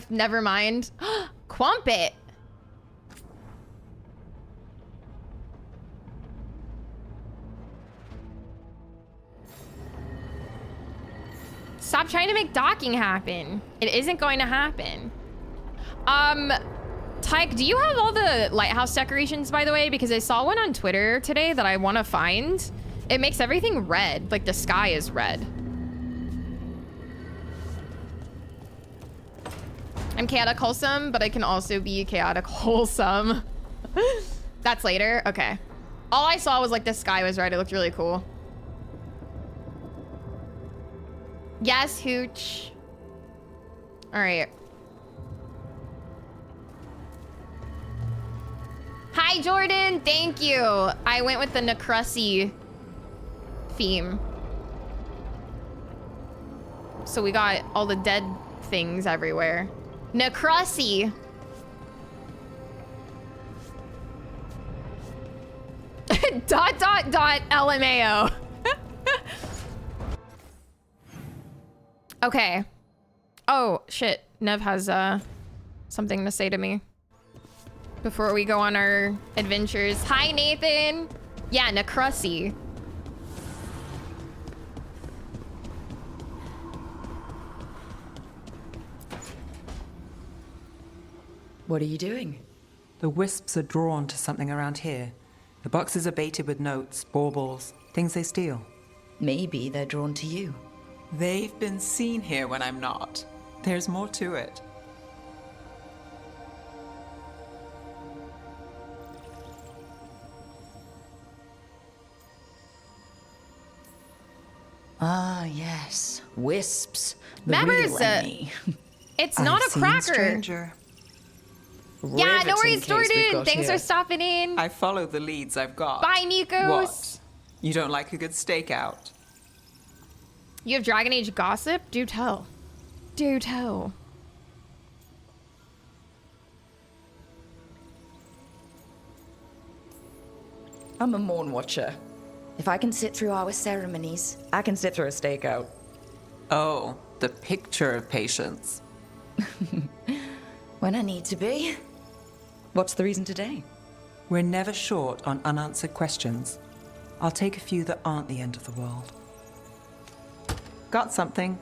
Never mind. Quampit. Stop trying to make docking happen. It isn't going to happen. Tyke, do you have all the lighthouse decorations, by the way? Because I saw one on Twitter today that I want to find. It makes everything red. Like the sky is red. I'm chaotic wholesome, but I can also be chaotic wholesome. That's later? Okay. All I saw was like the sky was red. It looked really cool. Yes, Hooch. All right. Hi, Jordan. Thank you. I went with the Necrusy theme. So we got all the dead things everywhere. Necrusy. dot, dot, dot, LMAO. Okay. Oh, shit. Nev has something to say to me before we go on our adventures. Hi, Nathan. Yeah, Necrusy. What are you doing? The wisps are drawn to something around here. The boxes are baited with notes, baubles, things they steal. Maybe they're drawn to you. They've been seen here when I'm not. There's more to it. Ah, yes. Wisps. The Members, real enemy. It's not a cracker. Stranger. Yeah, no worries, Riveting case we've Jordan. got Thanks here. for stopping in. I follow the leads I've got. Bye, Nikos. What? You don't like a good stakeout? You have Dragon Age gossip? Do tell. Do tell. I'm a Morn Watcher. If I can sit through our ceremonies, I can sit through a stakeout. Oh, the picture of patience. When I need to be. What's the reason today? We're never short on unanswered questions. I'll take a few that aren't the end of the world. Got something.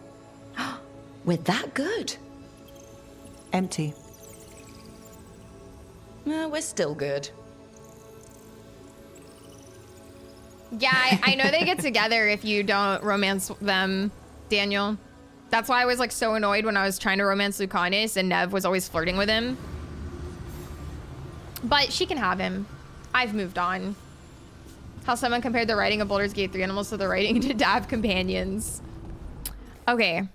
We're that good. Empty. We're still good. Yeah, I know they get together if you don't romance them, Daniel. That's why I was like so annoyed when I was trying to romance Lucanus and Nev was always flirting with him. But she can have him. I've moved on. How someone compared the writing of Baldur's Gate 3 animals to the writing to Dav companions. Okay.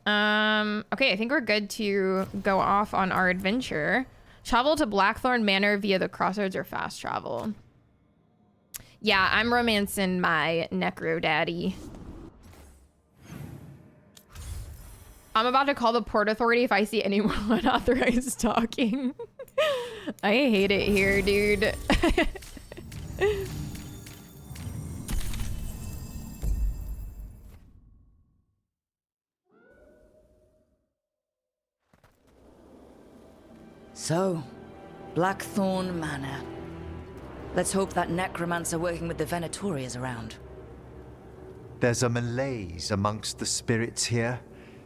Okay, I think we're good to go off on our adventure. Travel to Blackthorn Manor via the crossroads or fast travel. Yeah, I'm romancing my necro daddy. I'm about to call the Port Authority if I see anyone unauthorized talking. I hate it here, dude. So, Blackthorn Manor. Let's hope that necromancer working with the Venatori is around. There's a malaise amongst the spirits here.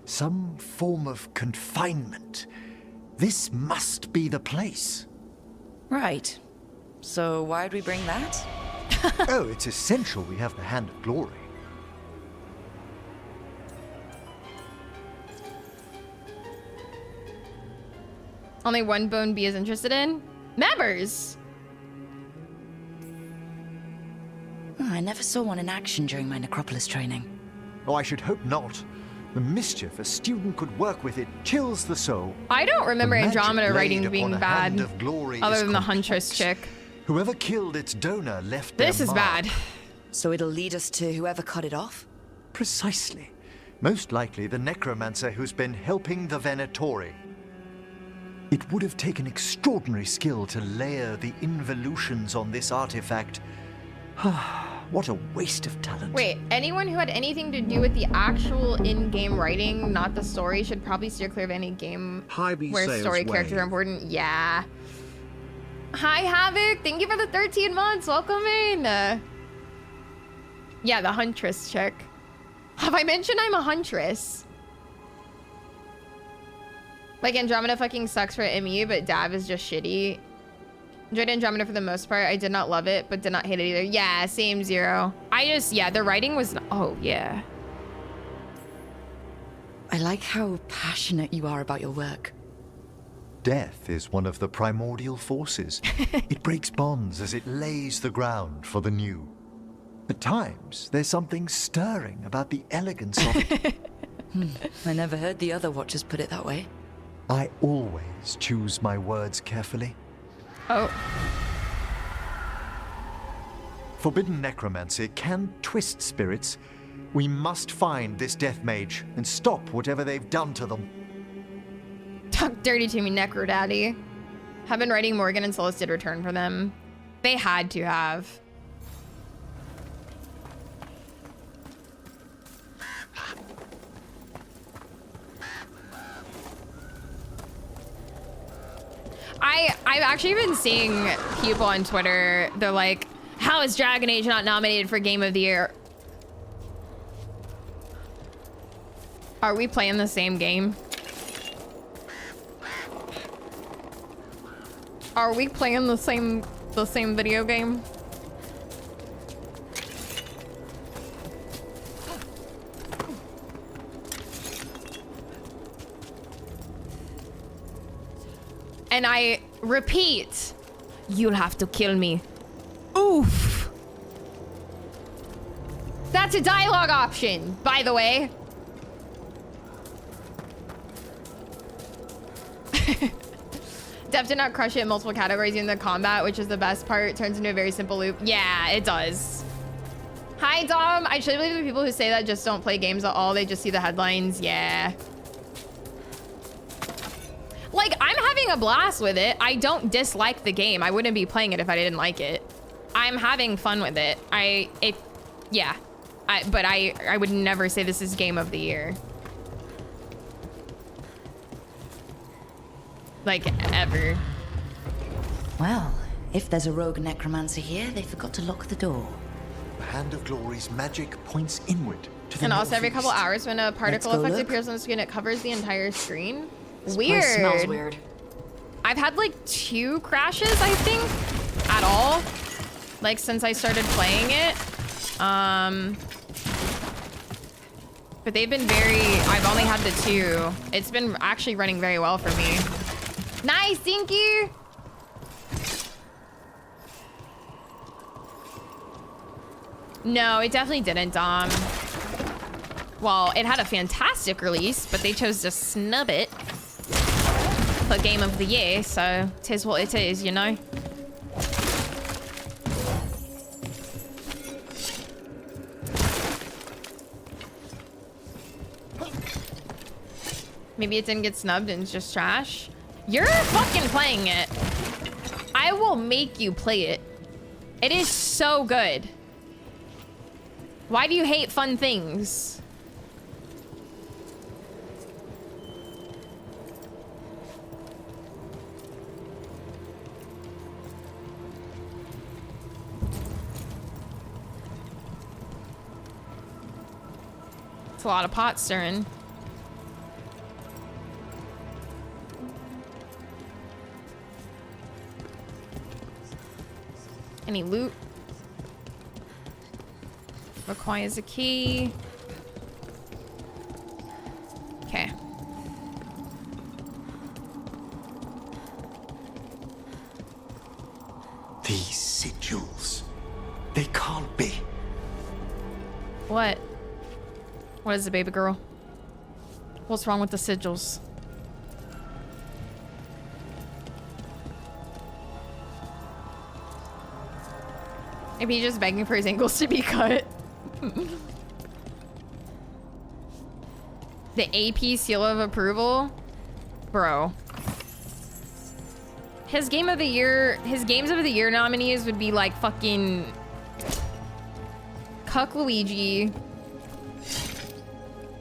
Some form of confinement. This must be the place. Right. So why'd we bring that? Oh, it's essential we have the Hand of Glory. Only one Bone Bee is interested in? Members! I never saw one in action during my Necropolis training. Oh, I should hope not. The mischief a student could work with it chills the soul. I don't remember The magic Andromeda blade writing being upon a bad, Hand of Glory other is than the complex. Huntress chick. Whoever killed its donor left This their is mark. bad. So it'll lead us to whoever cut it off? Precisely. Most likely the necromancer who's been helping the Venatori. It would have taken extraordinary skill to layer the involutions on this artifact. What a waste of talent. Wait, anyone who had anything to do with the actual in-game writing, not the story, should probably steer clear of any game where story characters are important. Yeah. Hi, Havoc. Thank you for the 13 months. Welcome in. Yeah, the Huntress chick. Have I mentioned I'm a Huntress? Like, Andromeda fucking sucks for ME, but Dav is just shitty. Enjoyed Andromeda for the most part. I did not love it, but did not hate it either. Yeah, same, Zero. Yeah, the writing was, oh, yeah. I like how passionate you are about your work. Death is one of the primordial forces. It breaks bonds as it lays the ground for the new. At times, there's something stirring about the elegance of it. I never heard the other Watchers put it that way. I always choose my words carefully. Oh. Forbidden necromancy can twist spirits. We must find this death mage and stop whatever they've done to them. Talk dirty to me, Necro Daddy. Have been writing Morgan and Solus did return for them. They had to have. I've actually been seeing people on Twitter, they're like, how is Dragon Age not nominated for Game of the Year? Are we playing the same game? Are we playing the same video game? And I repeat, you'll have to kill me. Oof. That's a dialogue option, by the way. Def did not crush it in multiple categories in the combat, which is the best part. It turns into a very simple loop. Yeah, it does. Hi, Dom. I truly believe the people who say that just don't play games at all. They just see the headlines. Yeah. Like, I'm having a blast with it. I don't dislike the game. I wouldn't be playing it if I didn't like it. I'm having fun with it. Yeah. But I would never say this is Game of the Year. Like, ever. Well, if there's a rogue necromancer here, they forgot to lock the door. The Hand of Glory's magic points inward to the And also every couple northeast. hours when a particle Let's go effect look. appears on the screen, it covers the entire screen. This Weird. place smells weird. I've had like 2 crashes, I think, at all. Like since I started playing it. But they've been I've only had the 2. It's been actually running very well for me. Nice, thank you. No, it definitely didn't, Dom. Well, it had a fantastic release, but they chose to snub it for Game of the Year, so it is what it is, you know? Maybe it didn't get snubbed and it's just trash. You're fucking playing it. I will make you play it. It is so good. Why do you hate fun things? It's a lot of pot stirring. Any loot? Requires a key. Okay. These sigils. They can't be. What? What is it, baby girl? What's wrong with the sigils? Maybe he's just begging for his ankles to be cut. The AP seal of approval? Bro. His games of the year nominees would be like fucking Cuck Luigi,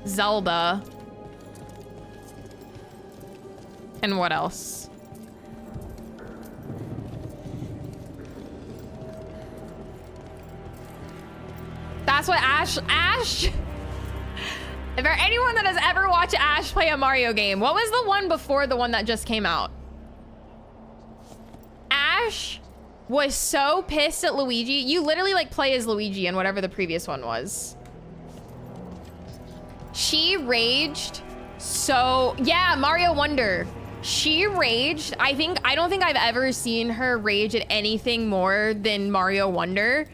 Zelda, and what else? That's what Ash. If there anyone that has ever watched Ash play a Mario game, what was the one before the one that just came out? Ash was so pissed at Luigi. You literally like play as Luigi in whatever the previous one was. She raged so, yeah, Mario Wonder. She raged. I don't think I've ever seen her rage at anything more than Mario Wonder.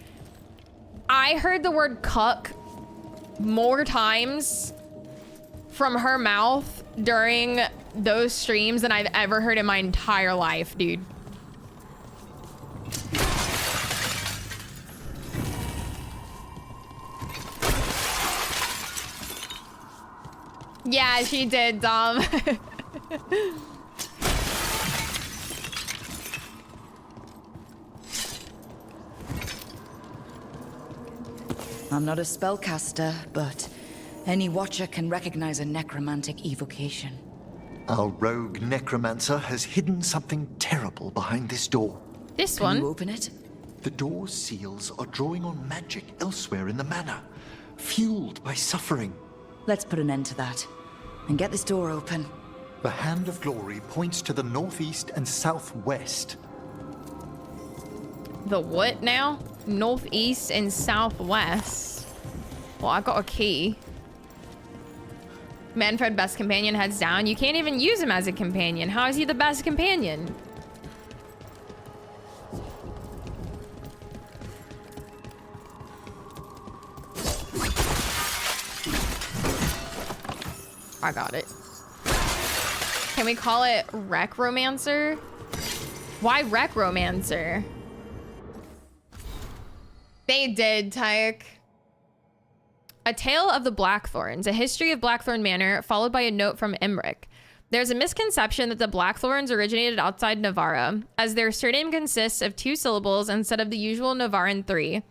I heard the word cuck more times from her mouth during those streams than I've ever heard in my entire life, dude. Yeah, she did, Dom. I'm not a spellcaster, but any watcher can recognize a necromantic evocation. Our rogue necromancer has hidden something terrible behind this door. This Can one? you open it? The door's seals are drawing on magic elsewhere in the manor, fueled by suffering. Let's put an end to that and get this door open. The Hand of Glory points to the northeast and southwest. The what now? Northeast and southwest. Well, I got a key. Manfred, best companion, heads down. You can't even use him as a companion. How is he the best companion? I got it. Can we call it Recromancer? Why Recromancer? They did, Tyke. A Tale of the Blackthorns, a history of Blackthorn Manor, followed by a note from Emmerich. There's a misconception that the Blackthorns originated outside Navarra, as their surname consists of 2 syllables instead of the usual Navarran 3.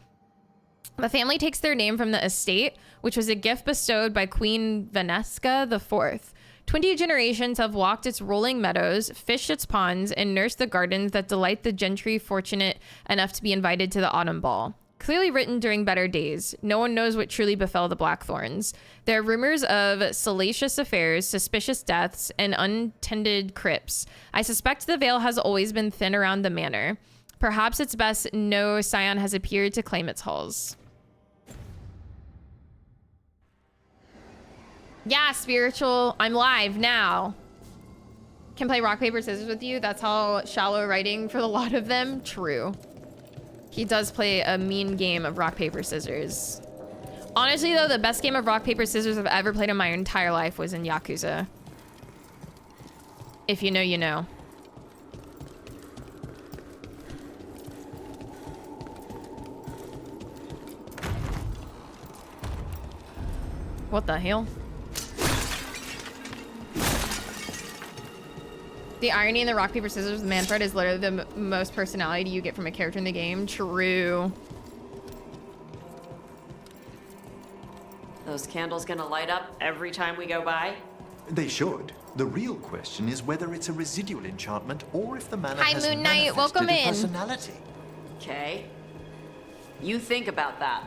The family takes their name from the estate, which was a gift bestowed by Queen Veneska IV. 20 generations have walked its rolling meadows, fished its ponds, and nursed the gardens that delight the gentry fortunate enough to be invited to the autumn ball. Clearly written during better days, no one knows what truly befell the Blackthorns. There are rumors of salacious affairs, suspicious deaths, and untended crypts. I suspect the veil has always been thin around the manor. Perhaps it's best no scion has appeared to claim its halls. Yeah, spiritual. I'm live now. Can play rock, paper, scissors with you. That's how shallow writing for a lot of them. True. He does play a mean game of rock, paper, scissors. Honestly, though, the best game of rock, paper, scissors I've ever played in my entire life was in Yakuza. If you know, you know. What the hell? The irony in the rock, paper, scissors with Manfred is literally the most personality you get from a character in the game. True. Those candles gonna light up every time we go by? They should. The real question is whether it's a residual enchantment or if the manor Hi, has Moon Knight. manifested Welcome a in. personality. Okay. You think about that.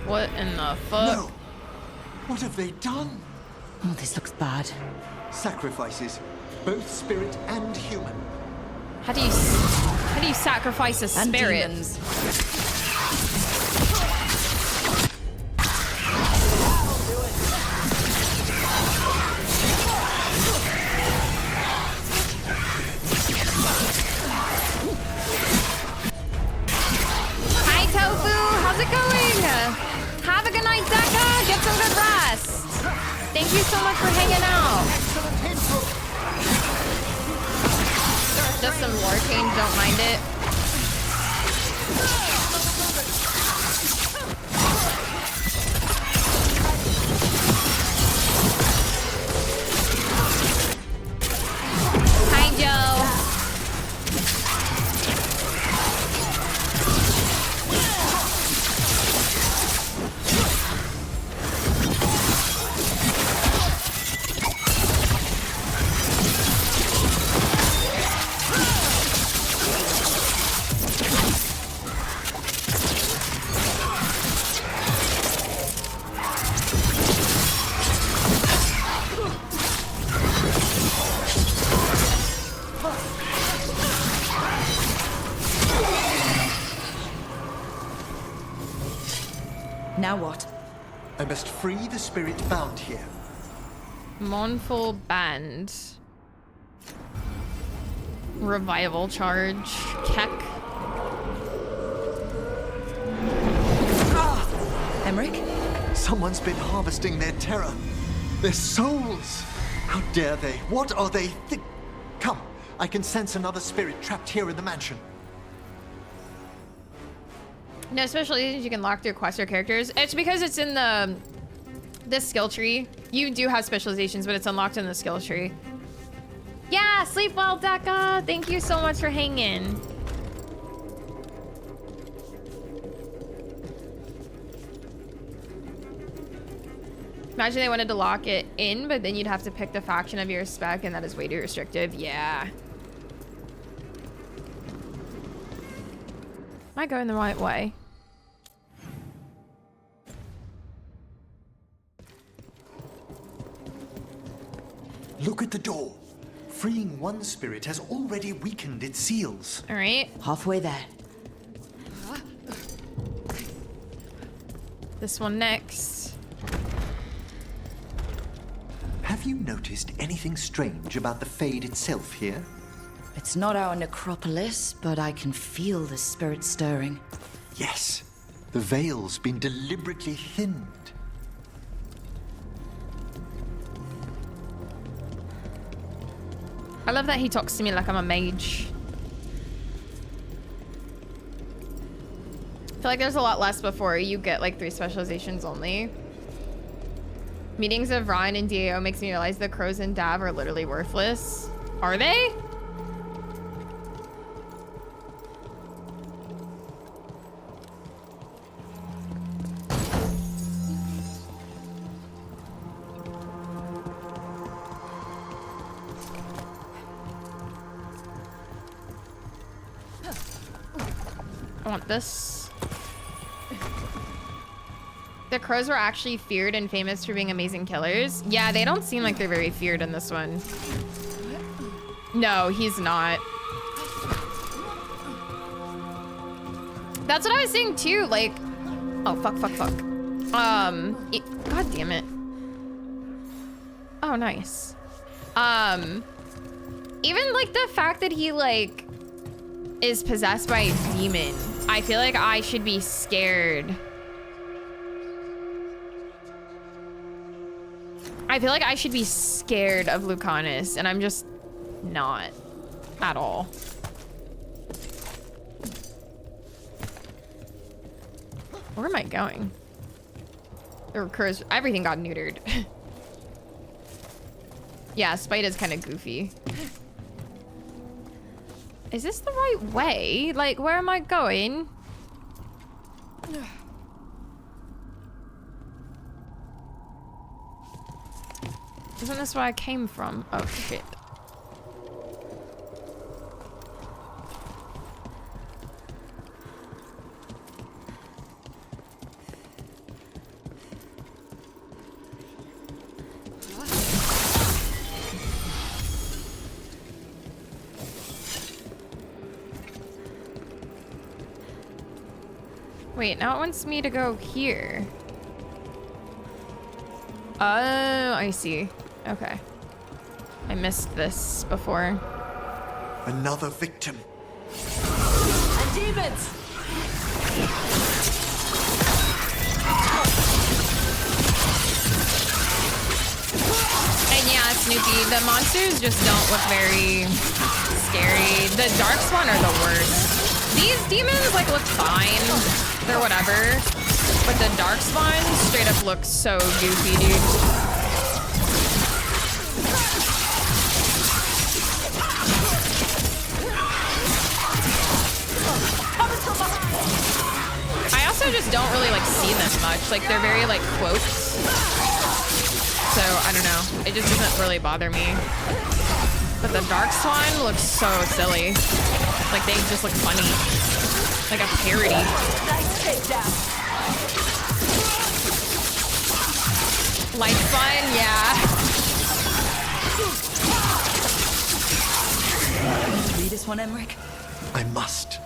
What in the fuck? No! What have they done? Oh, this looks bad. Sacrifices, both spirit and human. How do you sacrifice a And spirit? demons. Hi, Tofu. How's it going? Have a good night, Deka. Get some good rest. Thank you so much for hanging out. Just some lore change, don't mind it. Now what? I must free the spirit bound here. Mournful Band. Revival charge. Keck. Emmerich? Someone's been harvesting their terror. Their souls. How dare they? What are they Come, I can sense another spirit trapped here in the mansion. No specializations you can lock through quests or characters. It's because it's in the skill tree. You do have specializations, but it's unlocked in the skill tree. Yeah, sleep well, Deka. Thank you so much for hanging. Imagine they wanted to lock it in, but then you'd have to pick the faction of your spec, and that is way too restrictive. Yeah. Am I going the right way? Look at the door. Freeing one spirit has already weakened its seals. All right. Halfway there. This one next. Have you noticed anything strange about the Fade itself here? It's not our necropolis, but I can feel the spirit stirring. Yes. The veil's been deliberately thinned. I love that he talks to me like I'm a mage. I feel like there's a lot less before you get like 3 specializations only. Meetings of Ryan and DAO makes me realize the crows and Dav are literally worthless. Are they? I want this. The crows were actually feared and famous for being amazing killers. Yeah, they don't seem like they're very feared in this one. No, he's not. That's what I was saying too, like... Oh, fuck. God damn it. Oh, nice. Even like the fact that he like is possessed by a demon, I feel like I should be scared. I feel like I should be scared of Lucanus, and I'm just not at all. Where am I going? The recurs, everything got neutered. Yeah, Spite is kind of goofy. Is this the right way? Like, where am I going? Isn't this where I came from? Oh, shit. Wait, now it wants me to go here. Oh, I see. Okay. I missed this before. Another victim. And demons! And yeah, Snoopy, the monsters just don't look very scary. The Darkspawn are the worst. These demons like look fine. They're whatever. But the Darkspawn straight up looks so goofy, dude. I also just don't really like see them much. Like they're very like cloaked. So I don't know. It just doesn't really bother me. But the Darkspawn looks so silly. Like they just look funny. Like a parody. Nice takedown. Lightspawn, yeah. Read this one, Emmerich? I must.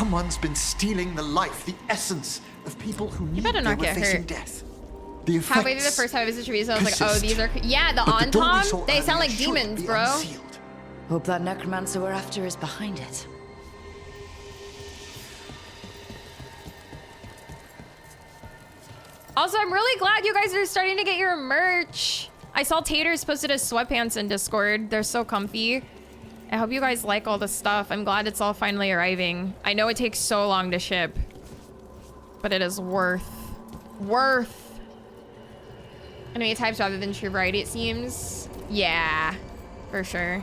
Someone's been stealing the life, the essence of people who knew better they not were get facing hurt. death. The Halfway through the effects first time I visited Teresa, I was like, oh, persist. these are... Yeah, the But the door we saw Anton, they sound earlier like should demons, be bro. unsealed. Hope that necromancer we're after is behind it. Also, I'm really glad you guys are starting to get your merch. I saw Taters posted his sweatpants in Discord. They're so comfy. I hope you guys like all the stuff. I'm glad it's all finally arriving. I know it takes so long to ship, but it is worth enemy types rather than true variety, it seems. Yeah, for sure.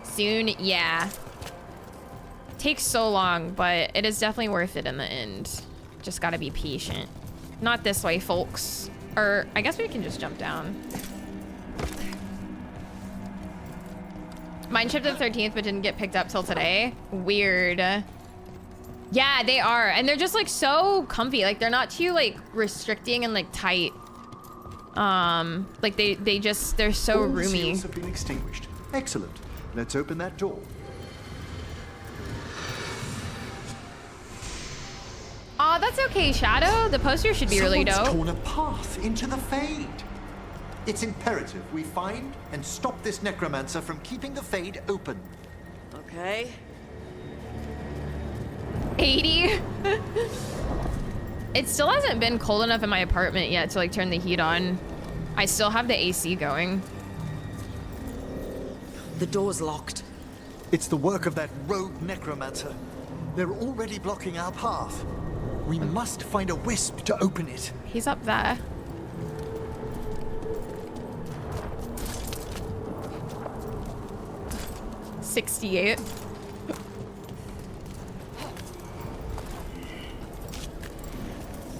Soon, yeah. Takes so long, but it is definitely worth it in the end. Just gotta be patient. Not this way, folks. Or I guess we can just jump down. Mine shipped the 13th, but didn't get picked up till today. Weird. Yeah, they are. And they're just like so comfy. Like they're not too like restricting and like tight. Like they're so All roomy. seals have been extinguished. Excellent. Let's open that door. Aw, that's okay, Shadow. The poster should be really Someone's dope. torn a path into the Fade. It's imperative we find and stop this necromancer from keeping the Fade open. Okay. 80. It still hasn't been cold enough in my apartment yet to like turn the heat on. I still have the AC going. The door's locked. It's the work of that rogue necromancer. They're already blocking our path. We must find a wisp to open it. He's up there. $68.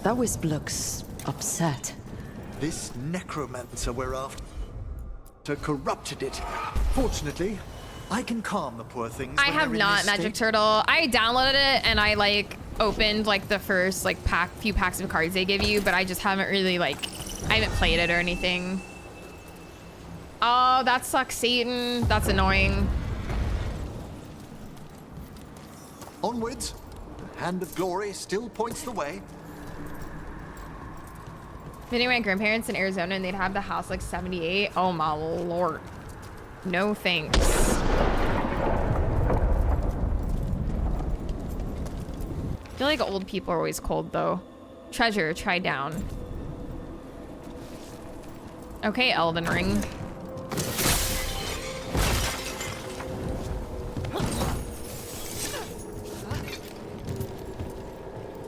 That wisp looks upset. This necromancer we're after corrupted it. Fortunately, I can calm the poor things. I when have they're in not, this Magic state. Turtle. I downloaded it and I like opened like the first like few packs of cards they give you, but I just haven't really like, I haven't played it or anything. Oh, that sucks, Satan. That's annoying. Onwards. The hand of glory still points the way. Visiting my grandparents in Arizona and they'd have the house like 78. Oh my lord. No thanks. I feel like old people are always cold though. Treasure, try down. Okay, Elden Ring.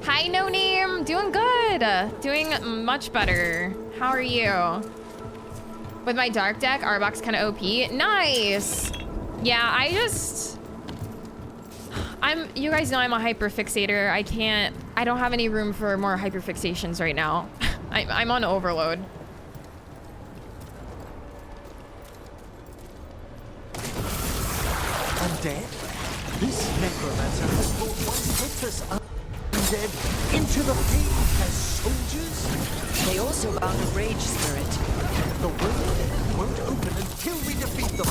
Hi, No Name. Doing good. Doing much better. How are you? With my dark deck, Arbok's kind of OP. Nice. Yeah, you guys know I'm a hyper fixator. I don't have any room for more hyper fixations right now. I'm on overload. Undead? This necromancer has brought one helpless undead into the Fade as soldiers? They also bound a rage spirit. The world won't open until we defeat them.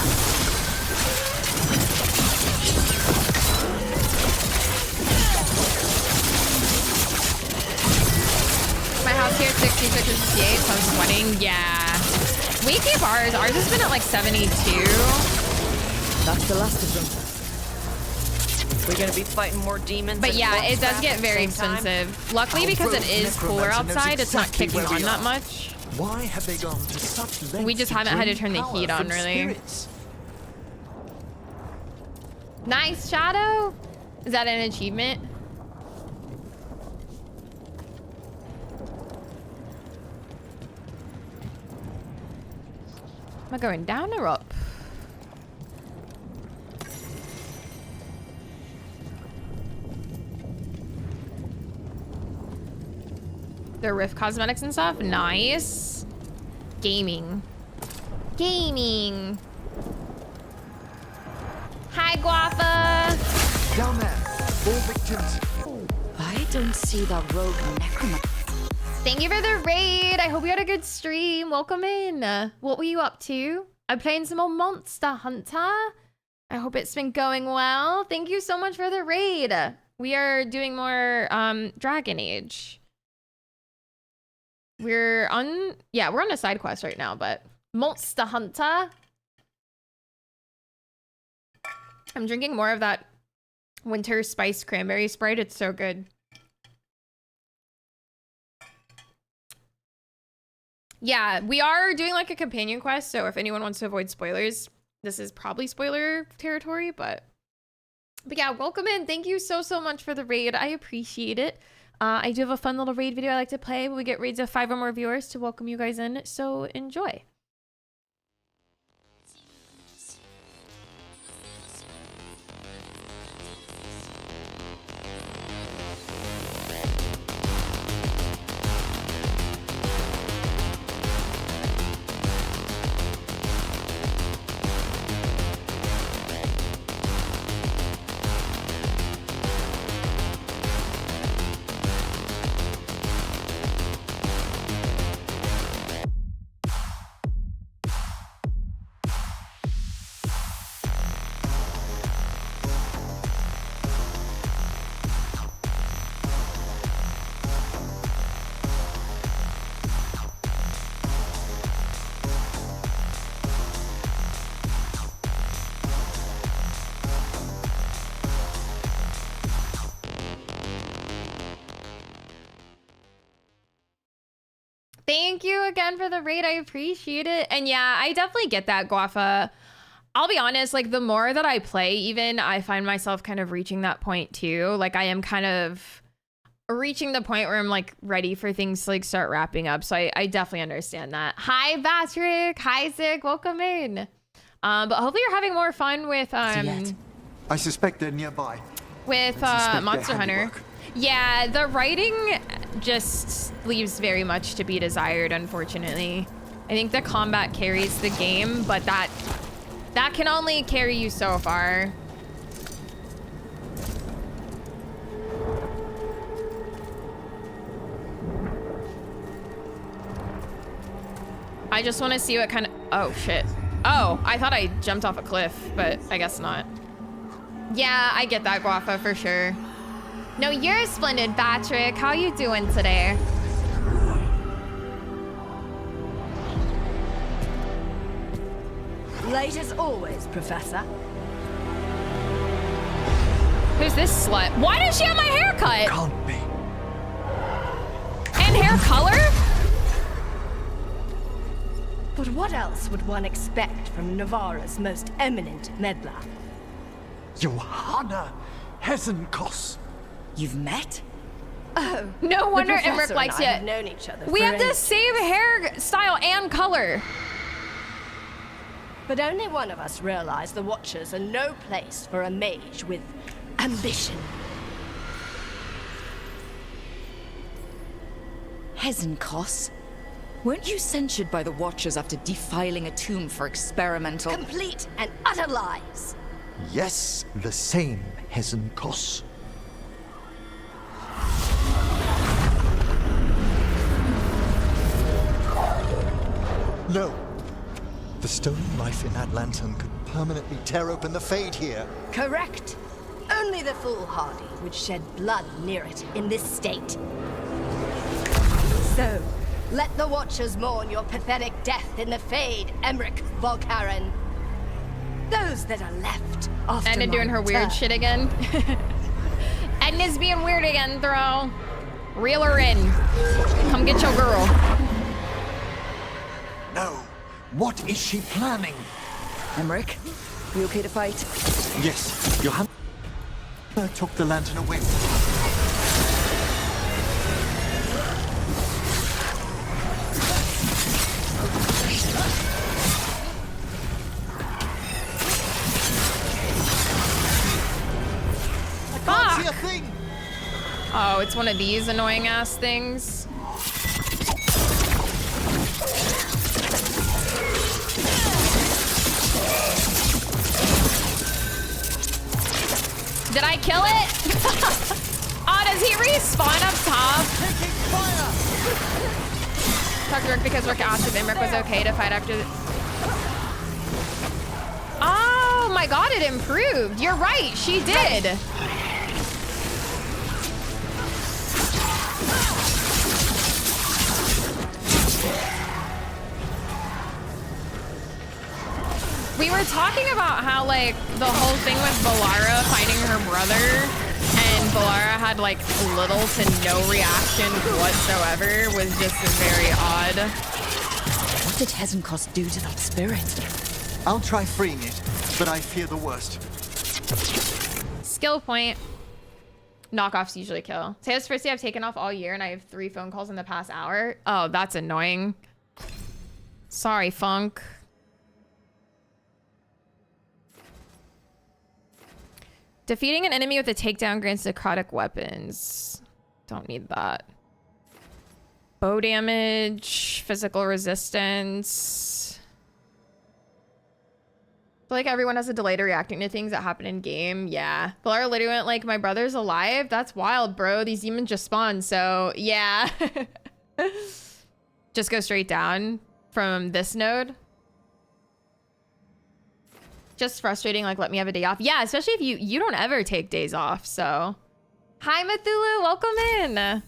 My house here is 66 or 68, so I'm sweating. Yeah. We keep ours. Ours has been at like 72. That's the last of them. We're gonna be fighting more demons. But and yeah, it does Bloodcraft get at the very same time? expensive. Luckily, Our because it rogue is cooler necromancer knows outside, it's not exactly kicking where on we that are. much. Why have they gone to such lengths? We just haven't had to turn the heat on, really. Spirits? Nice, Shadow. Is that an achievement? Am I going down or up? The Rift cosmetics and stuff. Nice. Gaming. Gaming. Hi, Guafa. Down there, 4 victims. I don't see that rogue necromancer. Thank you for the raid. I hope you had a good stream. Welcome in. What were you up to? I'm playing some more Monster Hunter. I hope it's been going well. Thank you so much for the raid. We are doing more Dragon Age. We're on a side quest right now, but Monster Hunter. I'm drinking more of that winter spiced cranberry Sprite. It's so good. Yeah, we are doing like a companion quest, so if anyone wants to avoid spoilers, this is probably spoiler territory, but yeah, welcome in. Thank you so much for the raid. I appreciate it. I do have a fun little raid video I like to play when we get raids of 5 or more viewers to welcome you guys in, so enjoy. Thank you again for the raid. I appreciate it. And yeah, I definitely get that, Guafa. I'll be honest, like the more that I play, even I find myself kind of reaching that point too. Like I am kind of reaching the point where I'm like ready for things to like start wrapping up. So I definitely understand that. Hi, Patrick. Hi, Zig. Welcome in. But hopefully you're having more fun with I suspect they're nearby. With Monster Hunter. Yeah, the writing just leaves very much to be desired, unfortunately. I think the combat carries the game, but that can only carry you so far. I just want to see what kind of... Oh, shit. Oh, I thought I jumped off a cliff, but I guess not. Yeah, I get that, Guafa, for sure. No, you're splendid, Patrick. How you doing today? Late as always, Professor. Who's this slut? Why does she have my haircut? Can't be. And hair color? But what else would one expect from Navarra's most eminent meddler? Johanna Hesenkos. You've met? Oh, No wonder the Emmerich Professor likes and I it. have known each other We for have the ages. same hairstyle and color. But only one of us realized the Watchers are no place for a mage with ambition. Hesenkos? Weren't you censured by the Watchers after defiling a tomb for experimental... Complete and utter lies. Yes, the same Hesenkos. No. The stolen life in that lantern could permanently tear open the Fade here. Correct. Only the foolhardy would shed blood near it in this state. So, let the Watchers mourn your pathetic death in the Fade, Emmerich Volkaren. Those that are left after Edna doing her weird shit again. Edna's being weird again, Thro. Reel her in. Come get your girl. No. What is she planning? Emmerich, you okay to fight? Yes, Johanna took the lantern away. Fuck! See a thing. Oh, it's one of these annoying ass things. Did I kill it? Oh, does he respawn up top? Talk to Rick because Rick asked if Emmerich was okay to fight after the... Oh my god, it improved. You're right, she did. were talking about how like the whole thing with Valara finding her brother and Valara had like little to no reaction whatsoever was just very odd. What did Hezenkost do to that spirit? I'll try freeing it, but I fear the worst. Skill point. Knockoffs usually kill. Today's first day I've taken off all year and I have 3 phone calls in the past hour. Oh, that's annoying. Sorry, Funk. Defeating an enemy with a takedown grants necrotic weapons. Don't need that. Bow damage, physical resistance. I feel like everyone has a delay to reacting to things that happen in game. Yeah. Valara literally went like, my brother's alive? That's wild, bro. These demons just spawned. So yeah. Just go straight down from this node. Just frustrating, like let me have a day off. Yeah, especially if you don't ever take days off, so. Hi Mathulu, welcome in.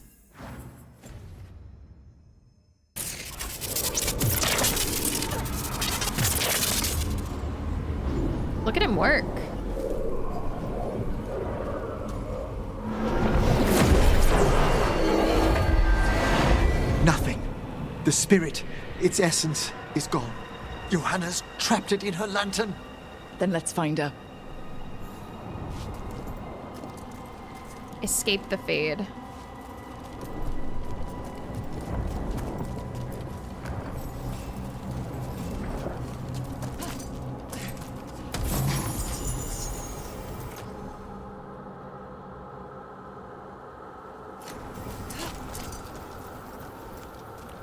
Look at him work. Nothing. The spirit, its essence, is gone. Johanna's trapped it in her lantern. Then let's find her. Escape the fade.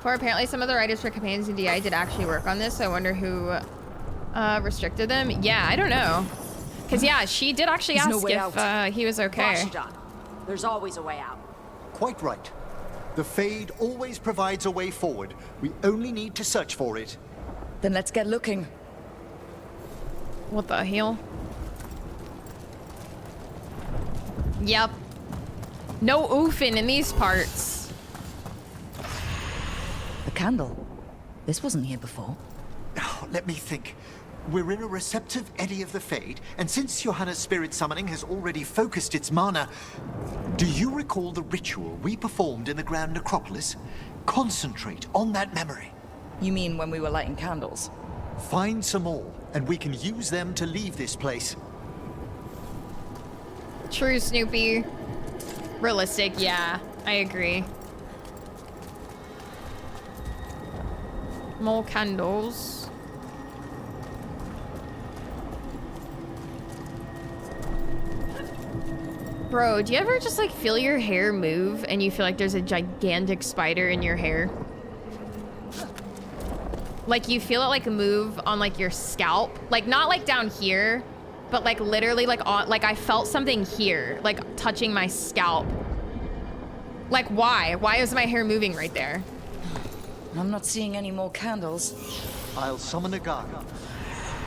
For apparently some of the writers for Companions in DI did actually work on this, so I wonder who restricted them. Yeah, I don't know. Because yeah, she did actually ask if he was okay. There's always a way out. Quite right. The Fade always provides a way forward. We only need to search for it. Then let's get looking. What the hell? Yep. No oofing in these parts. The candle. This wasn't here before. Oh, let me think. We're in a receptive eddy of the Fade, and since Johanna's spirit summoning has already focused its mana, do you recall the ritual we performed in the Grand Necropolis? Concentrate on that memory. You mean when we were lighting candles? Find some more, and we can use them to leave this place. True, Snoopy. Realistic, yeah. I agree. More candles. Bro, do you ever just like feel your hair move and you feel like there's a gigantic spider in your hair? Like you feel it like move on like your scalp, like not like down here, but like literally like on, like I felt something here, like touching my scalp. Like why? Why is my hair moving right there? I'm not seeing any more candles. I'll summon a guard.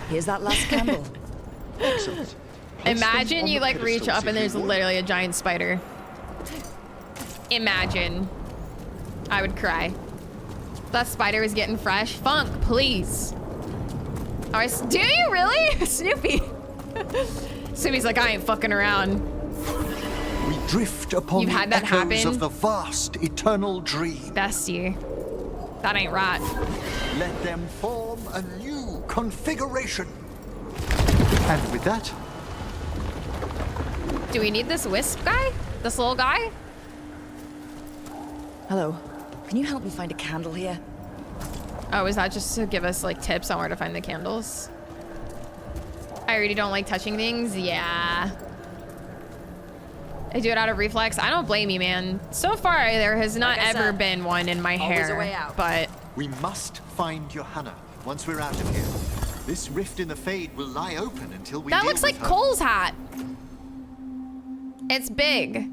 Here's that last candle. Excellent. Place Imagine them you on the like reach pedestals up and if you there's would. literally a giant spider. Imagine. I would cry. That spider was getting fresh. Funk, please. Oh, do you really? Snoopy. Snoopy's like, I ain't fucking around. We drift upon You've the had that echoes happen? of the vast eternal dream. Bestie. That ain't right. Let them form a new configuration. And with that, Do we need this wisp guy? This little guy? Hello. Can you help me find a candle here? Oh, is that just to give us like tips on where to find the candles? I already don't like touching things. Yeah. I do it out of reflex. I don't blame you, man. So far, there has not Like I ever said, been one in my always hair. a way out. But we must find Johanna once we're out of here. This rift in the Fade will lie open until we that deal looks with like her. Cole's hat. It's big.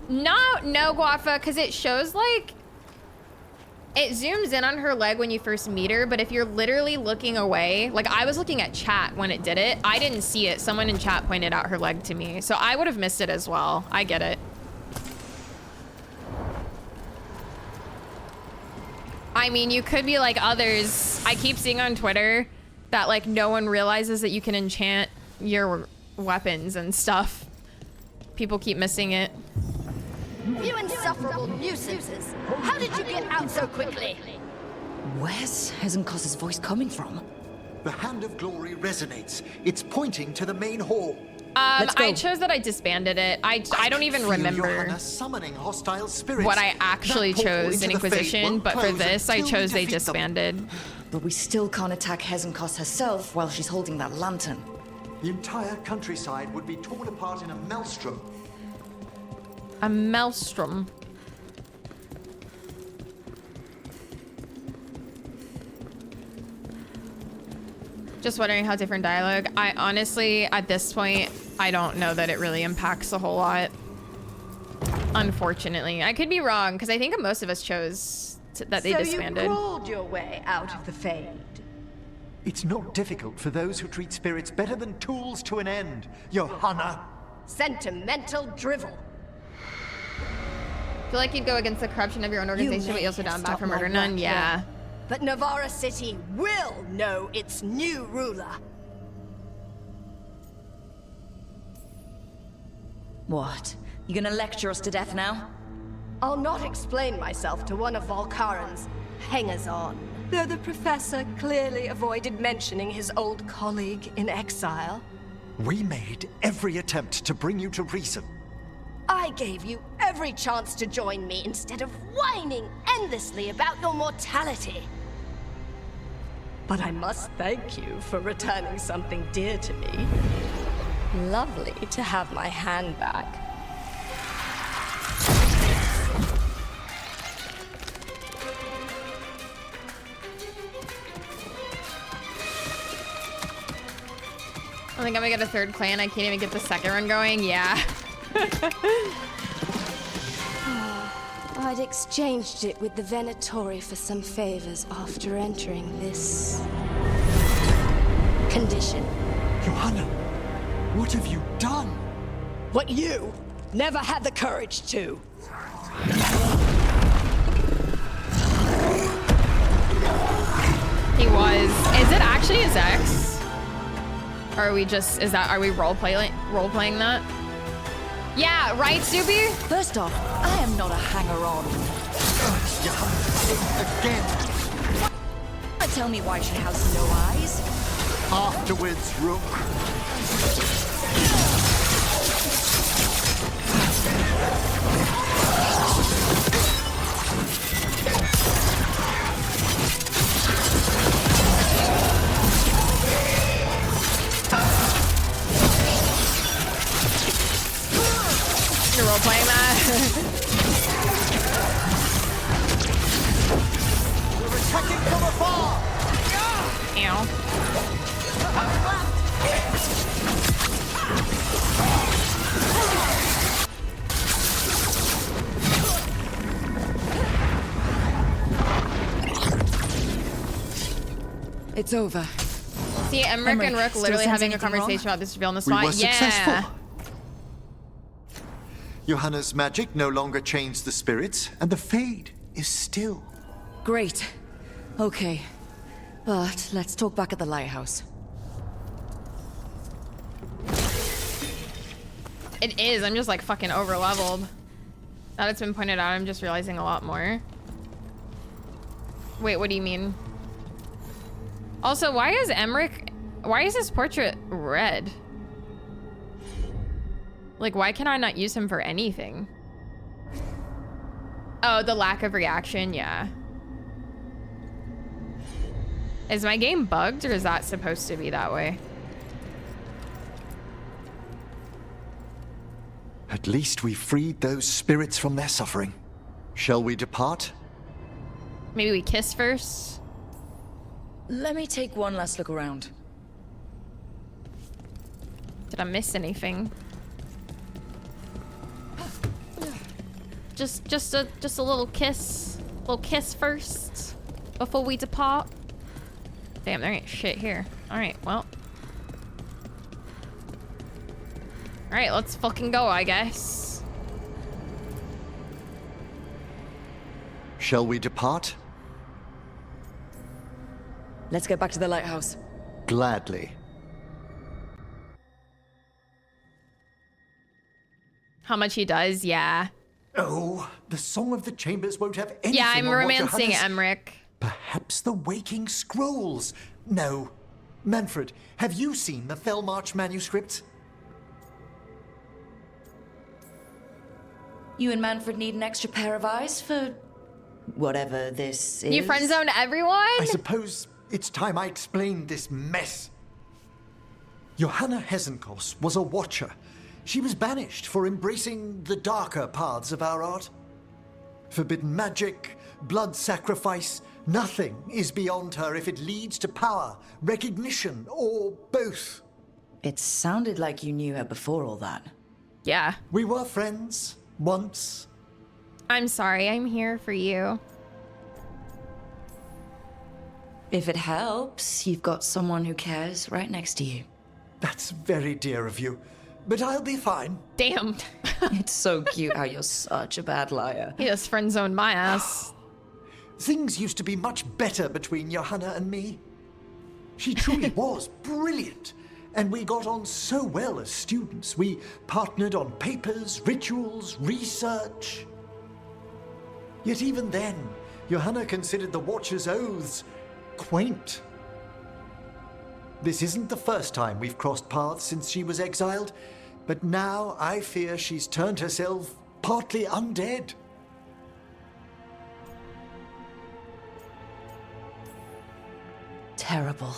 No, Guafa, because it shows like, it zooms in on her leg when you first meet her, but if you're literally looking away, like I was looking at chat when it did it, I didn't see it. Someone in chat pointed out her leg to me, so I would have missed it as well. I get it. I mean, you could be like others. I keep seeing on Twitter that like no one realizes that you can enchant your weapons and stuff. People keep missing it. You insufferable nuisances! How did you get out so quickly? Where's Hezenkos's voice coming from? The Hand of Glory resonates. It's pointing to the main hall. Let's go. I chose that I disbanded it. I don't even Feel remember Johanna summoning hostile spirits. what I actually That portal chose in into the Fade Inquisition, won't but for close this, I until we chose they defeat them. disbanded. But we still can't attack Hezenkos herself while she's holding that lantern. The entire countryside would be torn apart in a maelstrom. A maelstrom. Just wondering how different dialogue. I honestly, at this point, I don't know that it really impacts a whole lot. Unfortunately. I could be wrong, because I think most of us chose that they disbanded. So you crawled your way out of the Fade. It's not difficult for those who treat spirits better than tools to an end, Johanna. Sentimental drivel. I feel like you'd go against the corruption of your own organization, but you also down bad for murder none. Yeah. But Navarra City will know its new ruler. What? You gonna lecture us to death now? I'll not explain myself to one of Volkaren's hangers-on. Though the professor clearly avoided mentioning his old colleague in exile. We made every attempt to bring you to reason. I gave you every chance to join me instead of whining endlessly about your mortality. But I must thank you for returning something dear to me. Lovely to have my hand back. I think I'm gonna get a third clan. I can't even get the second one going. Yeah. I'd exchanged it with the Venatori for some favors after entering this condition. Johanna, what have you done? What you never had the courage to. He was. Is it actually his ex? Or are we just, are we role playing that? Yeah, right, Soupy? First off, I am not a hanger-on. Again. Tell me why she has no eyes. Afterwards, Rook. You're role playing that? We're attacking from afar. Ow. It's over. See, Emmerich and Rook literally having a conversation about this reveal in the We SWAT. were successful. Yeah. Johanna's magic no longer chains the spirits, and the Fade is still. Great. Okay. But let's talk back at the lighthouse. It is. I'm just like fucking over leveled. Now that it's been pointed out, I'm just realizing a lot more. Wait, what do you mean? Also, why is his portrait red? Like, why can I not use him for anything? Oh, the lack of reaction, yeah. Is my game bugged, or is that supposed to be that way? At least we freed those spirits from their suffering. Shall we depart? Maybe we kiss first? Let me take one last look around. Did I miss anything? Just a little kiss. Little kiss first before we depart. Damn, there ain't shit here. Alright, well. Alright, let's fucking go, I guess. Shall we depart? Let's get back to the lighthouse. Gladly. How much he does, yeah. Oh, the Song of the Chambers won't have anything Yeah, I'm on what romancing Johannes... Emmerich. Perhaps the Waking Scrolls? No. Manfred, have you seen the Fellmarch manuscripts? You and Manfred need an extra pair of eyes for whatever this is. You friend zoned everyone? I suppose it's time I explained this mess. Johanna Hesenkos was a watcher. She was banished for embracing the darker paths of our art. Forbidden magic, blood sacrifice, nothing is beyond her if it leads to power, recognition, or both. It sounded like you knew her before all that. Yeah. We were friends, once. I'm sorry, I'm here for you. If it helps, you've got someone who cares right next to you. That's very dear of you, but I'll be fine. Damn. It's so cute how you're such a bad liar. He just friend zoned my ass. Things used to be much better between Johanna and me. She truly was brilliant, and we got on so well as students. We partnered on papers, rituals, research. Yet even then, Johanna considered the Watcher's oaths quaint. This isn't the first time we've crossed paths since she was exiled, but now I fear she's turned herself partly undead. Terrible.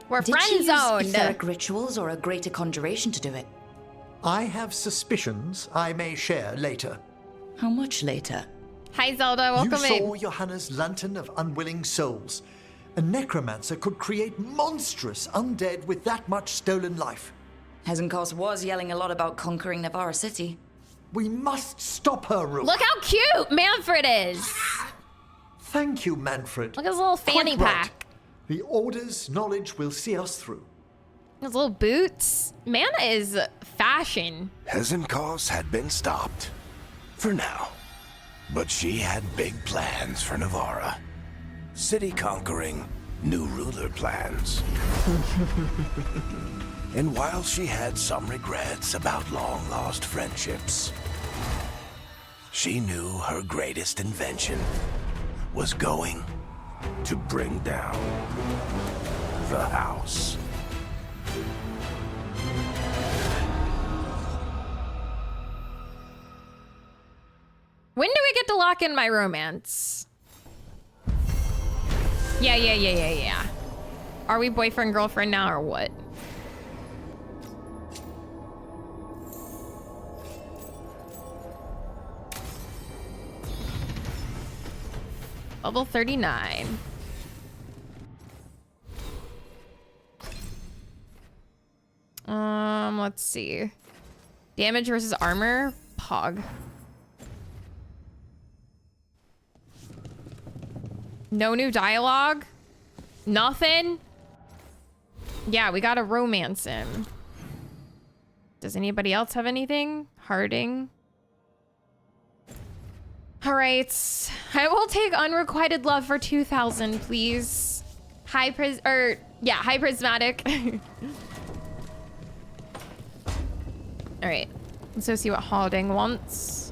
We're Did friend she use zoned. etheric rituals or a greater conjuration to do it? I have suspicions I may share later. How much later? Hi Zelda, welcome You in. saw Johanna's Lantern of Unwilling Souls. A necromancer could create monstrous undead with that much stolen life. Hesenkos was yelling a lot about conquering Navarra City. We must stop her, Rook. Look how cute Manfred is. Thank you, Manfred. Look at his little fanny Quite right. pack. The Order's knowledge will see us through. His little boots. Man is fashion. Hesenkos had been stopped. For now. But she had big plans for Navarra. City conquering, new ruler plans. And while she had some regrets about long-lost friendships, she knew her greatest invention was going to bring down the house. When do we get to lock in my romance? Yeah. Are we boyfriend, girlfriend now or what? Level 39. Let's see. Damage versus armor. Pog. No new dialogue? Nothing? Yeah, we gotta romance him. Does anybody else have anything? Harding. All right. I will take unrequited love for 2,000, please. High prismatic. All right. Let's go see what Harding wants.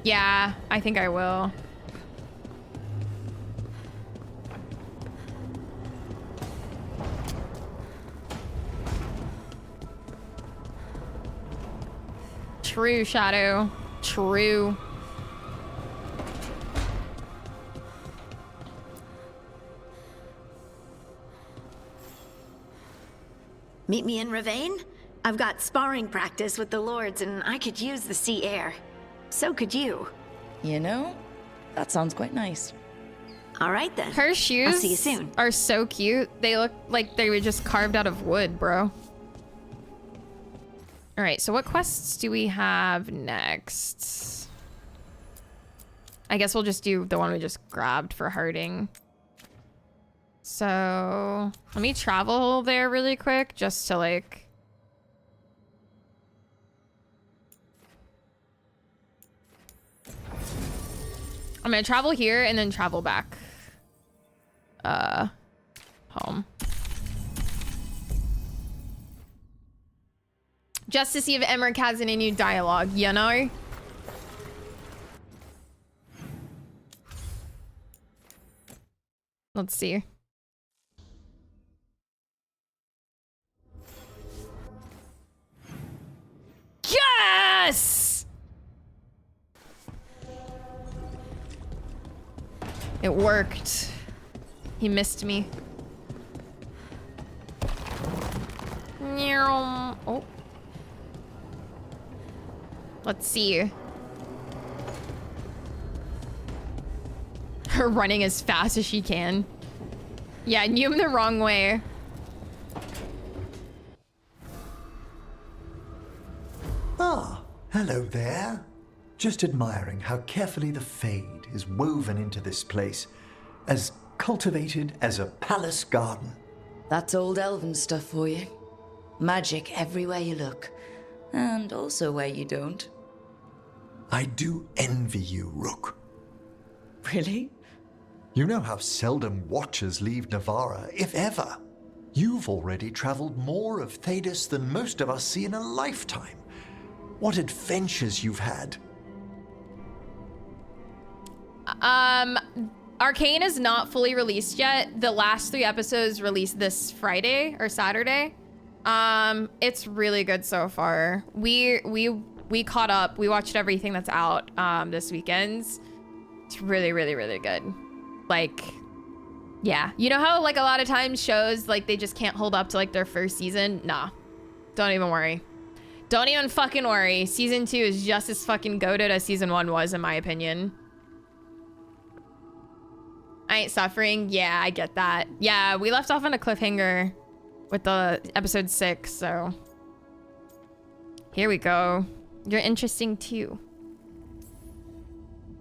Yeah, I think I will. True, Shadow. True. Meet me in Ravane? I've got sparring practice with the lords and I could use the sea air. So could you. You know, that sounds quite nice. All right then. Her shoes I'll see you soon. are so cute. They look like they were just carved out of wood, bro. All right, so what quests do we have next? I guess we'll just do the one we just grabbed for Harding. So let me travel there really quick just to like... I'm gonna travel here and then travel back. home. Just to see if Emmerich has any new dialogue, you know? Let's see. Yes! It worked. He missed me. Oh. Let's see. Her running as fast as she can. Yeah, I knew him the wrong way. Ah, hello there. Just admiring how carefully the Fade is woven into this place, as cultivated as a palace garden. That's old elven stuff for you. Magic everywhere you look, and also where you don't. I do envy you, Rook. Really? You know how seldom watchers leave Navarra, if ever. You've already traveled more of Thedas than most of us see in a lifetime. What adventures you've had. Arcane is not fully released yet. The last 3 episodes released this Friday or Saturday. It's really good so far. We caught up. We watched everything that's out this weekend. It's really, really, really good. Like, yeah. You know how like a lot of times shows like they just can't hold up to like their first season? Nah. Don't even worry. Don't even fucking worry. Season 2 is just as fucking goated as season 1 was, in my opinion. I ain't suffering. Yeah, I get that. Yeah, we left off on a cliffhanger with the episode 6, so here we go. You're interesting too.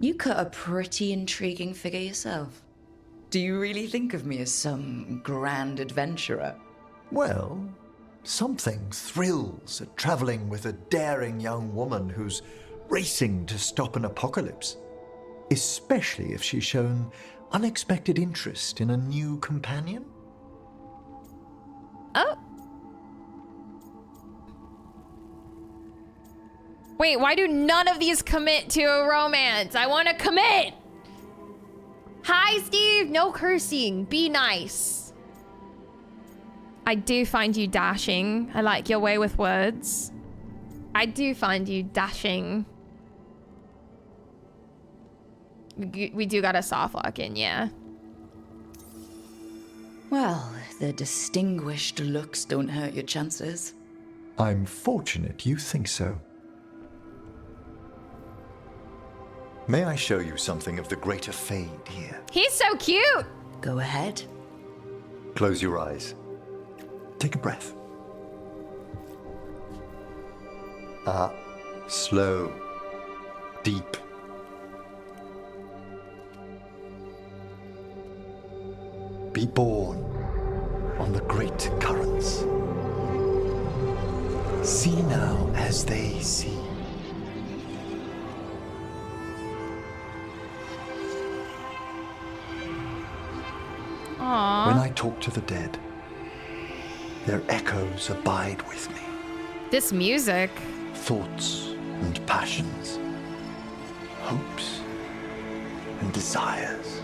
You cut a pretty intriguing figure yourself. Do you really think of me as some grand adventurer? Well, something thrills at traveling with a daring young woman who's racing to stop an apocalypse. Especially if she's shown unexpected interest in a new companion. Oh. Wait, why do none of these commit to a romance? I want to commit. Hi, Steve. No cursing. Be nice. I do find you dashing. I like your way with words. I do find you dashing. We do got a soft lock in, yeah. Well, the distinguished looks don't hurt your chances. I'm fortunate you think so. May I show you something of the greater Fade here? He's so cute. Go ahead. Close your eyes. Take a breath. Slow. Deep. Be born on the great currents. See now as they see. Aww. When I talk to the dead, their echoes abide with me. This music. Thoughts and passions, hopes and desires.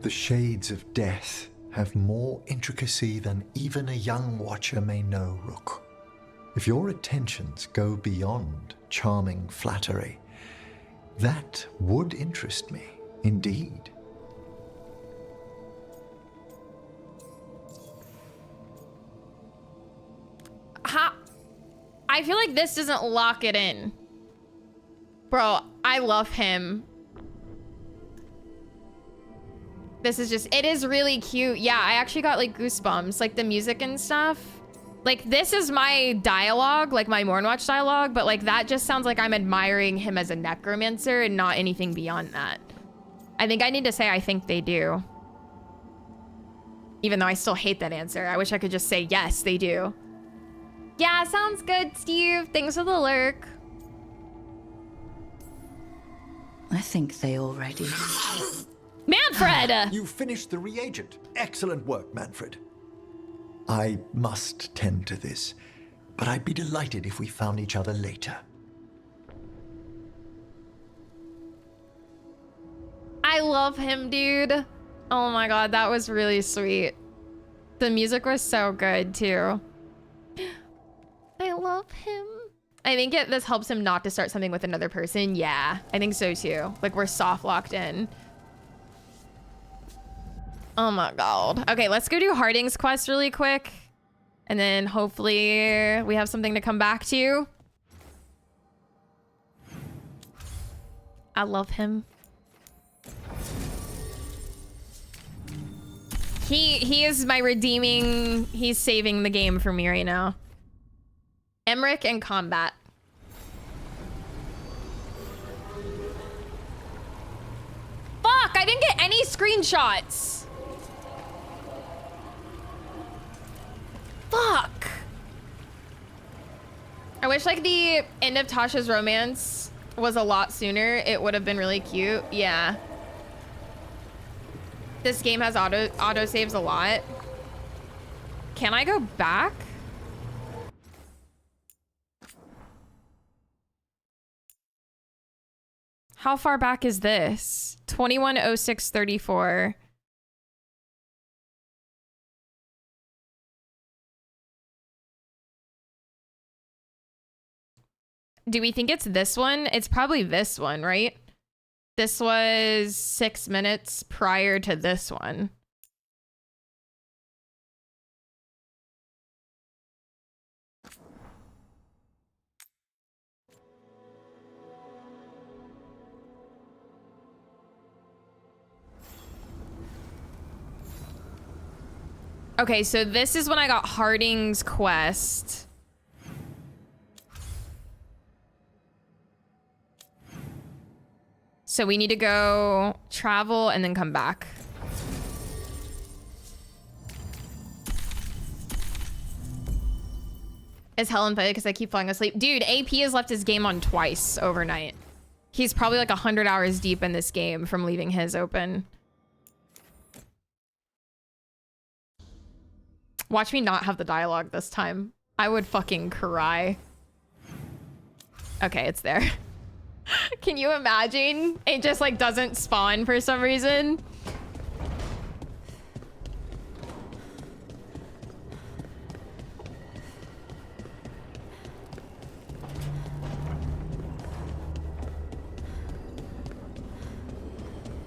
The shades of death have more intricacy than even a young watcher may know, Rook. If your attentions go beyond charming flattery, that would interest me, indeed. I feel like this doesn't lock it in. Bro, I love him. This is just, it is really cute. Yeah, I actually got like goosebumps, like the music and stuff. Like this is my dialogue, like my Mournwatch dialogue, but like that just sounds like I'm admiring him as a necromancer and not anything beyond that. I think I need to say I think they do. Even though I still hate that answer. I wish I could just say, yes, they do. Yeah, sounds good, Steve. Thanks for the lurk. I think they already... Manfred! You finished the reagent. Excellent work, Manfred. I must tend to this, but I'd be delighted if we found each other later. I love him, dude. Oh my god, that was really sweet. The music was so good, too. I love him. I think this helps him not to start something with another person. Yeah, I think so, too. Like, we're soft locked in. Oh my god. Okay, let's go do Harding's quest really quick. And then hopefully we have something to come back to. I love him. He is my redeeming... He's saving the game for me right now. Emmerich and combat. Fuck! I didn't get any screenshots! Fuck! I wish like the end of Tasha's romance was a lot sooner. It would have been really cute. Yeah. This game has auto saves a lot. Can I go back? How far back is this? 210634. Do we think it's this one? It's probably this one, right? This was 6 minutes prior to this one. Okay, so this is when I got Harding's quest. So we need to go travel and then come back. Is Helen played because I keep falling asleep? Dude, AP has left his game on twice overnight. He's probably like 100 hours deep in this game from leaving his open. Watch me not have the dialogue this time. I would fucking cry. Okay, it's there. Can you imagine? It just like doesn't spawn for some reason.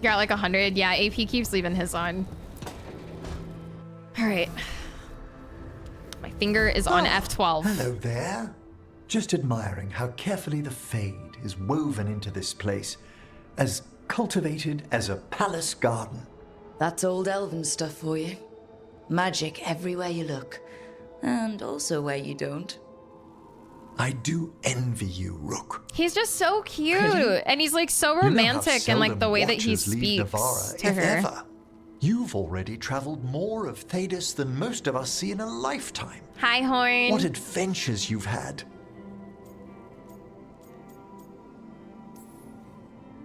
You're at like 100. Yeah, AP keeps leaving his on. All right. My finger is on F12. Hello there. Just admiring how carefully the Fade is woven into this place, as cultivated as a palace garden. That's old elven stuff for you. Magic everywhere you look, and also where you don't. I do envy you, Rook. He's just so cute, Really? and he's like so You know how romantic and like the way that he seldom watchers leave speaks Navarra, to if her. ever. You've already traveled more of Thedas than most of us see in a lifetime. Hi, Horn. What adventures you've had.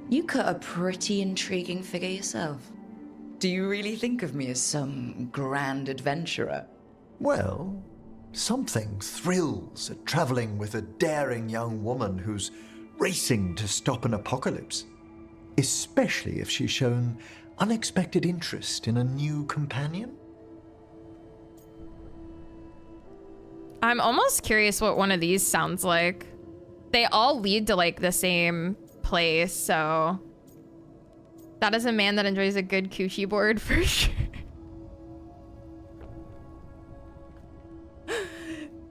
You cut a pretty intriguing figure yourself. Do you really think of me as some grand adventurer? Well, something thrills at traveling with a daring young woman who's racing to stop an apocalypse. Especially if she's shown unexpected interest in a new companion. I'm almost curious what one of these sounds like. They all lead to like the same place, so that is a man that enjoys a good coochie board for sure.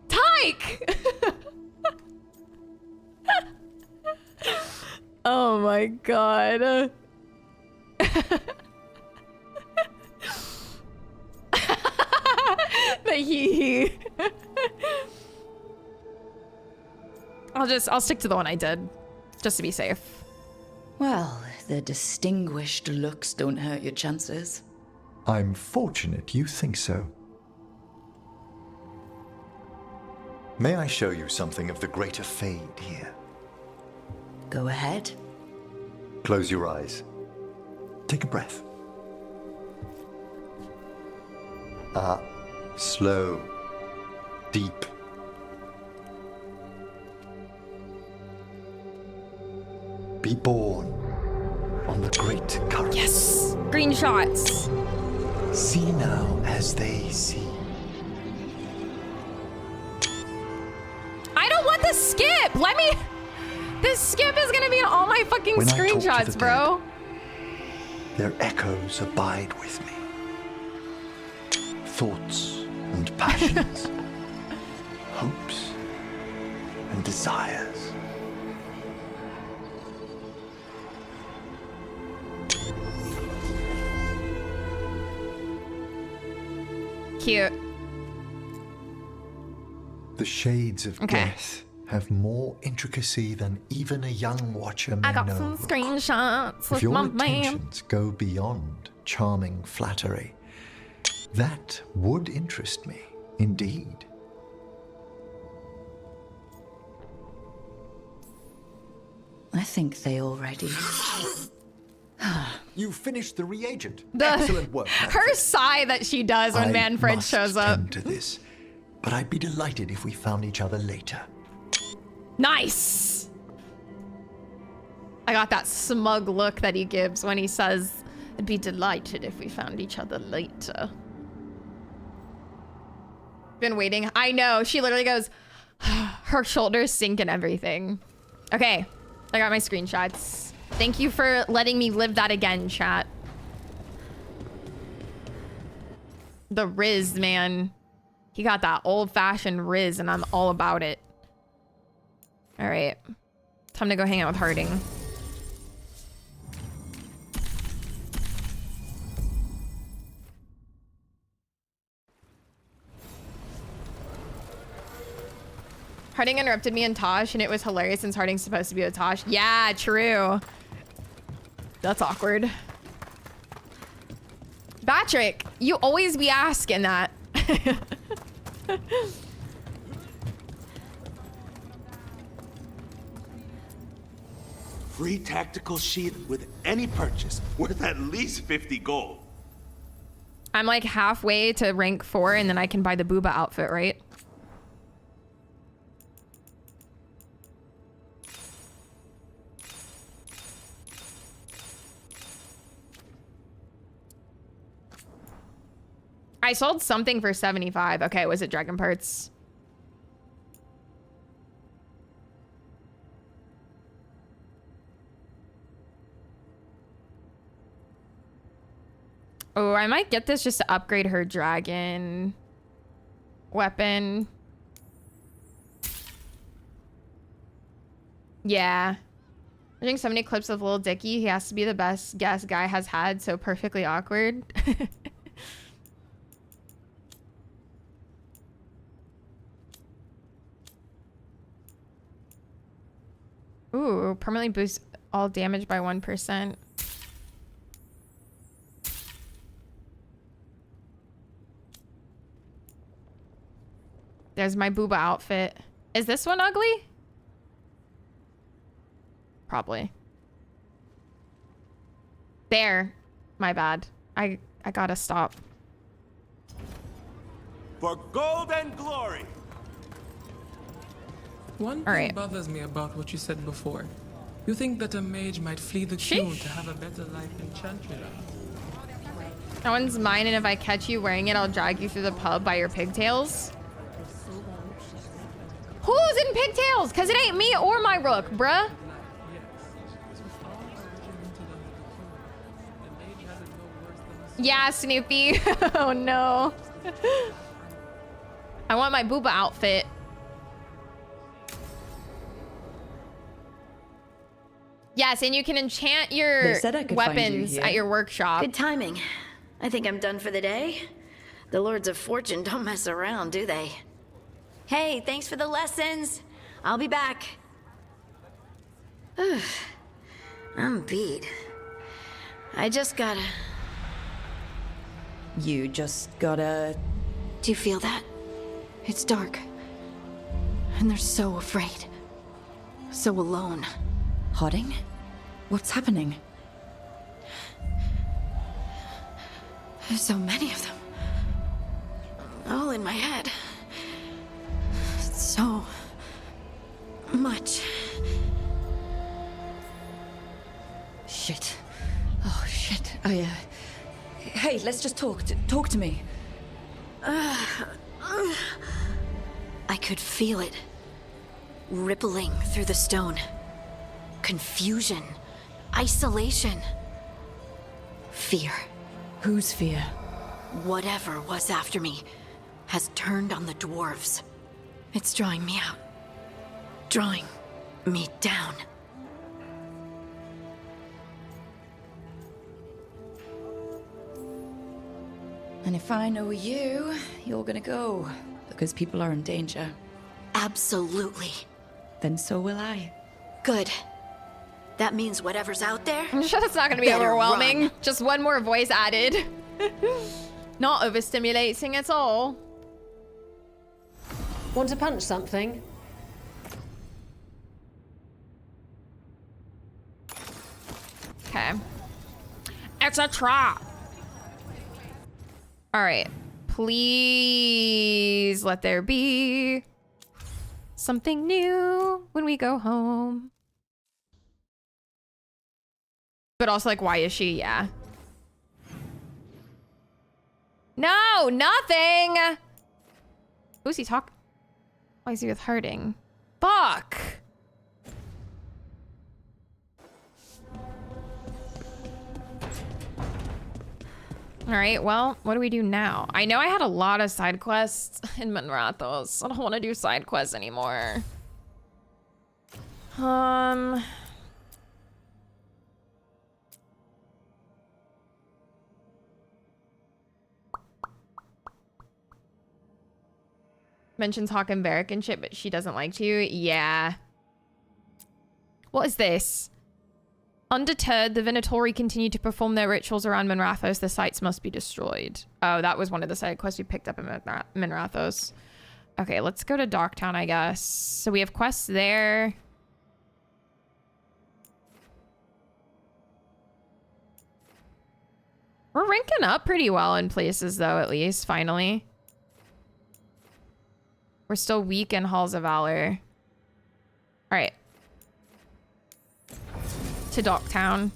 Tyke! Oh my god. The hee. I'll stick to the one I did, just to be safe. Well, the distinguished looks don't hurt your chances. I'm fortunate you think so. May I show you something of the greater fade here? Go ahead. Close your eyes. Take a breath. Slow, deep. Be born on the great current. Yes! Screenshots! See now as they see. I don't want the skip! Let me... This skip is gonna be in all my fucking When I talk to screenshots, the bro. Their echoes abide with me. Thoughts and passions, hopes and desires. Cute. The shades of death have more intricacy than even a young watcher may I got know. some screenshots If with your my man. intentions go beyond charming flattery, that would interest me, indeed. I think they already... You finished the reagent. The- Excellent work. Her sigh that she does when I Manfred must shows up. tend to this, but I'd be delighted if we found each other later. Nice! I got that smug look that he gives when he says, I'd be delighted if we found each other later. Been waiting. I know. She literally goes, her shoulders sink and everything. Okay. I got my screenshots. Thank you for letting me live that again, chat. The Riz, man. He got that old-fashioned Riz, and I'm all about it. All right. Time to go hang out with Harding. Harding interrupted me and Tosh, and it was hilarious since Harding's supposed to be with Tosh. Yeah, true. That's awkward. Patrick, you always be asking that. Free tactical sheath with any purchase worth at least 50 gold. I'm like halfway to rank 4, and then I can buy the Booba outfit, right? I sold something for 75. Okay, was it dragon parts? Oh, I might get this just to upgrade her dragon weapon. Yeah. Watching so many clips of Lil Dicky, he has to be the best guest guy has had, so perfectly awkward. Ooh, permanently boost all damage by 1%. There's my Booba outfit. Is this one ugly? Probably. There. My bad. I gotta stop. For gold and glory. One thing bothers me about what you said before. You think that a mage might flee the queue to have a better life in Chantria? That one's mine, and if I catch you wearing it, I'll drag you through the pub by your pigtails. Who's in pigtails? Because it ain't me or my rook, bruh. Yeah, Snoopy. Oh, no. I want my Booba outfit. Yes, and you can enchant your weapons at your workshop. Good timing. I think I'm done for the day. The Lords of Fortune don't mess around, do they? Hey, thanks for the lessons. I'll be back. I'm beat. I just gotta... You just gotta... Do you feel that? It's dark. And they're so afraid. So alone. Hodding? What's happening? There's so many of them. All in my head. So much. Shit. Oh, shit. Hey, let's just talk. Talk to me. I could feel it. Rippling through the stone. Confusion. Isolation. Fear. Whose fear? Whatever was after me has turned on the dwarves. It's drawing me out. Drawing me down. And if I know you, you're gonna go. Because people are in danger. Absolutely. Then so will I. Good. That means whatever's out there... I'm sure that's not going to be better overwhelming. run. Just one more voice added. Not overstimulating at all. Want to punch something? Okay. It's a trap. All right. Please let there be something new when we go home. But also, like, why is she? Yeah. No, nothing. Who's he talking? Why is he with Harding? Fuck. All right, well, what do we do now? I know I had a lot of side quests in Monrathos. I don't want to do side quests anymore. Mentions Hawk and Varric and shit, but she doesn't like you. Yeah. What is this? Undeterred, the Venatori continue to perform their rituals around Monrathos. The sites must be destroyed. Oh, that was one of the side quests we picked up in Monrathos. Okay, let's go to Darktown, I guess. So we have quests there. We're ranking up pretty well in places, though, at least, finally. We're still weak in Halls of Valor. All right. To Docktown.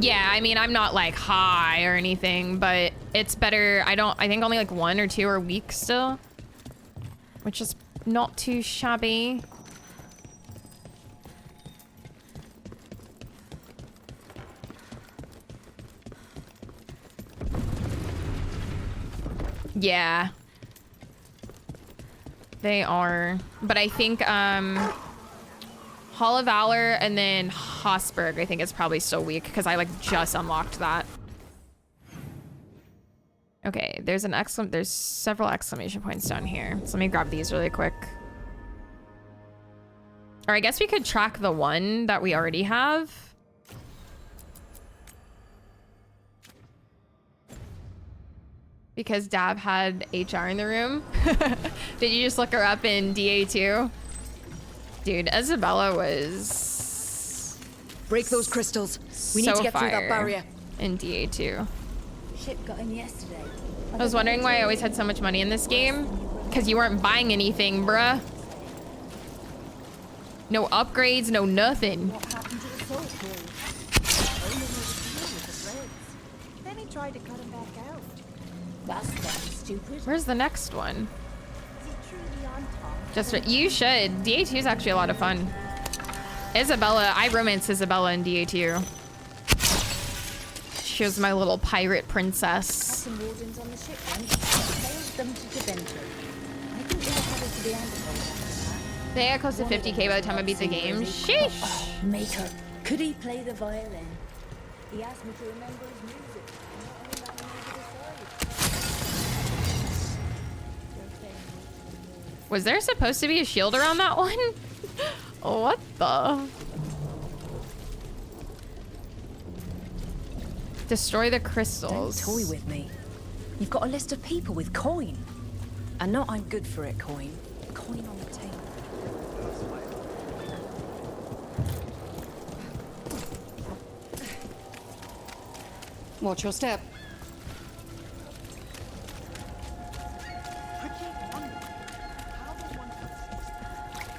Yeah, I mean, I'm not like high or anything, but it's better. I think only like 1 or 2 are weak still, which is not too shabby. Yeah. They are. But I think Hall of Valor and then Hosberg, I think is probably still weak because I like just unlocked that. Okay, there's several exclamation points down here. So let me grab these really quick. Or I guess we could track the one that we already have. Because Dab had HR in the room. Did you just look her up in DA2? Dude, Isabella was... Break those crystals. We need to get through that barrier. In DA2. Ship got in yesterday. I was wondering why I always had so much money in this game. Because you weren't buying anything, bruh. No upgrades, no nothing. What happened to the soul core? Only made a deal with the threads. Then he tried to cut him back out. That's fucking stupid. Where's the next one? Is he truly on top? Just you should. DA2 is actually a lot of fun. Isabella, I romanced Isabella in DA2. She was my little pirate princess. Some wardens on the ship then. Failed them to Deventer. I think they were headed to the Antidote. They got close to 50k by the time I beat the game. Sheesh. Oh, Maker, could he play the violin? He asked me to remember his music. I'm not only man to decide. Was there supposed to be a shield around that one? What the? Destroy the crystals. Don't toy with me. You've got a list of people with coin. And not I'm good for it, coin. Coin on the table. Watch your step.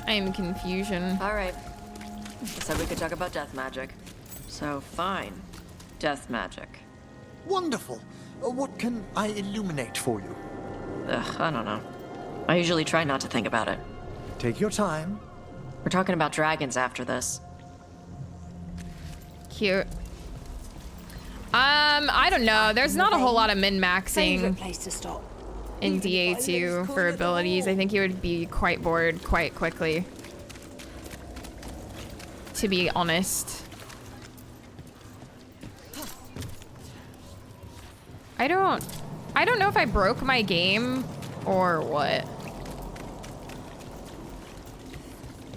I am in confusion. All right. I said we could talk about death magic. So, fine. Death magic. Wonderful. What can I illuminate for you? Ugh, I don't know. I usually try not to think about it. Take your time. We're talking about dragons after this. Cute. I don't know. There's not a whole lot of min-maxing Favorite place to stop. in DA2 for abilities. I think you would be quite bored quite quickly, to be honest. I don't know if I broke my game or what.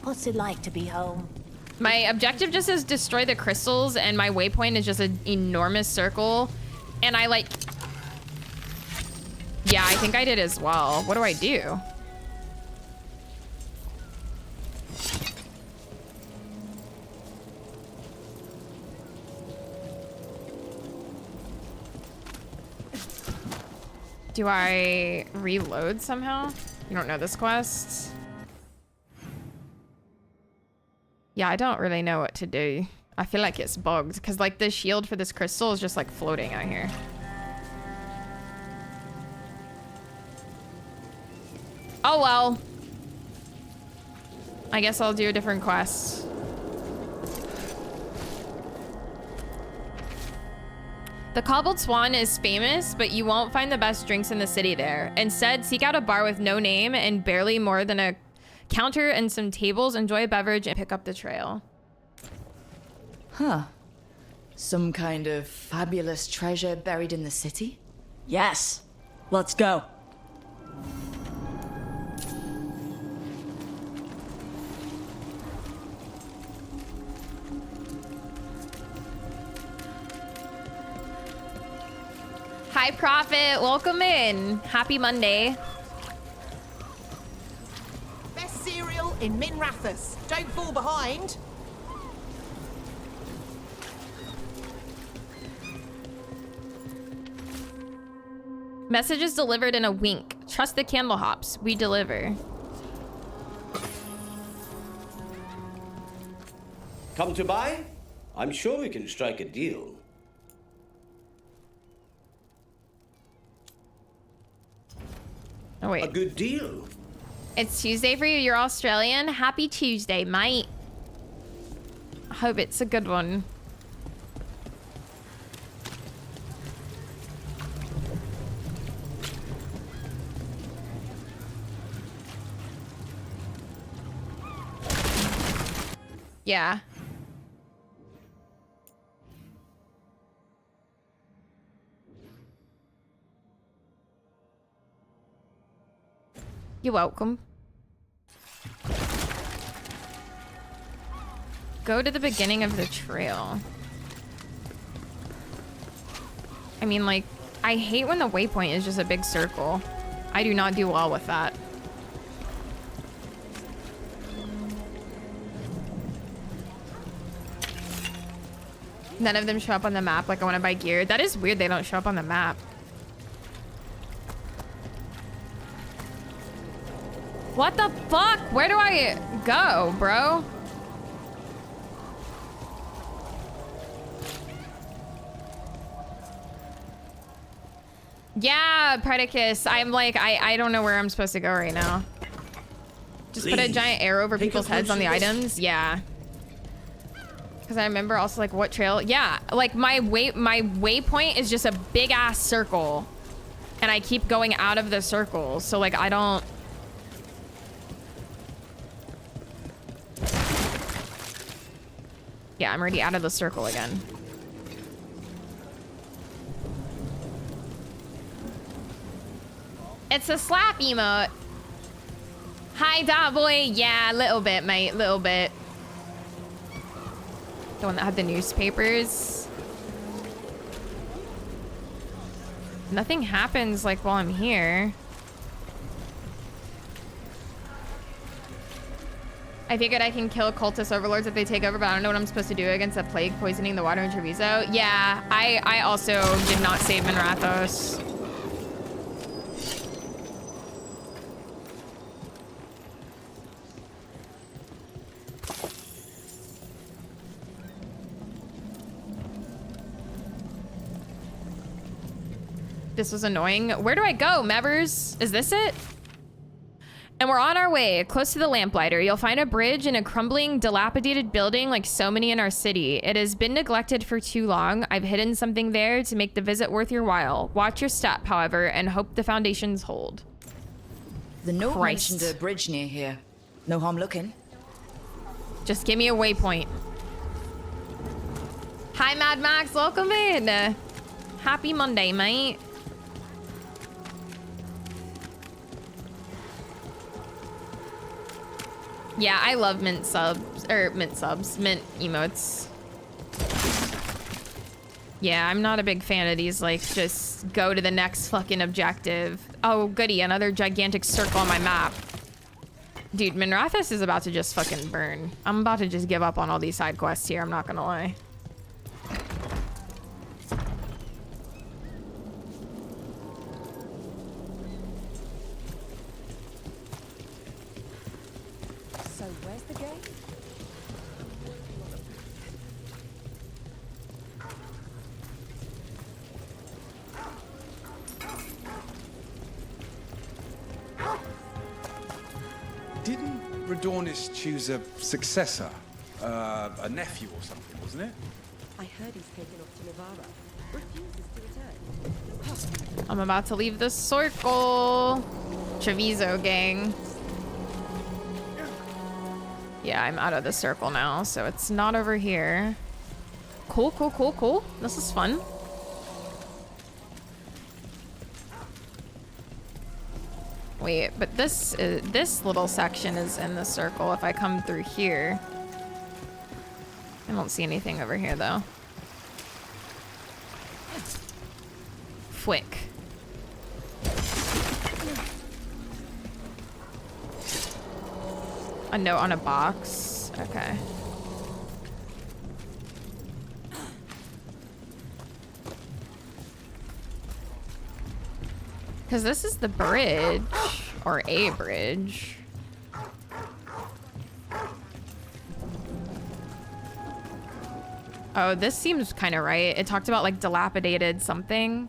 What's it like to be home? My objective just is destroy the crystals, and my waypoint is just an enormous circle. And I like... Yeah, I think I did as well. What do I do? Do I reload somehow? You don't know this quest? Yeah, I don't really know what to do. I feel like it's bugged because like the shield for this crystal is just like floating out here. Oh well. I guess I'll do a different quest. The Cobbled Swan is famous, but you won't find the best drinks in the city there. Instead, seek out a bar with no name and barely more than a counter and some tables, enjoy a beverage, and pick up the trail. Huh. Some kind of fabulous treasure buried in the city? Yes. Let's go. Hi, Prophet. Welcome in. Happy Monday. Best cereal in Min Rathas. Don't fall behind. Messages delivered in a wink. Trust the candle hops. We deliver. Come to buy? I'm sure we can strike a deal. Oh, wait. A good deal. It's Tuesday for you. You're Australian. Happy Tuesday, mate. I hope it's a good one. Yeah. You're welcome. Go to the beginning of the trail. I mean, like, I hate when the waypoint is just a big circle. I do not do well with that. None of them show up on the map like I want to buy gear. That is weird they don't show up on the map. What the fuck? Where do I go, bro? Yeah, Predicus. I'm like, I don't know where I'm supposed to go right now. Just put a giant arrow over people's heads on the items. Yeah. Because I remember also like what trail. Yeah, like my waypoint is just a big ass circle. And I keep going out of the circle. So like I don't... Yeah, I'm already out of the circle again. It's a slap emote. Hi, Dot Boy. Yeah, a little bit, mate. Little bit. The one that had the newspapers. Nothing happens like while I'm here. I figured I can kill cultist overlords if they take over, but I don't know what I'm supposed to do against the plague poisoning the water in Treviso. Yeah, I also did not save Minrathos. This was annoying. Where do I go, Mevers? Is this it? And we're on our way, close to the lamplighter. You'll find a bridge in a crumbling, dilapidated building like so many in our city. It has been neglected for too long. I've hidden something there to make the visit worth your while. Watch your step, however, and hope the foundations hold. The note mentioned a bridge near here. No harm looking. Just give me a waypoint. Hi, Mad Max. Welcome in. Happy Monday, mate. Yeah, I love mint emotes. Yeah, I'm not a big fan of these, like, just go to the next fucking objective. Oh, goody, another gigantic circle on my map. Dude, Minrathos is about to just fucking burn. I'm about to just give up on all these side quests here, I'm not gonna lie. So where's the gate? Didn't Radornis choose a successor? A nephew or something, wasn't it? I heard he's taken off to Navarra. Refuses to return. I'm about to leave the circle. Treviso gang. Yeah, I'm out of the circle now, so it's not over here. Cool, cool, cool, cool. This is fun. Wait, but this little section is in the circle if I come through here. I don't see anything over here, though. Fwick. A note on a box. Okay. Because this is the bridge, or a bridge. Oh, this seems kind of right. It talked about like dilapidated something.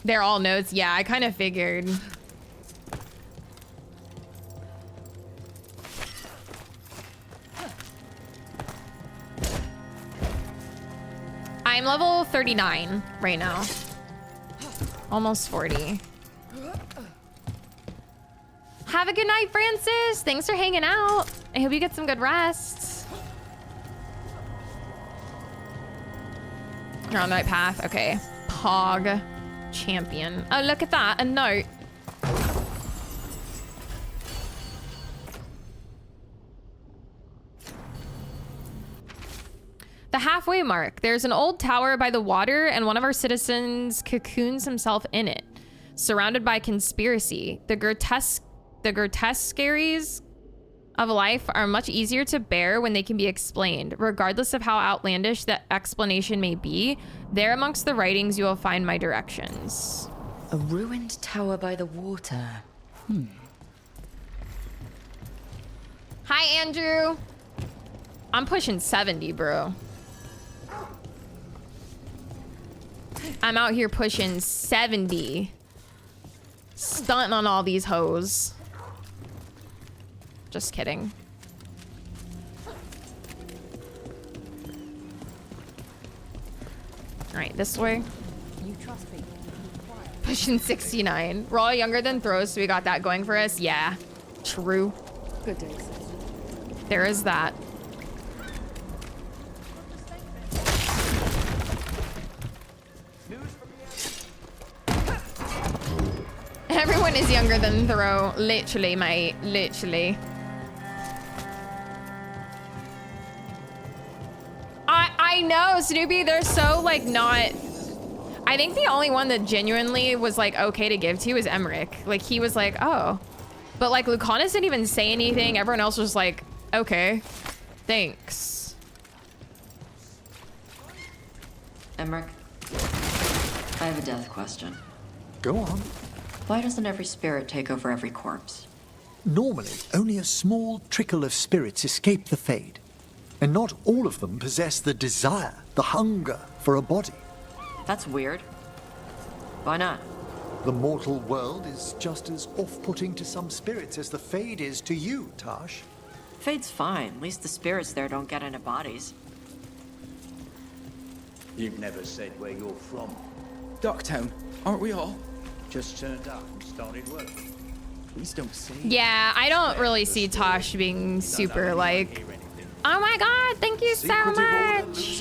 They're all notes. Yeah, I kind of figured. I'm level 39 right now. Almost 40. Have a good night, Francis. Thanks for hanging out. I hope you get some good rest. You're on the right path. Okay. Pog champion. Oh, look at that. A note. The halfway mark. There's an old tower by the water, and one of our citizens cocoons himself in it, surrounded by conspiracy. The grotesqueries of life are much easier to bear when they can be explained, regardless of how outlandish the explanation may be. There amongst the writings you will find my directions. A ruined tower by the water. Hi, Andrew. I'm pushing 70, bro. I'm out here pushing 70. Stunting on all these hoes. Just kidding. All right, this way. You trust me. Pushing 69. We're all younger than Thurs, so we got that going for us. Yeah, true. Good days. There is that. Everyone everyone is younger than Thoreau. Literally, mate. Literally. I know, Snoopy, they're so, like, not... I think the only one that genuinely was, like, okay to give to is Emmerich. Like, he was like, oh. But, like, Lucanus didn't even say anything. Everyone else was like, okay. Thanks. Emmerich, I have a death question. Go on. Why doesn't every spirit take over every corpse? Normally, only a small trickle of spirits escape the Fade. And not all of them possess the desire, the hunger for a body. That's weird. Why not? The mortal world is just as off-putting to some spirits as the Fade is to you, Tash. Fade's fine. At least the spirits there don't get into bodies. You've never said where you're from. Ducktown, aren't we all? Just turned up and started work. Please don't say. Yeah, I don't really see Tosh being super, like... Oh my god, thank you so much!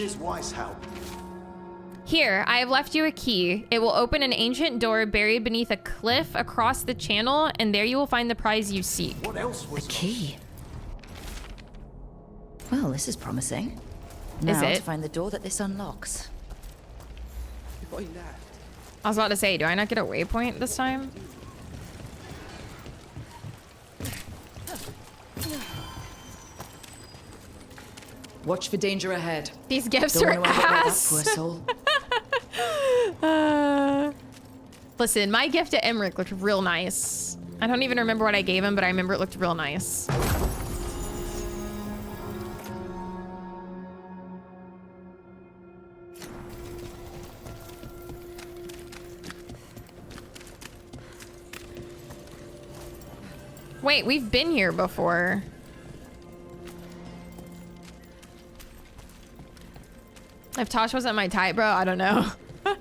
Here, I have left you a key. It will open an ancient door buried beneath a cliff across the channel, and there you will find the prize you seek. What else was a key? Well, this is promising. Now to find the door that this unlocks. If I left. I was about to say, do I not get a waypoint this time? Watch for danger ahead. These gifts Don't are want to end up like ass. that, poor soul. Listen, my gift to Emmerich looked real nice. I don't even remember what I gave him, but I remember it looked real nice. Wait, we've been here before. If Tosh wasn't my type, bro, I don't know. An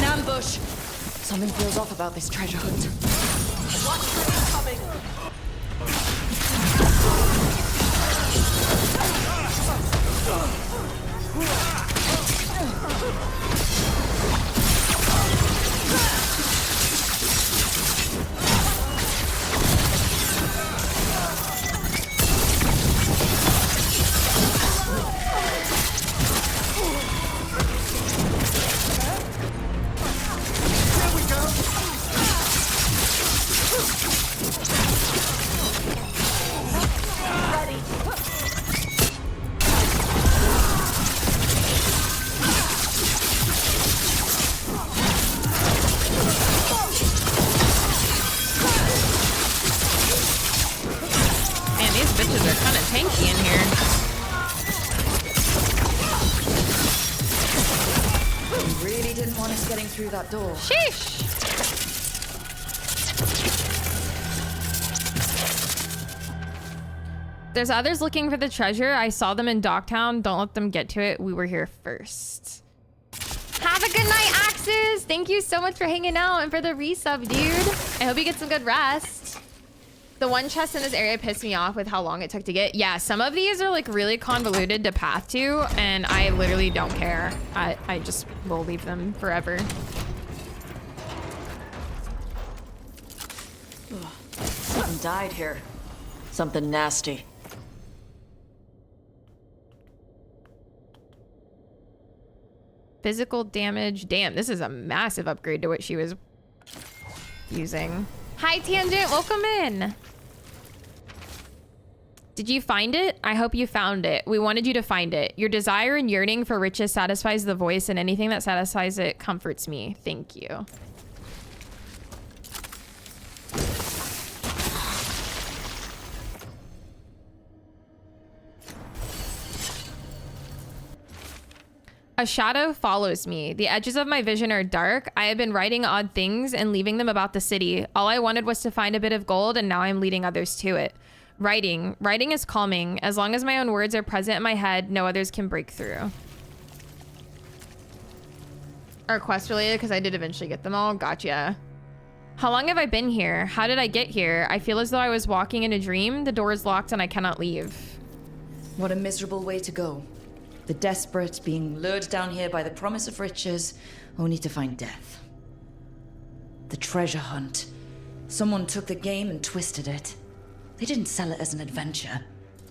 ambush! Something feels off about this treasure hunt. Watch for incoming. Through that door. Sheesh! There's others looking for the treasure. I saw them in Docktown. Don't let them get to it. We were here first. Have a good night, Axes! Thank you so much for hanging out and for the resub, dude. I hope you get some good rest. The one chest in this area pissed me off with how long it took to get. Yeah, some of these are like really convoluted to path to, and I literally don't care. I just will leave them forever. Something died here. Something nasty. Physical damage. Damn, this is a massive upgrade to what she was using. Hi, Tangent. Welcome in. Did you find it? I hope you found it. We wanted you to find it. Your desire and yearning for riches satisfies the voice, and anything that satisfies it comforts me. Thank you. A shadow follows me. The edges of my vision are dark. I have been writing odd things and leaving them about the city. All I wanted was to find a bit of gold, and now I'm leading others to it. Writing is calming. As long as my own words are present in my head, no others can break through. Are quest related because I did eventually get them all. Gotcha. How long have I been here? How did I get here? I feel as though I was walking in a dream. The door is locked and I cannot leave. What a miserable way to go. The desperate being lured down here by the promise of riches, only to find death. The treasure hunt. Someone took the game and twisted it. They didn't sell it as an adventure.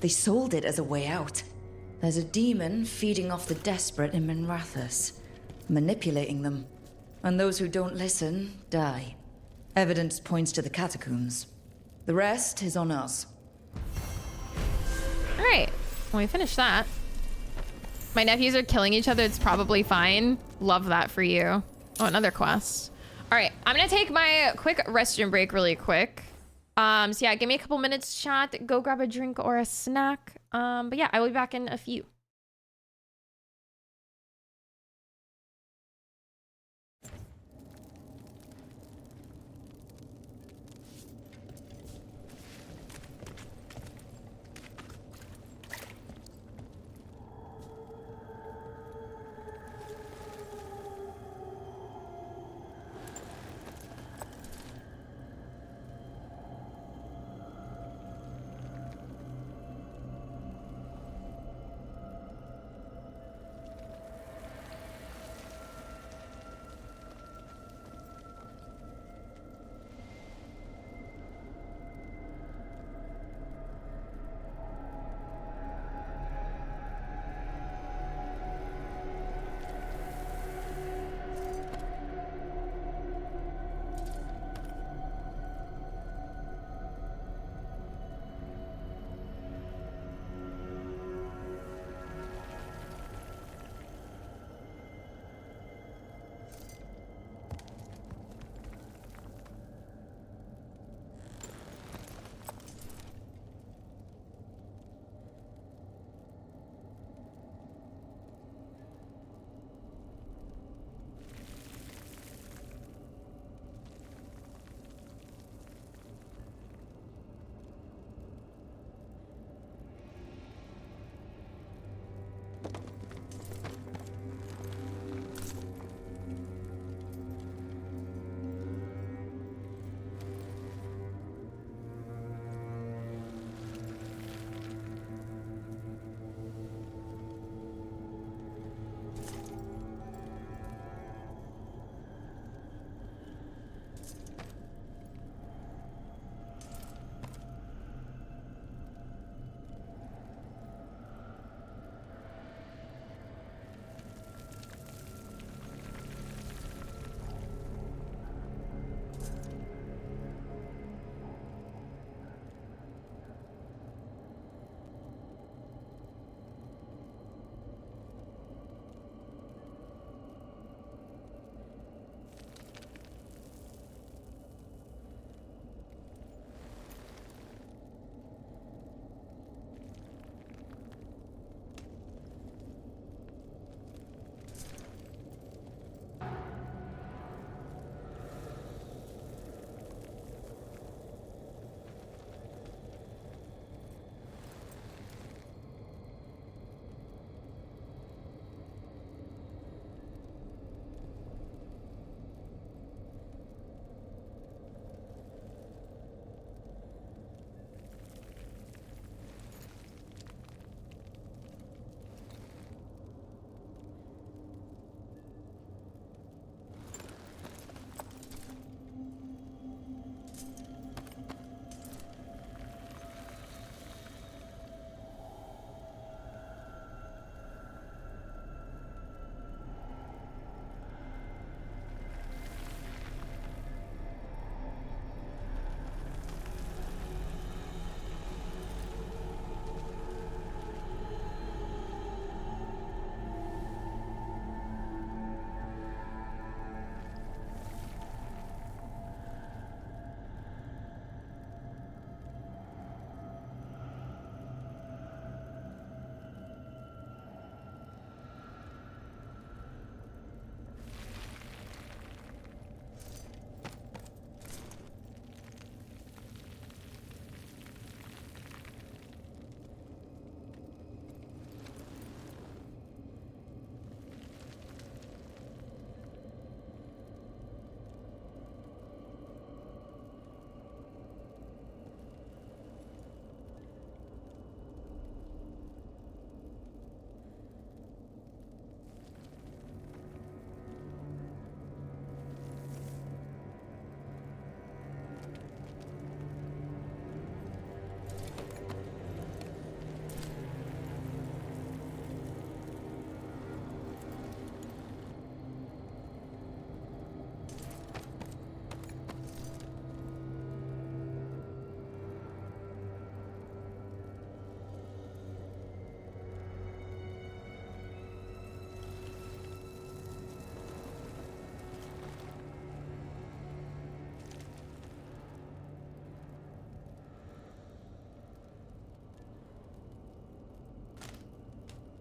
They sold it as a way out. There's a demon feeding off the desperate in Minrathous, manipulating them. And those who don't listen, die. Evidence points to the catacombs. The rest is on us. All right, well, we finished that. My nephews are killing each other. It's probably fine. Love that for you. Oh, another quest. All right, I'm gonna take my quick restroom break really quick. So yeah, give me a couple minutes, chat. Go grab a drink or a snack. But yeah, I will be back in a few.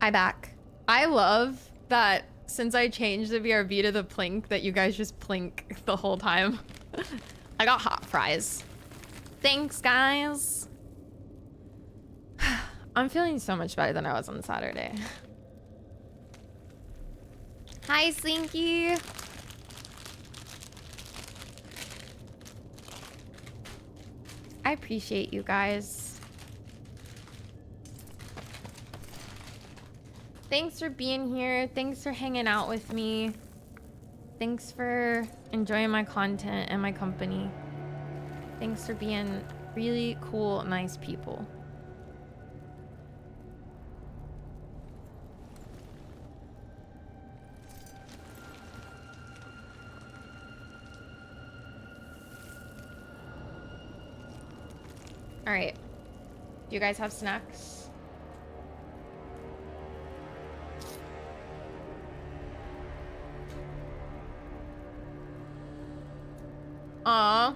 Hi back. I love that since I changed the BRB to the plink that you guys just plink the whole time. I got hot fries. Thanks, guys. I'm feeling so much better than I was on Saturday. Hi, Slinky. I appreciate you guys. Thanks for being here. Thanks for hanging out with me. Thanks for enjoying my content and my company. Thanks for being really cool, nice people. All right. Do you guys have snacks? Aw.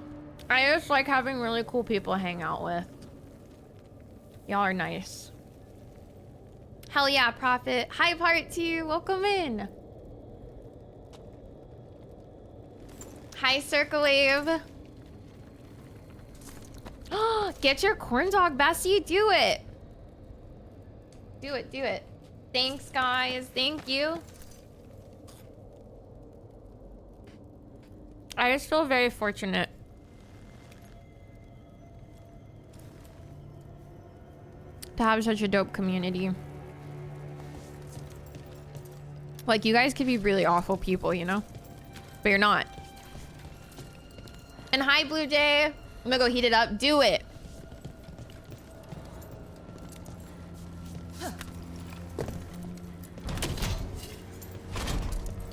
I just like having really cool people to hang out with. Y'all are nice. Hell yeah, Prophet. Hi, Part 2. Welcome in. Hi, Circle Wave. Get your corn dog, Bessie. Do it. Do it, do it. Thanks, guys. Thank you. I just feel very fortunate. To have such a dope community. Like, you guys could be really awful people, you know? But you're not. And hi, Blue Jay. I'm gonna go heat it up. Do it.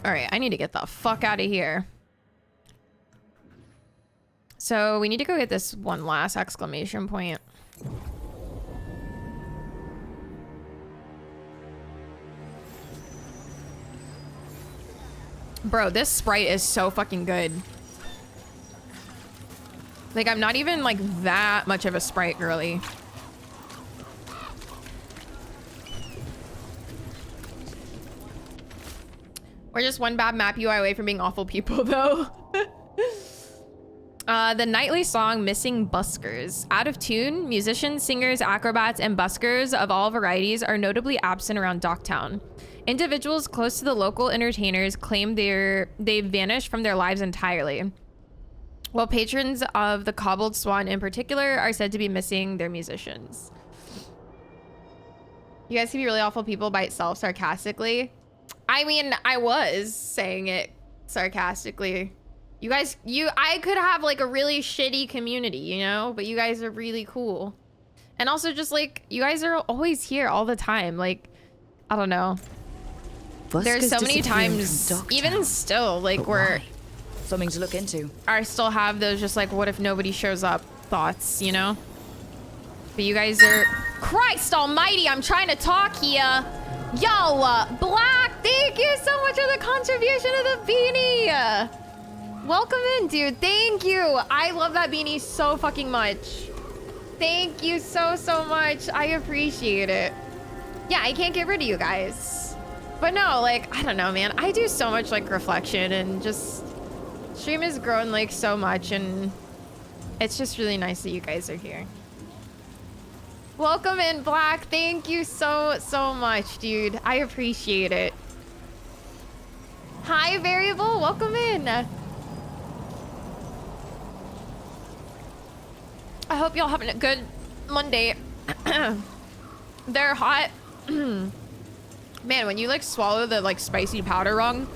All right, I need to get the fuck out of here. So we need to go get this one last exclamation point. Bro, this Sprite is so fucking good. Like, I'm not even like that much of a Sprite girly. We're just one bad map UI away from being awful people, though. The nightly song Missing Buskers. Out of tune, musicians, singers, acrobats, and buskers of all varieties are notably absent around Docktown. Individuals close to the local entertainers claim they've vanished from their lives entirely, while patrons of the Cobbled Swan in particular are said to be missing their musicians. You guys can be really awful people by itself, sarcastically. I mean, I was saying it sarcastically. You guys, I could have like a really shitty community, you know, but you guys are really cool. And also just like, you guys are always here all the time. Like, I don't know. There's so many times, even still, like we're something to look into. I still have those just like, what if nobody shows up thoughts, you know? But you guys are, Christ almighty, I'm trying to talk here. Yo, Black, thank you so much for the contribution of the beanie. Welcome in, dude. Thank you. I love that beanie so fucking much. Thank you so much. I appreciate it. Yeah, I can't get rid of you guys. But no, like, I don't know, man. I do so much like reflection and just stream has grown like so much, and it's just really nice that you guys are here. Welcome in, Black. Thank you so much, dude. I appreciate it. Hi, Variable. Welcome in. I hope y'all having a good Monday. They're hot. Man, when you like swallow the like spicy powder wrong,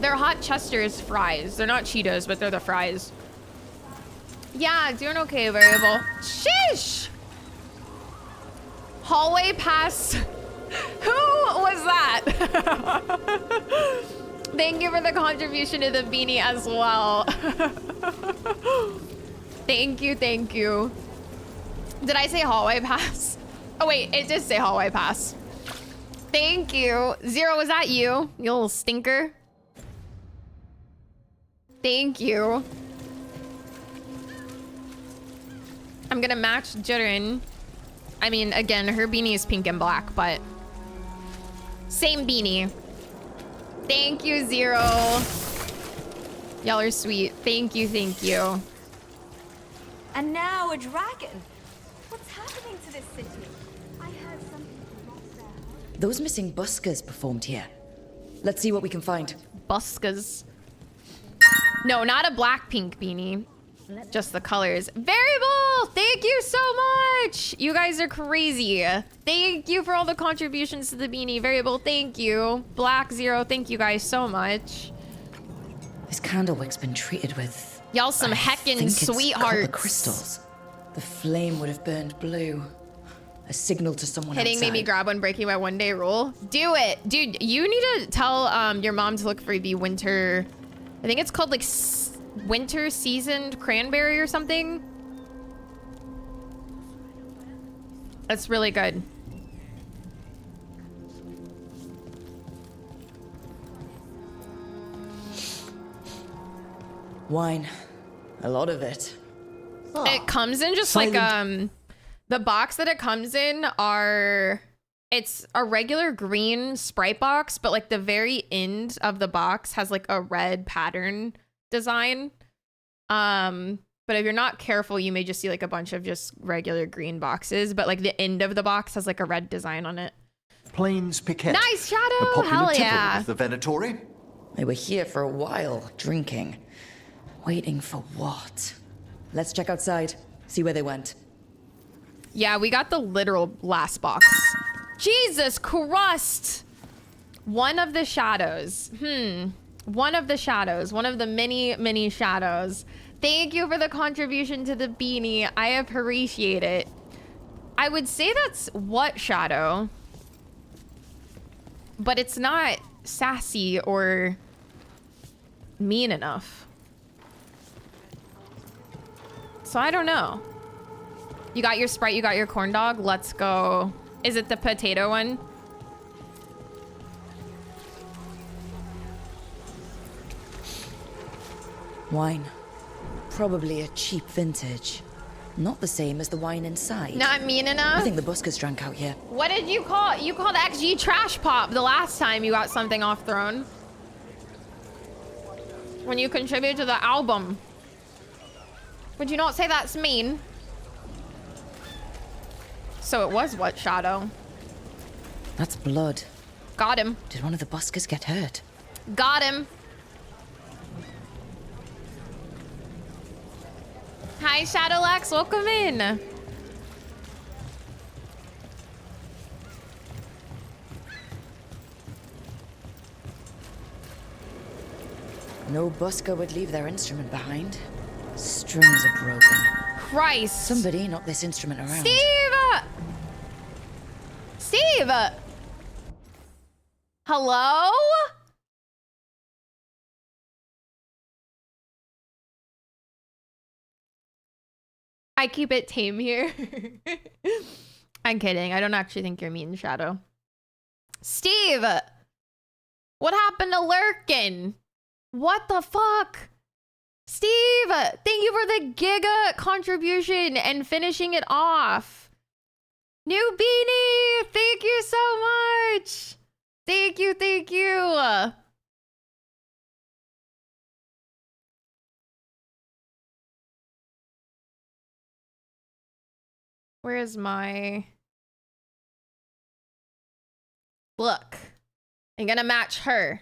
they're hot Chester's fries. They're not Cheetos, but they're the fries. Yeah, doing okay, Variable. Sheesh! Hallway pass. Who was that? Thank you for the contribution to the beanie as well. Thank you, thank you. Did I say hallway pass? Oh wait, it did say hallway pass. Thank you. Zero, was that you? You little stinker. Thank you. I'm gonna match Jiren. I mean, again, her beanie is pink and black, but same beanie. Thank you, Zero. Y'all are sweet. Thank you, thank you. And now a dragon. What's happening to this city? I heard some people lost their homes. Those missing buskers performed here. Let's see what we can find. Buskers. No, not a black pink beanie. Just the colors. Variable! Thank you so much! You guys are crazy. Thank you for all the contributions to the beanie. Variable, thank you. Black Zero, thank you guys so much. This candlewick's been treated with... Y'all some heckin' sweethearts. Copper crystals. The flame would have burned blue. A signal to someone Hitting outside. made me grab one, breaking my one-day rule. Do it! Dude, you need to tell your mom to look for the winter... I think it's called like winter seasoned cranberry or something. That's really good. Wine. A lot of it. It comes in just Silent. like the box that it comes in it's a regular green Sprite box, but like the very end of the box has like a red pattern design. But if you're not careful, you may just see like a bunch of just regular green boxes, but like the end of the box has like a red design on it. Plains Piquet. Nice, Shadow! A popular Hell tipple yeah. of the Venatori. They were here for a while, drinking. Waiting for what? Let's check outside. See where they went. Yeah, we got the literal last box. Jesus Christ! One of the shadows. One of the shadows. One of the many, many shadows. Thank you for the contribution to the beanie. I appreciate it. I would say that's what shadow. But it's not sassy or mean enough. So I don't know. You got your Sprite, you got your corn dog. Let's go. Is it the potato one? Wine. Probably a cheap vintage. Not the same as the wine inside. Not mean enough? I think the buskers drank out here. What did you call it? You called XG trash pop the last time you got something off throne. When you contributed to the album. Would you not say that's mean? So it was what, Shadow? That's blood. Got him. Did one of the buskers get hurt? Got him. Hi, Shadowlex. Welcome in. No busker would leave their instrument behind. Strings are broken. Christ. Somebody knocked this instrument around. Steve! Steve! Hello? I keep it tame here. I'm kidding. I don't actually think you're mean, Shadow. Steve! What happened to Lurkin? What the fuck? Steve! Thank you for the giga contribution and finishing it off. New beanie! Thank you so much! Thank you, thank you! Where is my... Look. I'm gonna match her.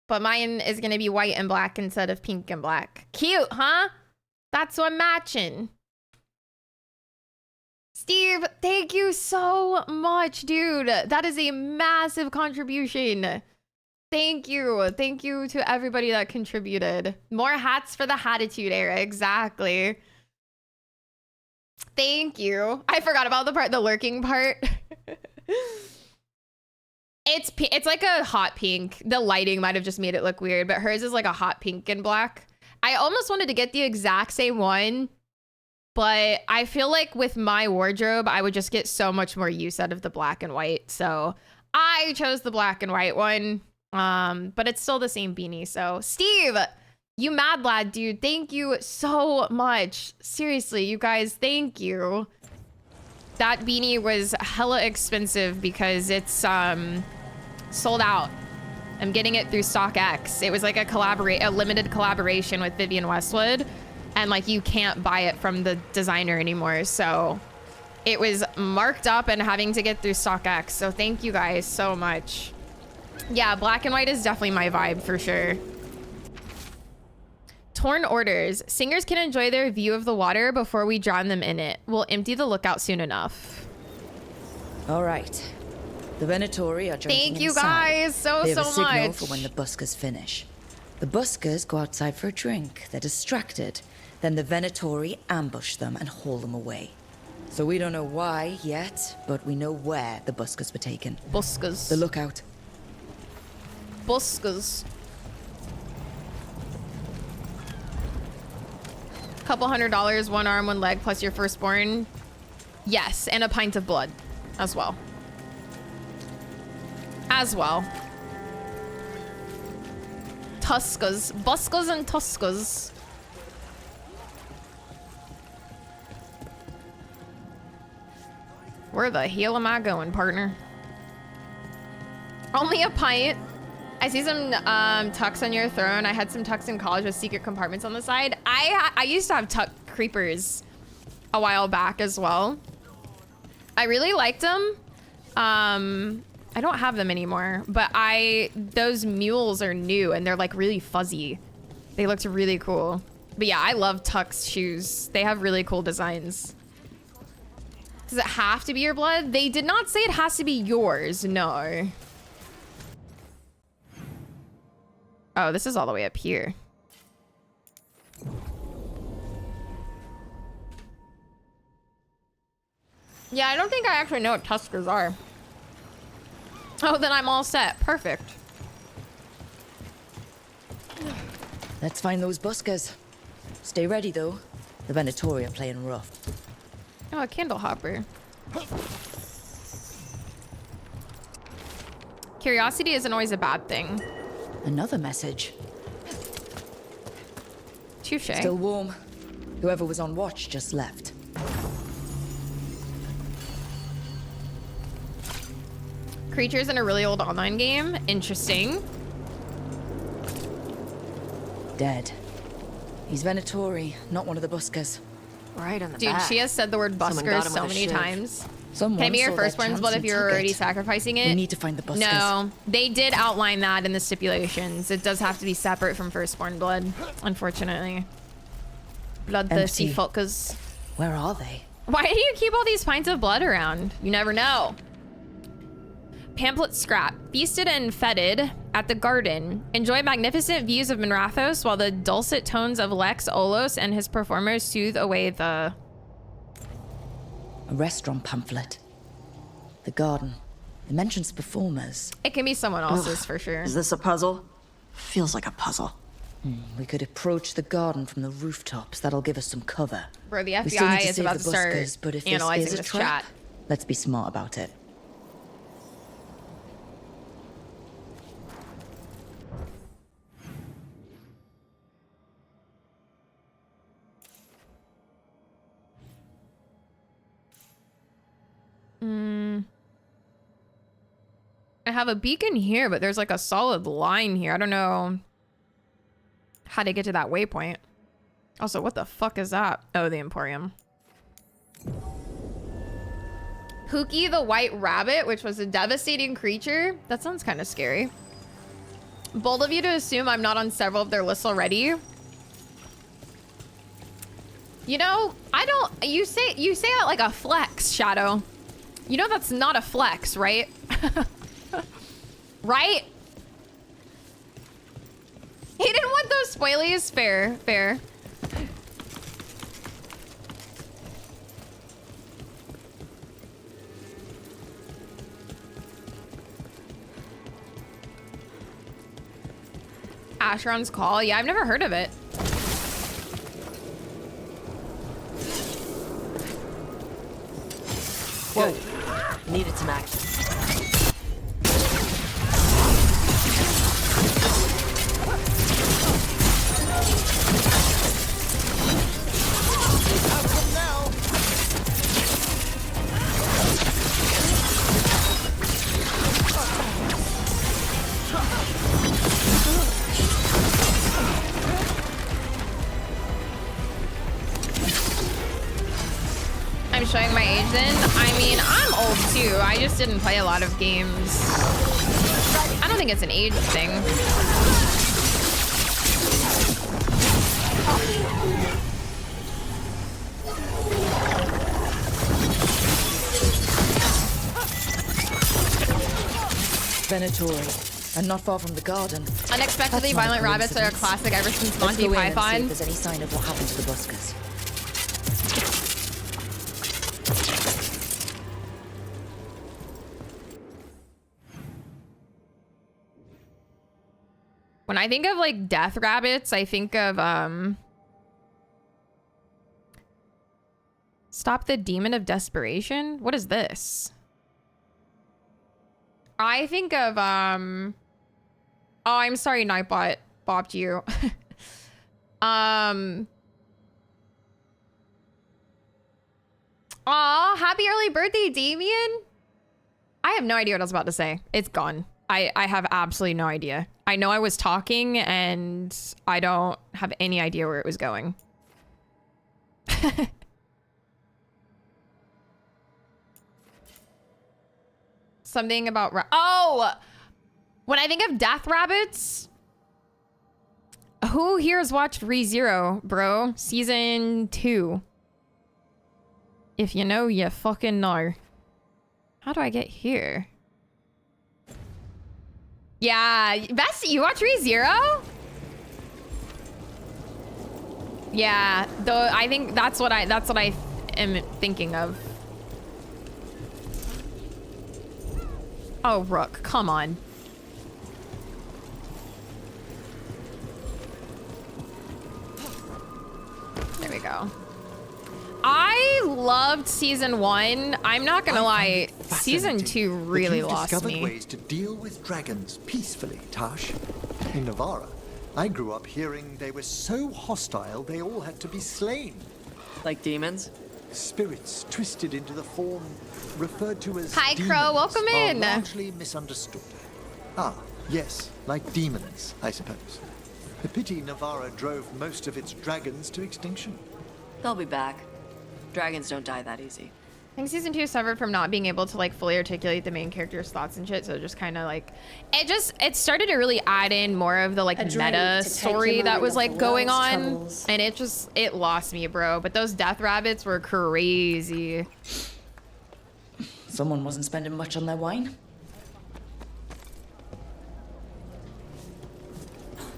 But mine is gonna be white and black instead of pink and black. Cute, huh? That's what I'm matching. Steve, thank you so much, dude. That is a massive contribution. Thank you. Thank you to everybody that contributed. More hats for the Hatitude era. Exactly. Thank you. I forgot about the lurking part. It's like a hot pink. The lighting might have just made it look weird, but hers is like a hot pink and black. I almost wanted to get the exact same one, but I feel like with my wardrobe, I would just get so much more use out of the black and white. So I chose the black and white one, but it's still the same beanie. So Steve, You mad lad, dude. Thank you so much. Seriously, you guys, thank you. That beanie was hella expensive because it's sold out. I'm getting it through StockX. It was like a limited collaboration with Vivienne Westwood, and like you can't buy it from the designer anymore. So it was marked up and having to get through StockX. So thank you guys so much. Yeah, black and white is definitely my vibe for sure. Torn orders. Singers can enjoy their view of the water before we drown them in it. We'll empty the lookout soon enough. All right. The Venatori are drinking Thank you inside. guys so They have a so signal much. for when the buskers finish. The buskers go outside for a drink. They're distracted. Then the Venatori ambush them and haul them away. So we don't know why yet, but we know where the buskers were taken. Buskers. The lookout. Buskers. Couple $100, 1 arm, 1 leg, plus your firstborn. Yes, and a pint of blood as well. Tuskas. Buskas and Tuskas. Where the hell am I going, partner? Only a pint. I see some tucks on your throne. I had some tucks in college with secret compartments on the side. I used to have tuck creepers a while back as well. I really liked them. I don't have them anymore, but those mules are new and they're like really fuzzy. They looked really cool. But yeah, I love Tuck's shoes. They have really cool designs. Does it have to be your blood? They did not say it has to be yours, no. Oh, this is all the way up here. Yeah, I don't think I actually know what Tuskers are. Oh, then I'm all set. Perfect. Let's find those buskers. Stay ready, though. The Venatori are playing rough. Oh, a candle hopper. Curiosity isn't always a bad thing. Another message. Touche. Still warm. Whoever was on watch just left. Creatures in a really old online game. Interesting. Dead. He's Venatori, not one of the buskers. Right on the Dude, back. she has said the word Someone got buskers him so with a many shiv. times. Someone Can I be your saw their firstborn's chance blood if and you're took already it. sacrificing it? We need to find the buskers. No, they did outline that in the stipulations. It does have to be separate from firstborn blood, unfortunately. Bloodthirsty Empty. fuckers. Where are they? Why do you keep all these pints of blood around? You never know. Pamphlet scrap. Feasted and feted at the garden. Enjoy magnificent views of Minrathos while the dulcet tones of Lex Olos and his performers soothe away the... A restaurant pamphlet. The garden. It mentions performers. It can be someone else's for sure. Is this a puzzle? Feels like a puzzle. We could approach the garden from the rooftops. That'll give us some cover. Bro, the We still need FBI to is save about the to start buskers, but if analyzing this is a this trap, chat. let's be smart about it. I have a beacon here, but there's like a solid line here. I don't know how to get to that waypoint. Also, what the fuck is that? Oh, the Emporium. Pookie the White Rabbit, which was a devastating creature. That sounds kind of scary. Bold of you to assume I'm not on several of their lists already. You know, I don't... You say that like a flex, Shadow. You know that's not a flex, right? Right? He didn't want those spoilies. Fair, fair. Asheron's Call. Yeah, I've never heard of it. Whoa. Needed some action. too. I just didn't play a lot of games. I don't think it's an age thing. Venatori, and not far from the garden. Unexpectedly violent rabbits are a classic ever since Let's Monty go in and see Python. if there's any sign of what happened to the buskers. When I think of like death rabbits, I think of Stop the Demon of Desperation. What is this? I think of oh, I'm sorry, Nightbot bopped you. Aw, happy early birthday, Damien. I have no idea what I was about to say. It's gone. I have absolutely no idea. I know I was talking and I don't have any idea where it was going. Something about oh, when I think of death rabbits, who here has watched ReZero, bro? Season 2. If you know, you fucking know. How do I get here? Yeah, Best, you watch ReZero? Yeah, though I think that's what I am thinking of. Oh, Rook, come on. There we go. I loved season 1. I'm not gonna lie, season 2 really lost discovered me. ways to deal with dragons peacefully, Tash. In Navarra, I grew up hearing they were so hostile they all had to be slain. Like demons? Spirits twisted into the form referred to as Hi, demons Crow, welcome are in. largely misunderstood. Ah, yes, like demons, I suppose. The pity Navarra drove most of its dragons to extinction. They'll be back. Dragons don't die that easy. I think season 2 suffered from not being able to like fully articulate the main character's thoughts and shit, so just kind of like it started to really add in more of the like meta story that was like going on, and it lost me, bro. But those death rabbits were crazy. Someone wasn't spending much on their wine.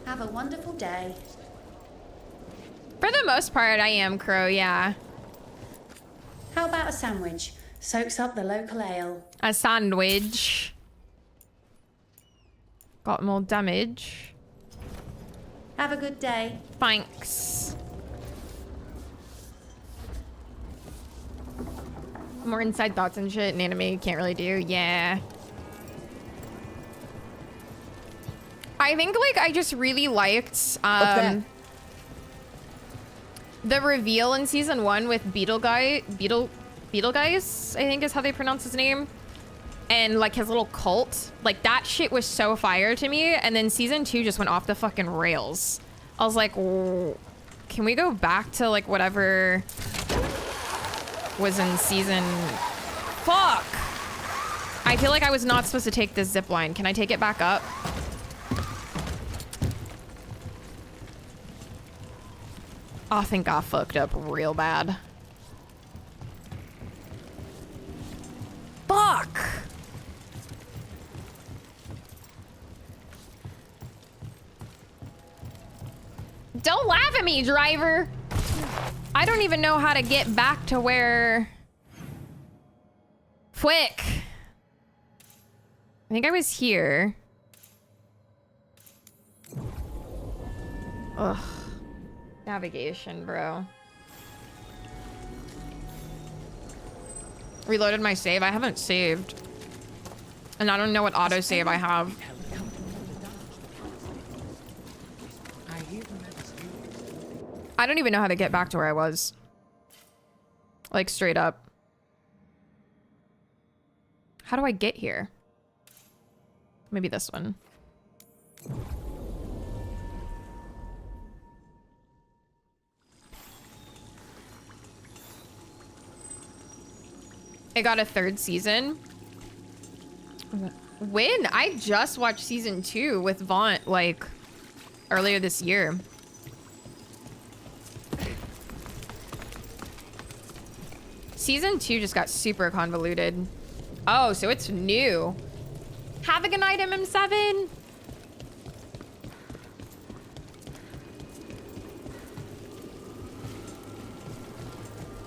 Have a wonderful day. For the most part, I am, Crow, yeah. How about a sandwich? Soaks up the local ale. A sandwich. Got more damage. Have a good day. Thanks. More inside thoughts and shit in anime you can't really do. Yeah. I think like I just really liked the reveal in season 1 with Beetlegeist, I think is how they pronounce his name. And like his little cult. Like that shit was so fire to me. And then season 2 just went off the fucking rails. I was like, can we go back to like whatever was in season... Fuck! I feel like I was not supposed to take this zip line. Can I take it back up? I think I fucked up real bad. Fuck! Don't laugh at me, driver! I don't even know how to get back to where... Quick! I think I was here. Ugh. Navigation, bro. Reloaded my save. I haven't saved. And I don't know what autosave I have. I don't even know how to get back to where I was. Like, straight up. How do I get here? Maybe this one. It got a 3rd season. When? I just watched season 2 with Vaunt, like, earlier this year. Season 2 just got super convoluted. Oh, so it's new. Have a good night, MM7.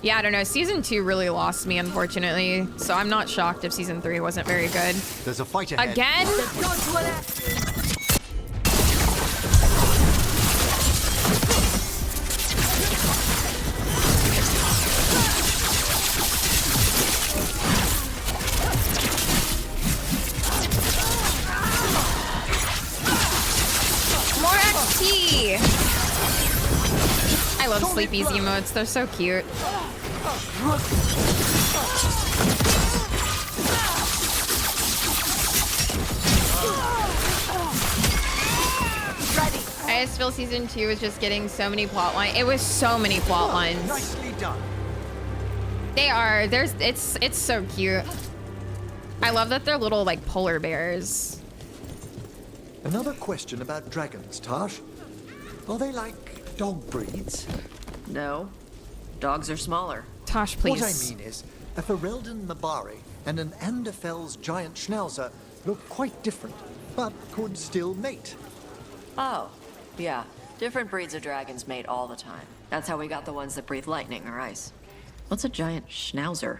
Yeah, I don't know. Season 2 really lost me, unfortunately. So I'm not shocked if season 3 wasn't very good. There's a fight ahead. Again? More XP! I love Sleepy's emotes. They're so cute. I just feel season 2 is just getting so many plot lines. It was so many plot lines. Nicely done. They are. It's so cute. I love that they're little like polar bears. Another question about dragons, Tash. Are they like dog breeds? No. Dogs are smaller. Tosh, please. What I mean is, a Ferelden Mabari and an Anderfell's giant Schnauzer look quite different, but could still mate. Oh, yeah. Different breeds of dragons mate all the time. That's how we got the ones that breathe lightning or ice. What's a giant Schnauzer?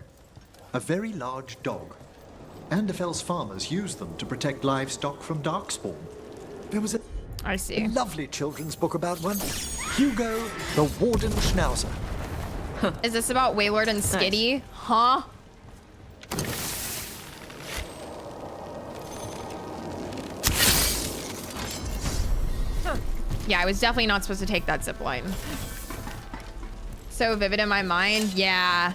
A very large dog. Anderfell's farmers use them to protect livestock from darkspawn. There was a lovely children's book about one. Hugo, the Warden Schnauzer. Is this about Waylord and Skitty? Huh? Yeah, I was definitely not supposed to take that zip line. So vivid in my mind, yeah.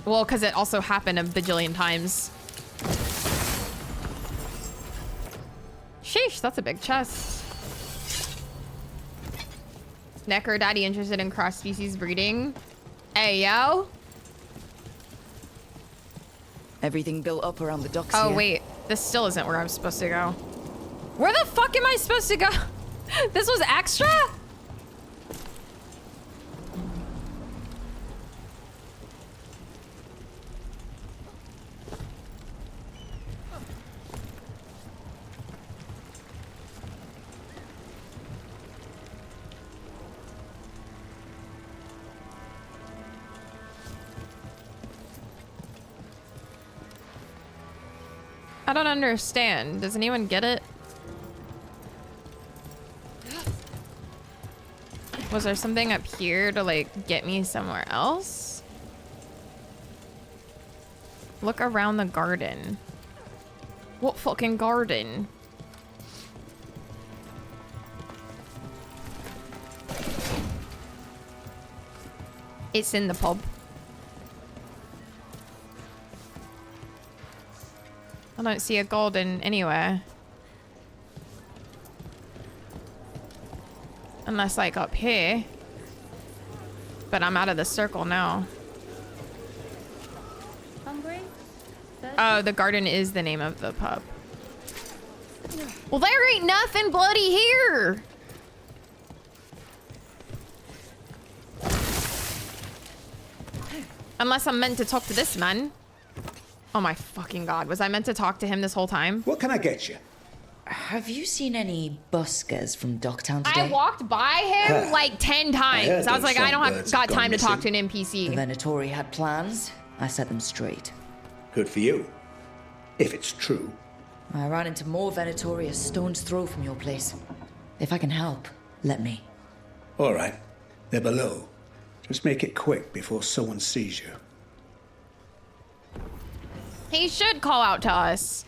Well, because it also happened a bajillion times. Sheesh, that's a big chest. Necker Daddy interested in cross-species breeding? Hey, yo. Everything built up around the docks Oh, here. wait. This still isn't where I'm supposed to go. Where the fuck am I supposed to go? This was extra? I don't understand. Does anyone get it? Was there something up here to like get me somewhere else? Look around the garden. What fucking garden? It's in the pub. I don't see a garden anywhere. Unless like up here. But I'm out of the circle now. Hungry? Oh, the garden is the name of the pub. Well, there ain't nothing bloody here. Unless I'm meant to talk to this man. Oh my fucking god. Was I meant to talk to him this whole time? What can I get you? Have you seen any buskers from Docktown today? I walked by him like 10 times. I was like, I don't have got time to talk to an NPC. The Venatori had plans. I set them straight. Good for you. If it's true. I ran into more Venatori a stone's throw from your place. If I can help, let me. All right. They're below. Just make it quick before someone sees you. He should call out to us.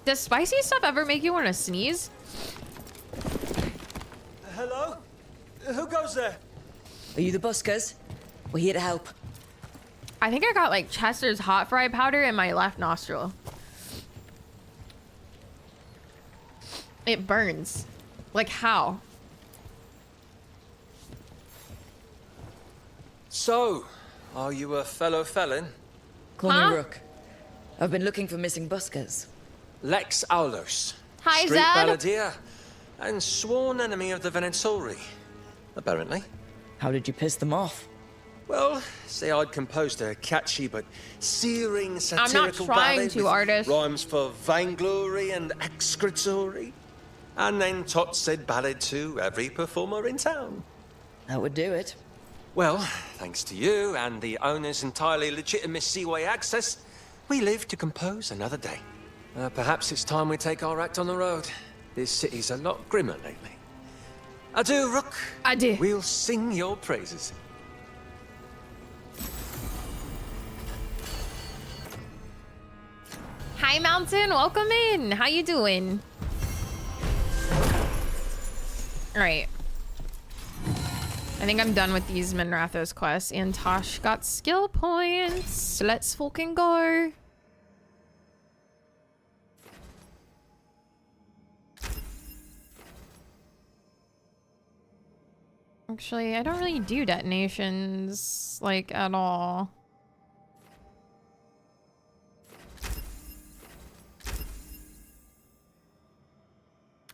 Does spicy stuff ever make you want to sneeze? Hello? Who goes there? Are you the buskers? We're here to help. I think I got like Chester's hot fry powder in my left nostril. It burns. Like how? So, Are you a fellow felon? Call me Rook. I've been looking for missing buskers. Lex Aulos. Hi, Street Zed. balladeer. And sworn enemy of the Venetori. Apparently. How did you piss them off? Well, say I'd composed a catchy but searing I'm satirical not trying ballad to, with artist. rhymes for vainglory and excretory. And then taught said ballad to every performer in town. That would do it. Well, thanks to you and the owner's entirely legitimate seaway access, we live to compose another day. Perhaps it's time we take our act on the road. This city's a lot grimmer lately. Adieu, Rook. Adieu. We'll sing your praises. Hi, Mountain. Welcome in. How you doing? All right. I think I'm done with these Minrathos quests, and Tosh got skill points. Let's fucking go. Actually, I don't really do detonations, like, at all.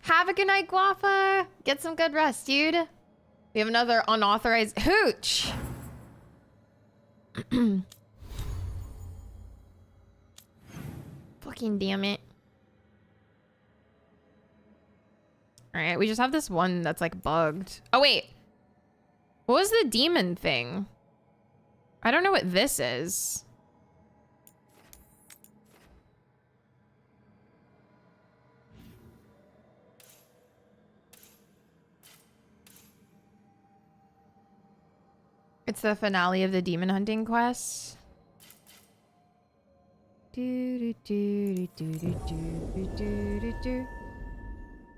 Have a good night, Guafa. Get some good rest, dude. We have another unauthorized hooch. Fucking damn it. All right, we just have this one that's like bugged. Oh, wait. What was the demon thing? I don't know what this is. It's the finale of the demon hunting quest.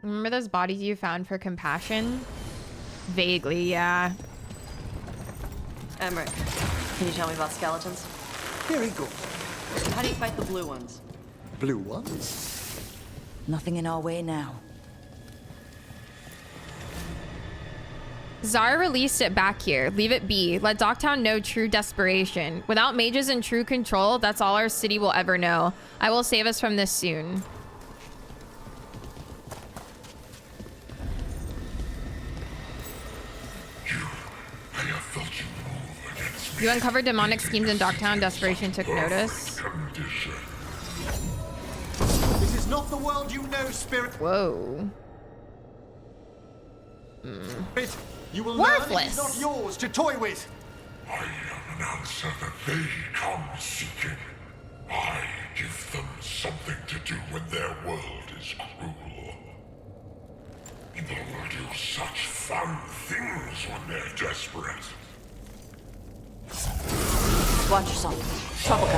Remember those bodies you found for compassion? Vaguely, yeah. Emmerich, can you tell me about skeletons? Very good. How do you fight the blue ones? Blue ones? Nothing in our way now. Zara released it back here. Leave it be. Let Docktown know true desperation. Without mages in true control, that's all our city will ever know. I will save us from this soon. You uncovered demonic schemes in Docktown. Desperation took notice. This is not the world you know, Spirit. Whoa. Spirit, you will Worthless. learn it is not yours to toy with. I am an answer that they come seeking. I give them something to do when their world is cruel. People will do such fun things when they're desperate. Watch yourself. Trouble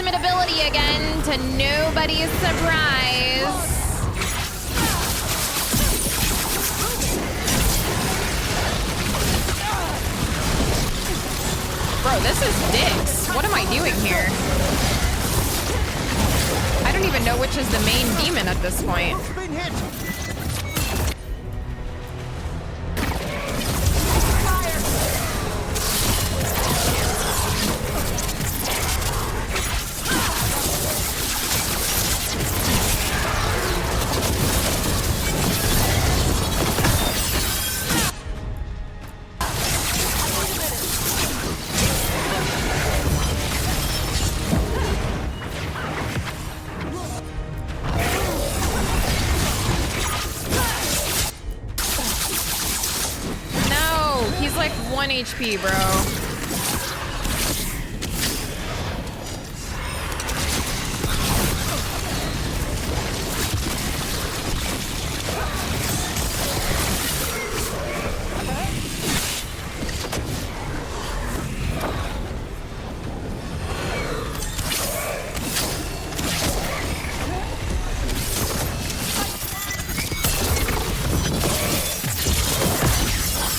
ultimate ability again, to nobody's surprise. Bro, this is dicks. What am I doing here? I don't even know which is the main demon at this point. HP, bro.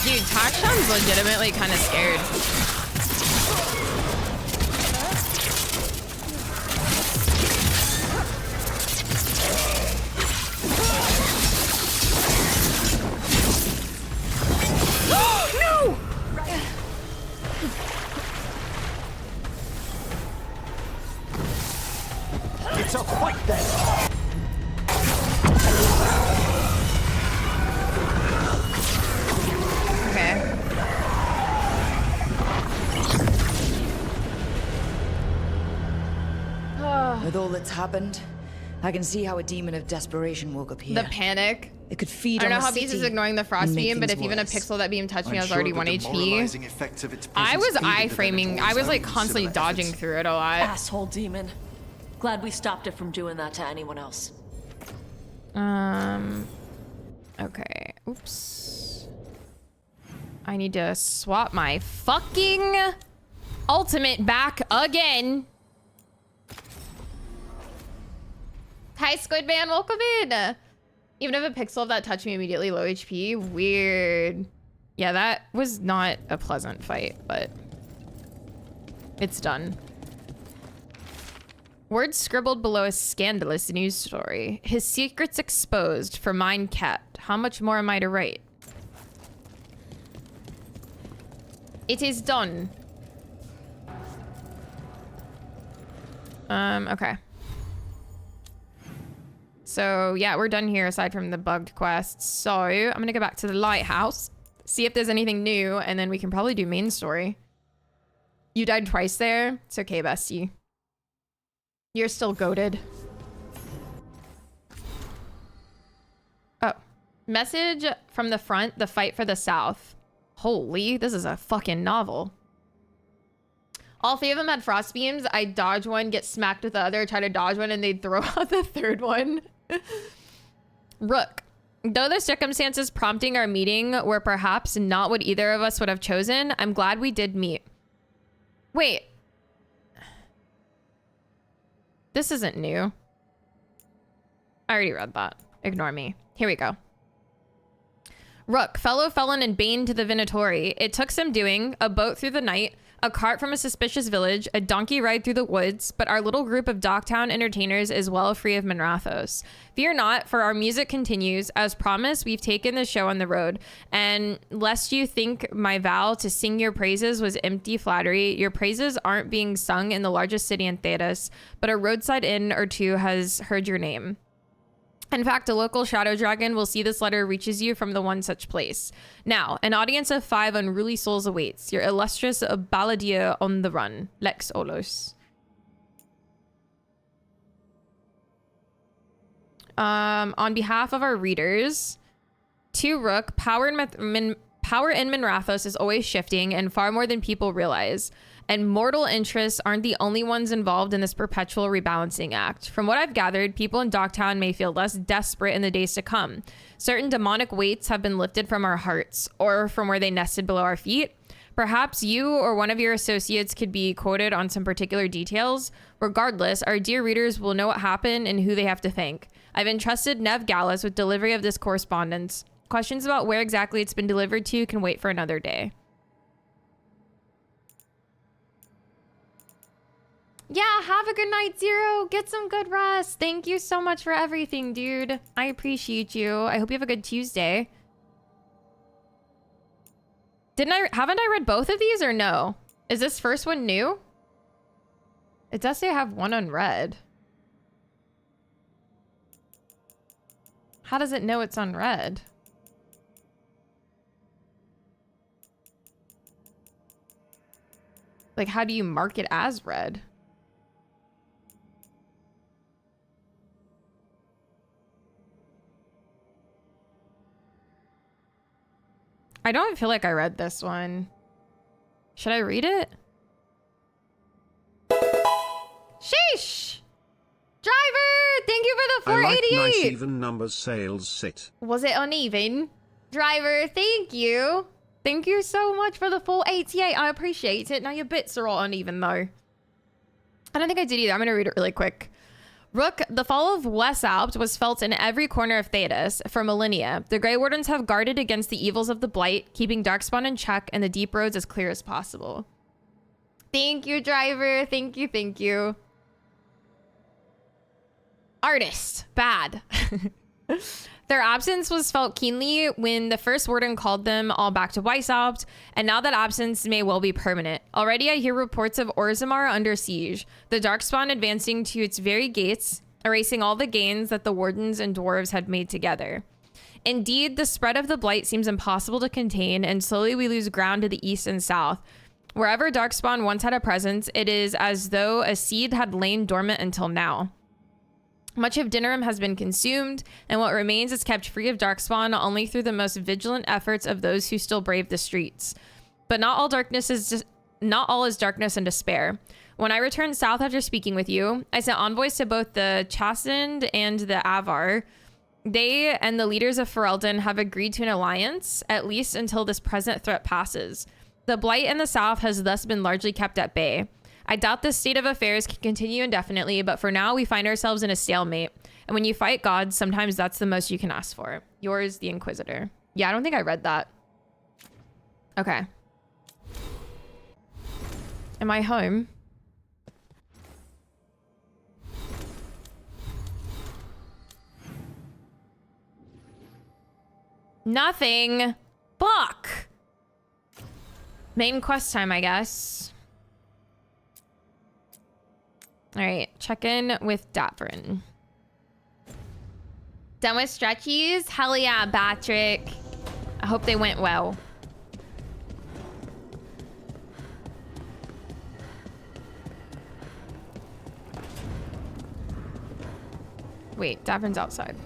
Dude, Takshan's legitimately kind of scared. No! It's a fight then! Okay. With all that's happened, I can see how a demon of desperation woke up here. The panic. It could feed I don't on know a how Beast is city ignoring the frost and make beam, but if things even a worse. pixel that beam touched me, I was I'm already sure 1 the HP. demoralizing effect of its I was presence aided the iframing. I Venator's was like own constantly similar dodging efforts. through it a lot. Asshole demon. Glad we stopped it from doing that to anyone else. Okay. Oops. I need to swap my fucking ultimate back again. Hi, Squidman. Welcome in. Even if a pixel of that touched me immediately, low HP. Weird. Yeah, that was not a pleasant fight, but it's done. Words scribbled below a scandalous news story. His secrets exposed for mine kept. How much more am I to write? It is done. Okay. So yeah, we're done here aside from the bugged quests. So I'm gonna go back to the lighthouse, see if there's anything new, and then we can probably do main story. You died twice there. It's okay, bestie. You're still goated. Oh. Message from the front, the fight for the south. Holy, this is a fucking novel. All 3 of them had frost beams. I dodge one, get smacked with the other, try to dodge one, and they'd throw out the third one. Rook. Though the circumstances prompting our meeting were perhaps not what either of us would have chosen, I'm glad we did meet. Wait. This isn't new. I already read that. Ignore me. Here we go. Rook, fellow felon and bane to the Venatori. It took some doing, a boat through the night, a cart from a suspicious village, a donkey ride through the woods, but our little group of Docktown entertainers is well free of Minrathos. Fear not, for our music continues. As promised, we've taken the show on the road. And lest you think my vow to sing your praises was empty flattery, your praises aren't being sung in the largest city in Thedas, but a roadside inn or two has heard your name. In fact, a local shadow dragon will see this letter reaches you from the one such place. Now, an audience of 5 unruly souls awaits. Your illustrious balladeer on the run, Lex Olos. On behalf of our readers, to Rook, power in Minrathos is always shifting and far more than people realize. And mortal interests aren't the only ones involved in this perpetual rebalancing act. From what I've gathered, people in Docktown may feel less desperate in the days to come. Certain demonic weights have been lifted from our hearts, or from where they nested below our feet. Perhaps you or one of your associates could be quoted on some particular details. Regardless, our dear readers will know what happened and who they have to thank. I've entrusted Nev Gallus with delivery of this correspondence. Questions about where exactly it's been delivered to can wait for another day. Yeah, have a good night, Zero. Get some good rest. Thank you so much for everything, dude. I appreciate you. I hope you have a good Tuesday. Haven't I read both of these or no? Is this first one new? It does say I have one unread. How does it know it's unread? Like, how do you mark it as read? I don't feel like I read this one. Should I read it? Sheesh! Driver, thank you for the 488. I like nice even numbers sales sit. Was it uneven? Driver, thank you. Thank you so much for the full 88. I appreciate it. Now your bits are all uneven though. I don't think I did either. I'm going to read it really quick. Rook, the fall of Wesalpt was felt in every corner of Thedas for millennia. The Grey Wardens have guarded against the evils of the Blight, keeping Darkspawn in check and the deep roads as clear as possible. Thank you, driver. Thank you, thank you. Artist, bad. Their absence was felt keenly when the first warden called them all back to Weishaupt, and now that absence may well be permanent. Already I hear reports of Orzammar under siege, the Darkspawn advancing to its very gates, erasing all the gains that the wardens and dwarves had made together. Indeed, the spread of the Blight seems impossible to contain, and slowly we lose ground to the east and south. Wherever Darkspawn once had a presence, it is as though a seed had lain dormant until now. Much of Dinnerim has been consumed, and what remains is kept free of Darkspawn only through the most vigilant efforts of those who still brave the streets. But not all is darkness and despair. When I returned south after speaking with you, I sent envoys to both the Chasind and the Avar. They and the leaders of Ferelden have agreed to an alliance, at least until this present threat passes. The Blight in the south has thus been largely kept at bay. I doubt this state of affairs can continue indefinitely, but for now we find ourselves in a stalemate. And when you fight gods, sometimes that's the most you can ask for. Yours, the Inquisitor. Yeah, I don't think I read that. Okay. Am I home? Nothing. Fuck. Main quest time, I guess. All right, check in with Davrin. Done with stretchies? Hell yeah, Patrick. I hope they went well. Wait, Davrin's outside.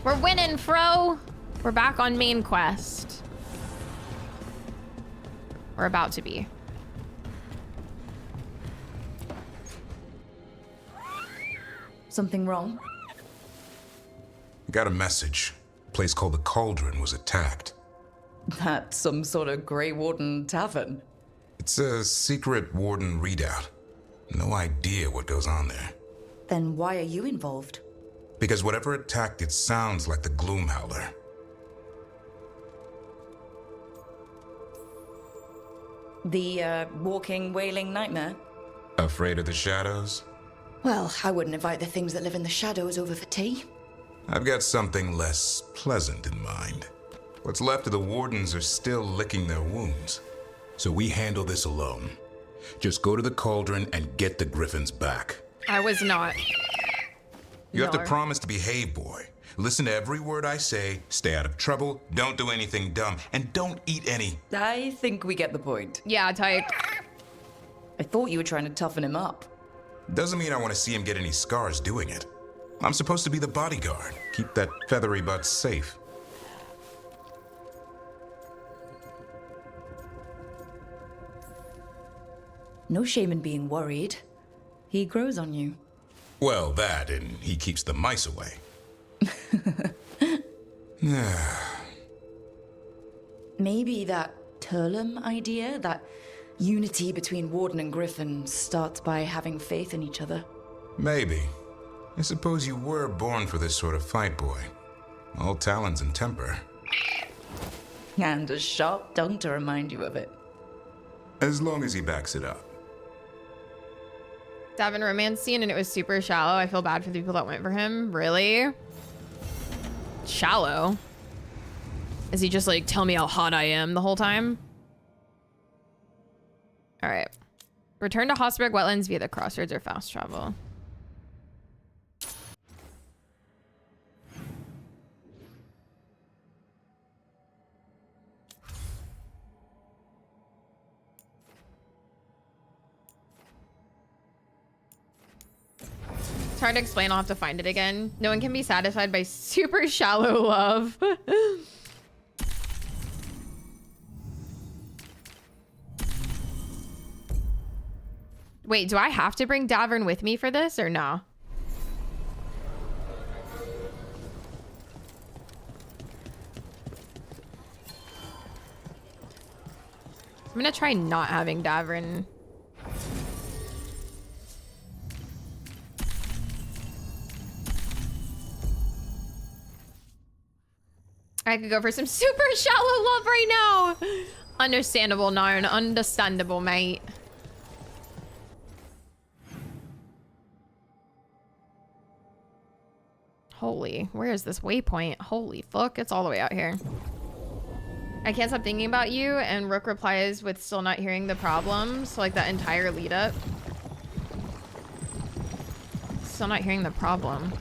We're winning, Fro. We're back on main quest. We're about to be. Something wrong? Got a message. A place called the Cauldron was attacked. That's some sort of Grey Warden tavern. It's a secret Warden readout. No idea what goes on there. Then why are you involved? Because whatever attacked it sounds like the Gloomhowler. The, walking, wailing nightmare? Afraid of the shadows? Well, I wouldn't invite the things that live in the shadows over for tea. I've got something less pleasant in mind. What's left of the Wardens are still licking their wounds. So we handle this alone. Just go to the Cauldron and get the Griffins back. I was not. You have to promise to behave, boy. Listen to every word I say, stay out of trouble, don't do anything dumb, and don't eat any. I think we get the point. Yeah, type. I thought you were trying to toughen him up. Doesn't mean I want to see him get any scars doing it. I'm supposed to be the bodyguard, keep that feathery butt safe. No shame in being worried. He grows on you. Well, that, and he keeps the mice away. Maybe that Turlum idea, that unity between Warden and Griffin, starts by having faith in each other. Maybe. I suppose you were born for this sort of fight, boy. All talons and temper. And a sharp tongue to remind you of it. As long as he backs it up. Davin romance scene and it was super shallow. I feel bad for the people that went for him. Really? Shallow? Is he just like, tell me how hot I am the whole time? All right. Return to Hossberg Wetlands via the crossroads or fast travel. It's hard to explain. I'll have to find it again. No one can be satisfied by super shallow love. Wait, do I have to bring Davern with me for this or no? I'm gonna try not having Davern. I could go for some super shallow love right now. Understandable, Narn. Understandable, mate. Holy, where is this waypoint? Holy fuck, it's all the way out here. I can't stop thinking about you, and Rook replies with still not hearing the problem. So like that entire lead up. Still not hearing the problem.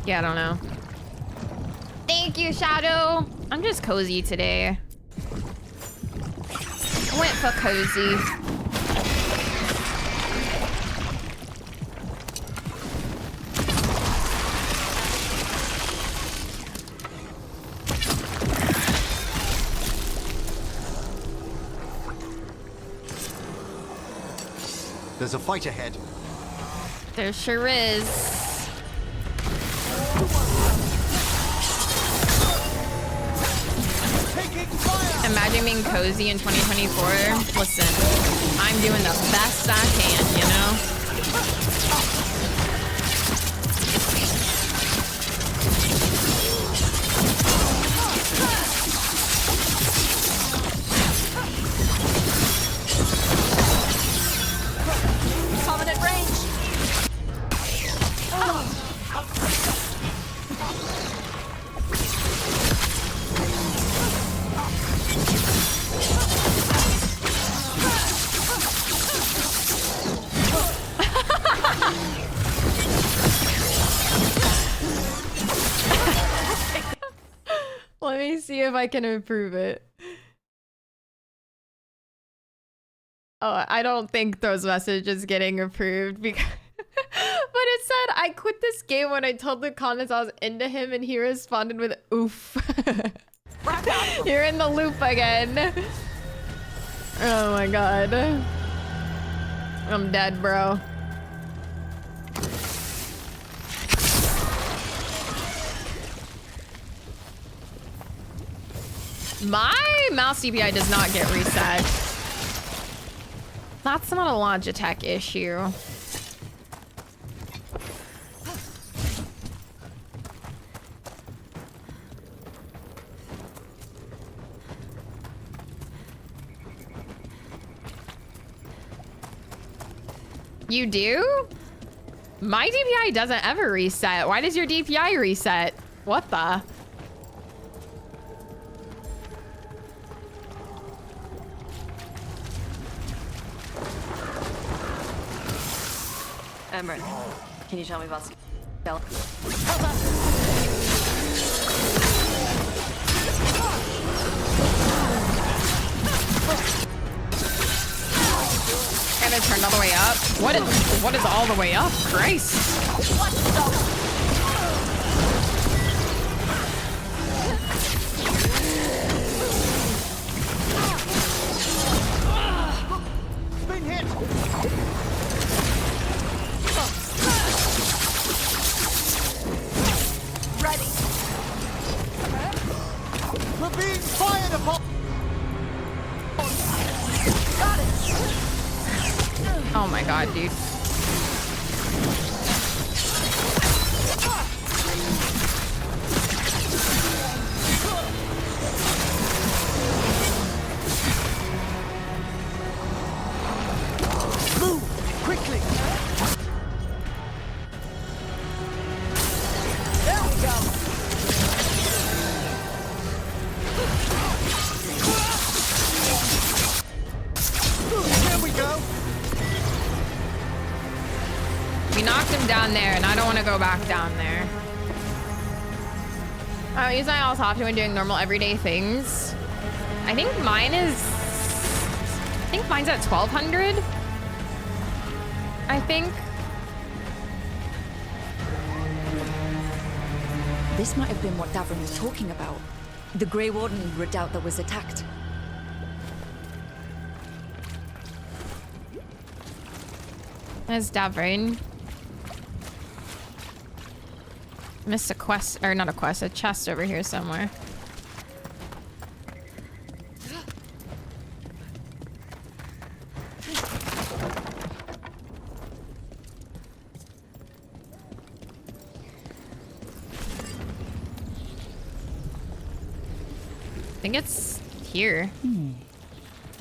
Yeah, I don't know. Thank you, Shadow. I'm just cozy today. I went for cozy. There's a fight ahead. There sure is. Imagine being cozy in 2024. Listen, I'm doing the best I can, you know? Coming at range. Let me see if I can improve it. Oh, I don't think those messages getting approved because but it said I quit this game when I told the comments I was into him and he responded with oof. You're in the loop again. Oh my god. I'm dead, bro. My mouse DPI does not get reset. That's not a Logitech issue. You do? My DPI doesn't ever reset. Why does your DPI reset? What the? Emmerich, can you tell me about Stella? And it turned all the way up? What is all the way up? Christ. What the? Been hit. Ready. We're being fired upon. Got it. Oh my god, dude. Move quickly. There we go. There we go. We knocked him down there, and I don't want to go back down there. I use my all often when doing normal everyday things. I think mine's at 1200. I think. This might have been what Davron was talking about. The Grey Warden redoubt that was attacked. There's Davrin. Missed a quest, or not a quest, a chest over here somewhere. I think it's here.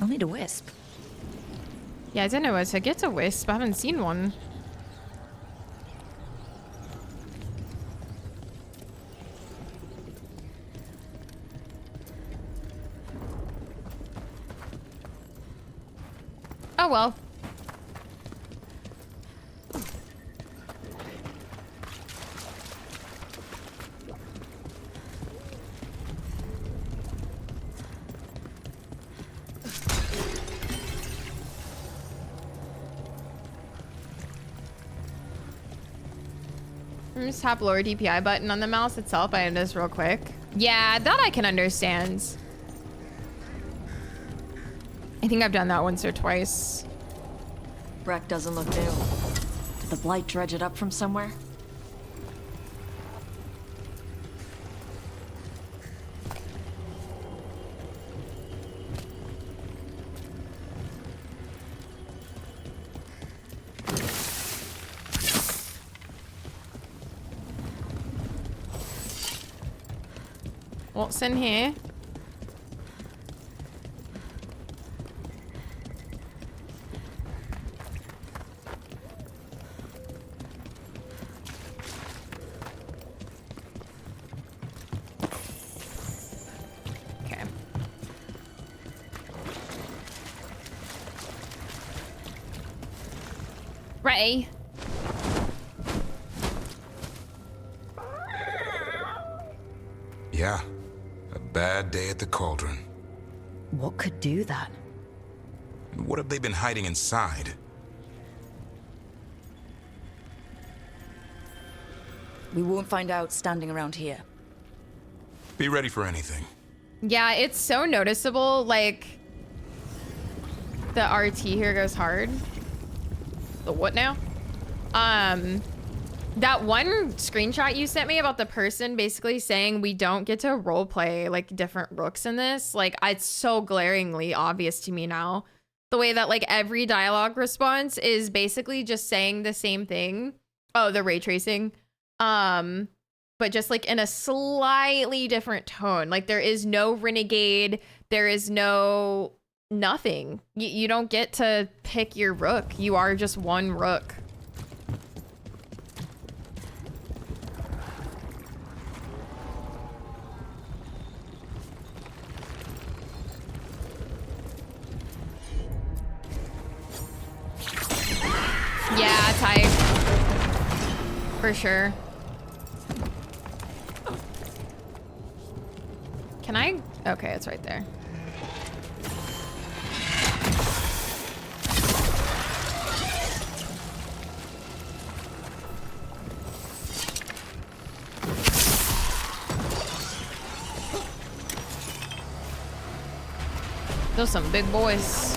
I'll need a wisp. Yeah, I didn't know to get a wisp. I haven't seen one. Oh well. Just tap lower DPI button on the mouse itself. I am this real quick. Yeah, that I can understand. I think I've done that once or twice. Wreck doesn't look new. Did the Blight dredge it up from somewhere? What's in here? Okay. Ray. Yeah. A bad day at the cauldron. What could do that? What have they been hiding inside? We won't find out standing around here. Be ready for anything. Yeah, it's so noticeable. Like, the RT here goes hard. The what now? That one screenshot you sent me about the person basically saying we don't get to roleplay like different rooks in this. Like, it's so glaringly obvious to me now. The way that like every dialogue response is basically just saying the same thing. Oh, the ray tracing. But just like in a slightly different tone. Like there is no renegade. There is no nothing. You don't get to pick your rook. You are just one rook. Yeah, type. For sure. Can I? Okay, it's right there. Those some big boys.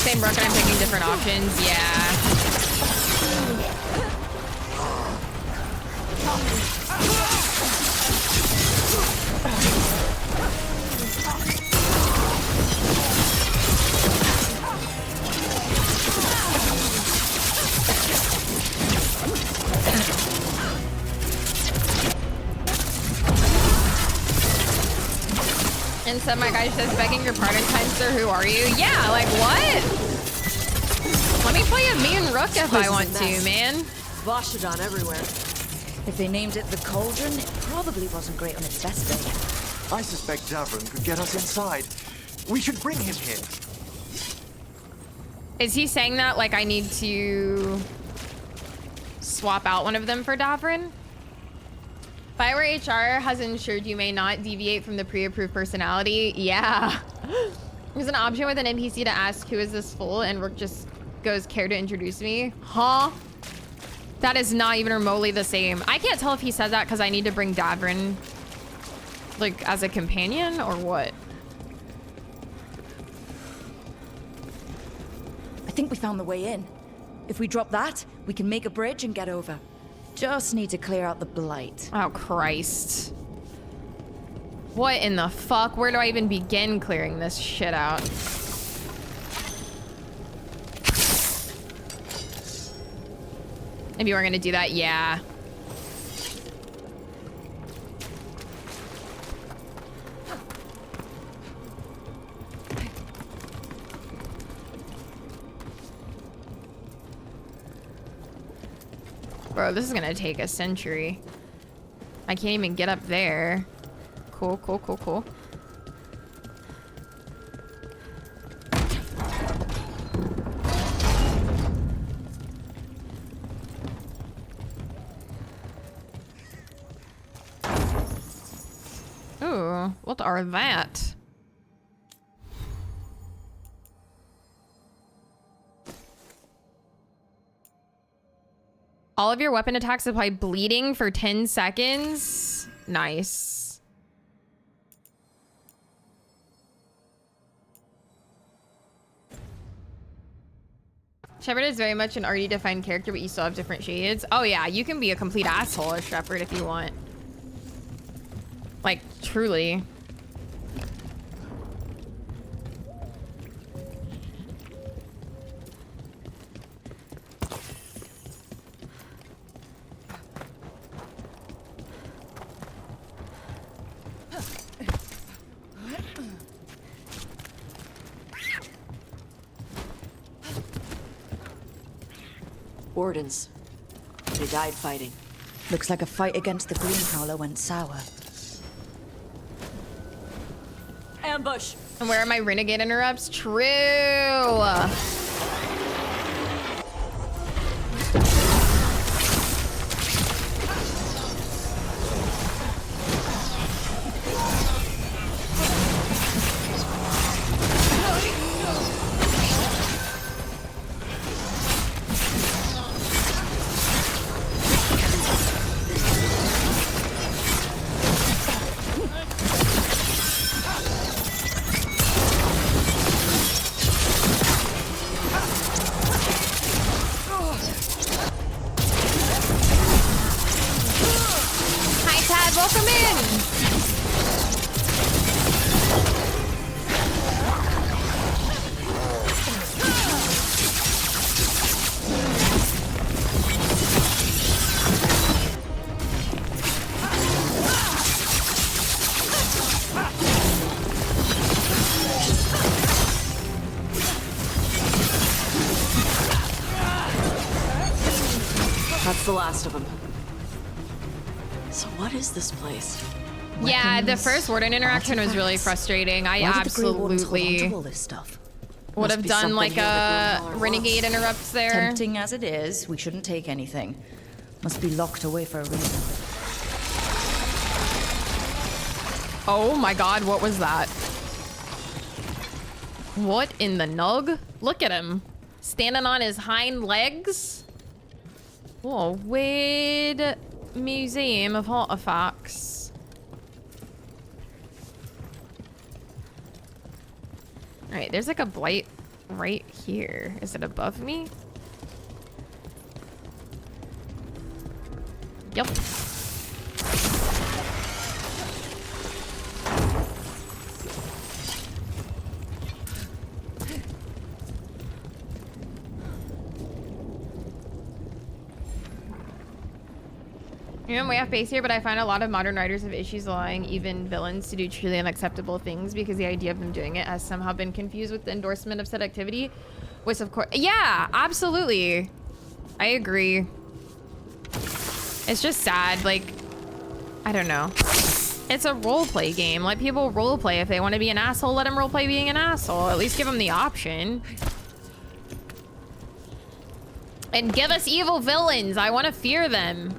Same rook and I'm picking different options. Yeah. And so my guy says, begging your pardon, kind sir, who are you? Yeah, like what? Let me play a mean rook if I want to, man. Voshadon everywhere. If they named it the Cauldron, it probably wasn't great on its best day. I suspect Davrin could get us inside. We should bring him here. Is he saying that like I need to swap out one of them for Davrin? Bioware HR has ensured you may not deviate from the pre-approved personality. Yeah. There's an option with an NPC to ask, who is this fool? And Rook just goes, care to introduce me? Huh? That is not even remotely the same. I can't tell if he said that because I need to bring Davrin, like, as a companion or what. I think we found the way in. If we drop that, we can make a bridge and get over. Just need to clear out the blight. Oh, Christ. What in the fuck? Where do I even begin clearing this shit out? If you were gonna do that, yeah. Bro, this is gonna take a century. I can't even get up there. Cool, cool, cool, cool. Ooh, what are that? All of your weapon attacks apply bleeding for 10 seconds. Nice. Shepard is very much an already defined character, but you still have different shades. Oh yeah, you can be a complete asshole as Shepard if you want. Like, truly. Wardens. They died fighting. Looks like a fight against the Green Howler went sour. Ambush! And where are my renegade interrupts? True! That's the last of them. So what is this place? Yeah, the first Warden interaction was really frustrating. I absolutely would have done like a renegade interrupts there. Tempting as it is, we shouldn't take anything. Must be locked away for a reason. Oh my god, what was that? What in the nug? Look at him. Standing on his hind legs. Oh, weird museum of artifacts. Alright, there's like a blight right here. Is it above me? Yep. I'm way off base here, but I find a lot of modern writers have issues allowing even villains to do truly unacceptable things because the idea of them doing it has somehow been confused with the endorsement of said activity, which of course, yeah, absolutely. I agree. It's just sad, like, I don't know. It's a roleplay game. Let people roleplay. If they want to be an asshole, let them roleplay being an asshole. At least give them the option. And give us evil villains. I want to fear them.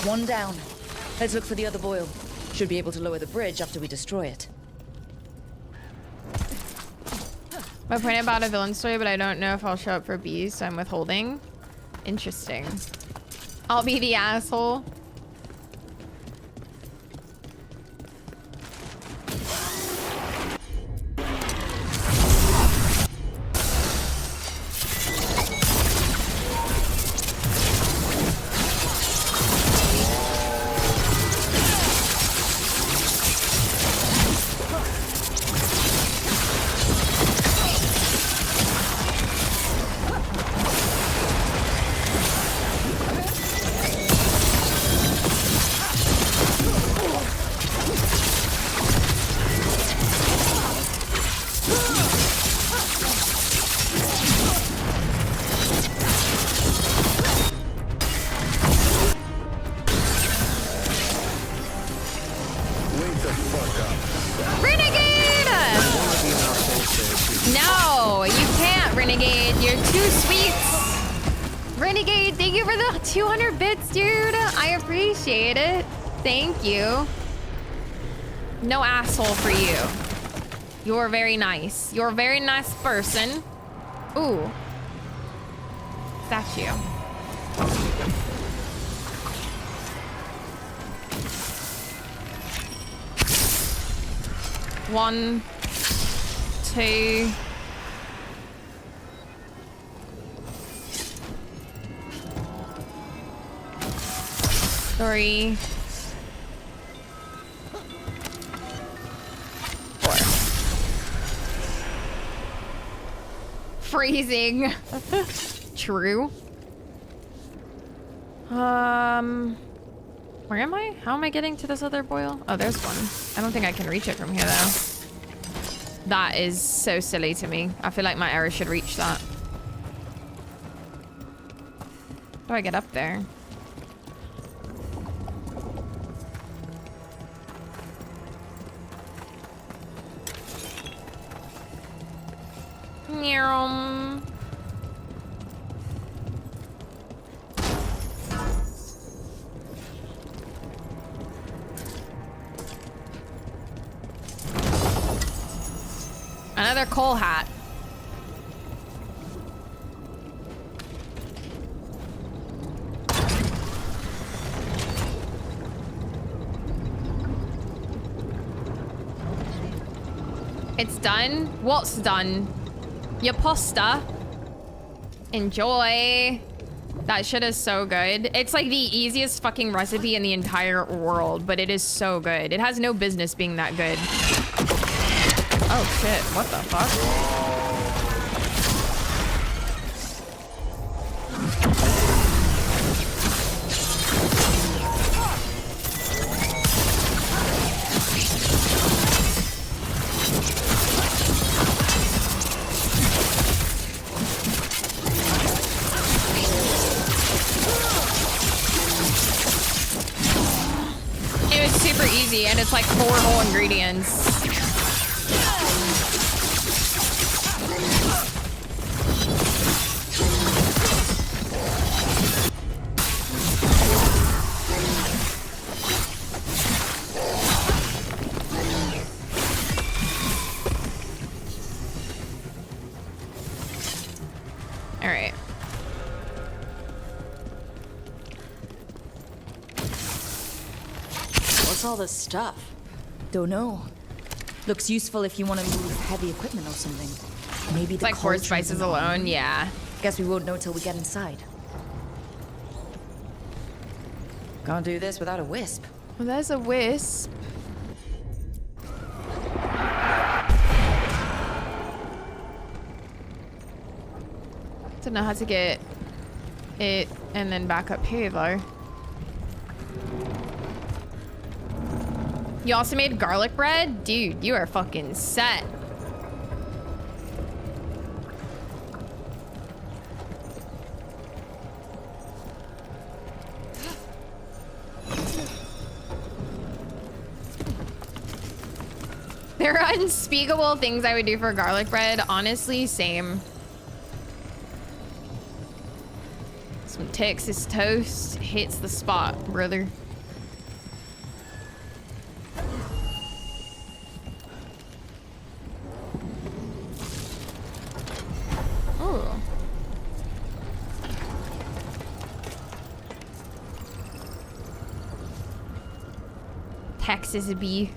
One down. Let's look for the other boil. Should be able to lower the bridge after we destroy it. My point about a villain story, but I don't know if I'll show up for bees, so I'm withholding. Interesting. I'll be the asshole. Renegade, you're too sweet. Renegade, thank you for the 200 bits, dude. I appreciate it. Thank you. No asshole for you. You're very nice. You're a very nice person. Ooh. Statue. One, two. 3, 4. Freezing. True. Where am I? How am I getting to this other boil? Oh, there's one. I don't think I can reach it from here though. That is so silly to me. I feel like my arrow should reach that. How do I get up there? Another coal hat. It's done. What's done? Your pasta. Enjoy. That shit is so good. It's like the easiest fucking recipe in the entire world, but it is so good. It has no business being that good. Oh shit, what the fuck? And it's like 4 whole ingredients. All right. All this stuff? Don't know. Looks useful if you want to move heavy equipment or something. Maybe it's like 4 spices alone, yeah. Guess we won't know till we get inside. Can't do this without a wisp. Well, there's a wisp. Don't know how to get it and then back up here though. You also made garlic bread? Dude, you are fucking set. There are unspeakable things I would do for garlic bread. Honestly, same. Some Texas toast hits the spot, brother. Ooh. Texas bee.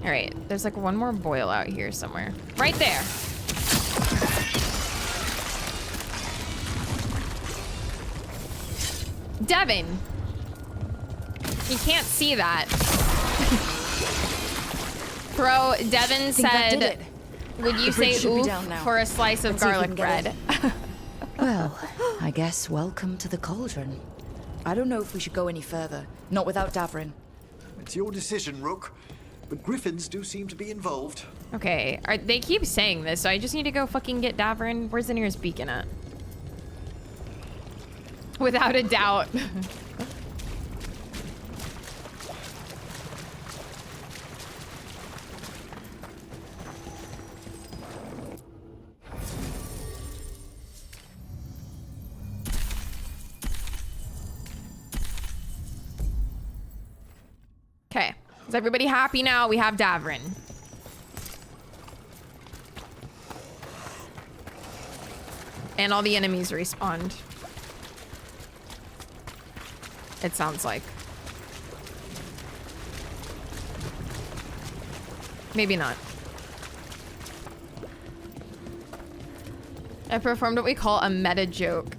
Alright, there's like one more boil out here somewhere. Right there. Devin. You can't see that. Bro, Devin said, would you say oof for a slice of garlic bread? Well, I guess welcome to the cauldron. I don't know if we should go any further. Not without Davrin. It's your decision, Rook. But griffins do seem to be involved. Okay, they keep saying this, so I just need to go fucking get Davrin. Where's the nearest beacon at? Without a doubt. Okay, is everybody happy now? We have Davrin. And all the enemies respawned. It sounds like. Maybe not. I performed what we call a meta joke.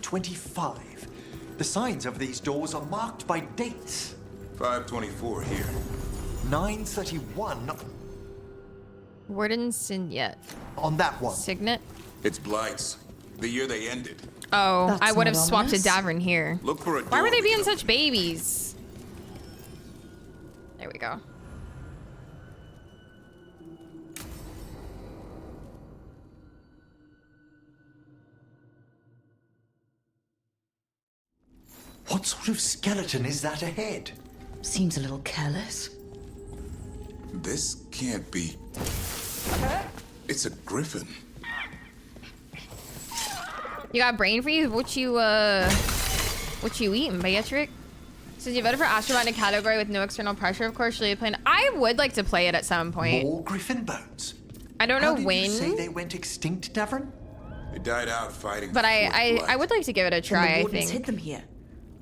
.25. The signs over these doors are marked by dates. 524 here. 931. Warden Signet. On that one. Signet? It's Blight's. The year they ended. Oh, That's I would have not swapped to ominous. Davrin here. Look for a Why were door they being with such babies? There we go. What sort of skeleton is that ahead? Seems a little careless. This can't be. It's a griffin. You got brain freeze? What you eating, Beatrix? Since you voted for Astrobot in a category with no external pressure, of course, should you play? I would like to play it at some point. More griffin bones. I don't know How did when. you say they went extinct, Davrin? They died out fighting. But I would like to give it a try, the I wardens think. hid them here.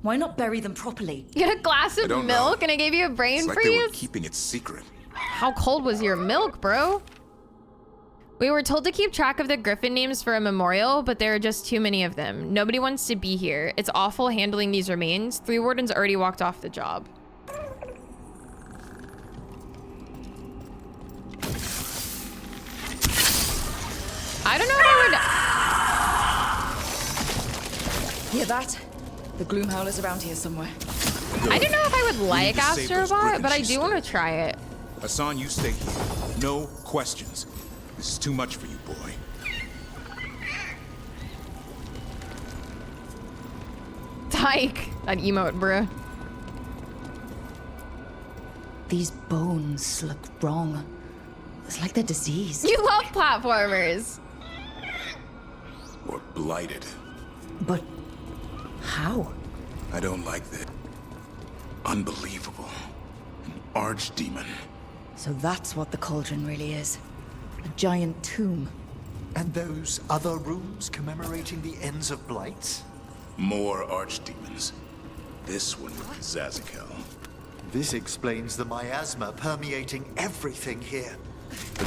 Why not bury them properly? You had a glass of milk and I gave you a brain It's like freeze? they were keeping it secret. How cold was your milk, bro? We were told to keep track of the griffin names for a memorial, but there are just too many of them. Nobody wants to be here. It's awful handling these remains. 3 wardens already walked off the job. I don't know if I Hear that? The gloom howler's around here somewhere. would... I don't know if I would like to save those Astrobot, but I griffins do want to try it. Hassan, you stay here. No questions. This is too much for you, boy. Tyke. That emote, bruh. These bones look wrong. It's like they're diseased. You love platformers. Or blighted. But how? I don't like that. Unbelievable. An archdemon. So that's what the cauldron really is. A giant tomb. And those other rooms commemorating the ends of blights? More archdemons. This one with Zazakel. This explains the miasma permeating everything here.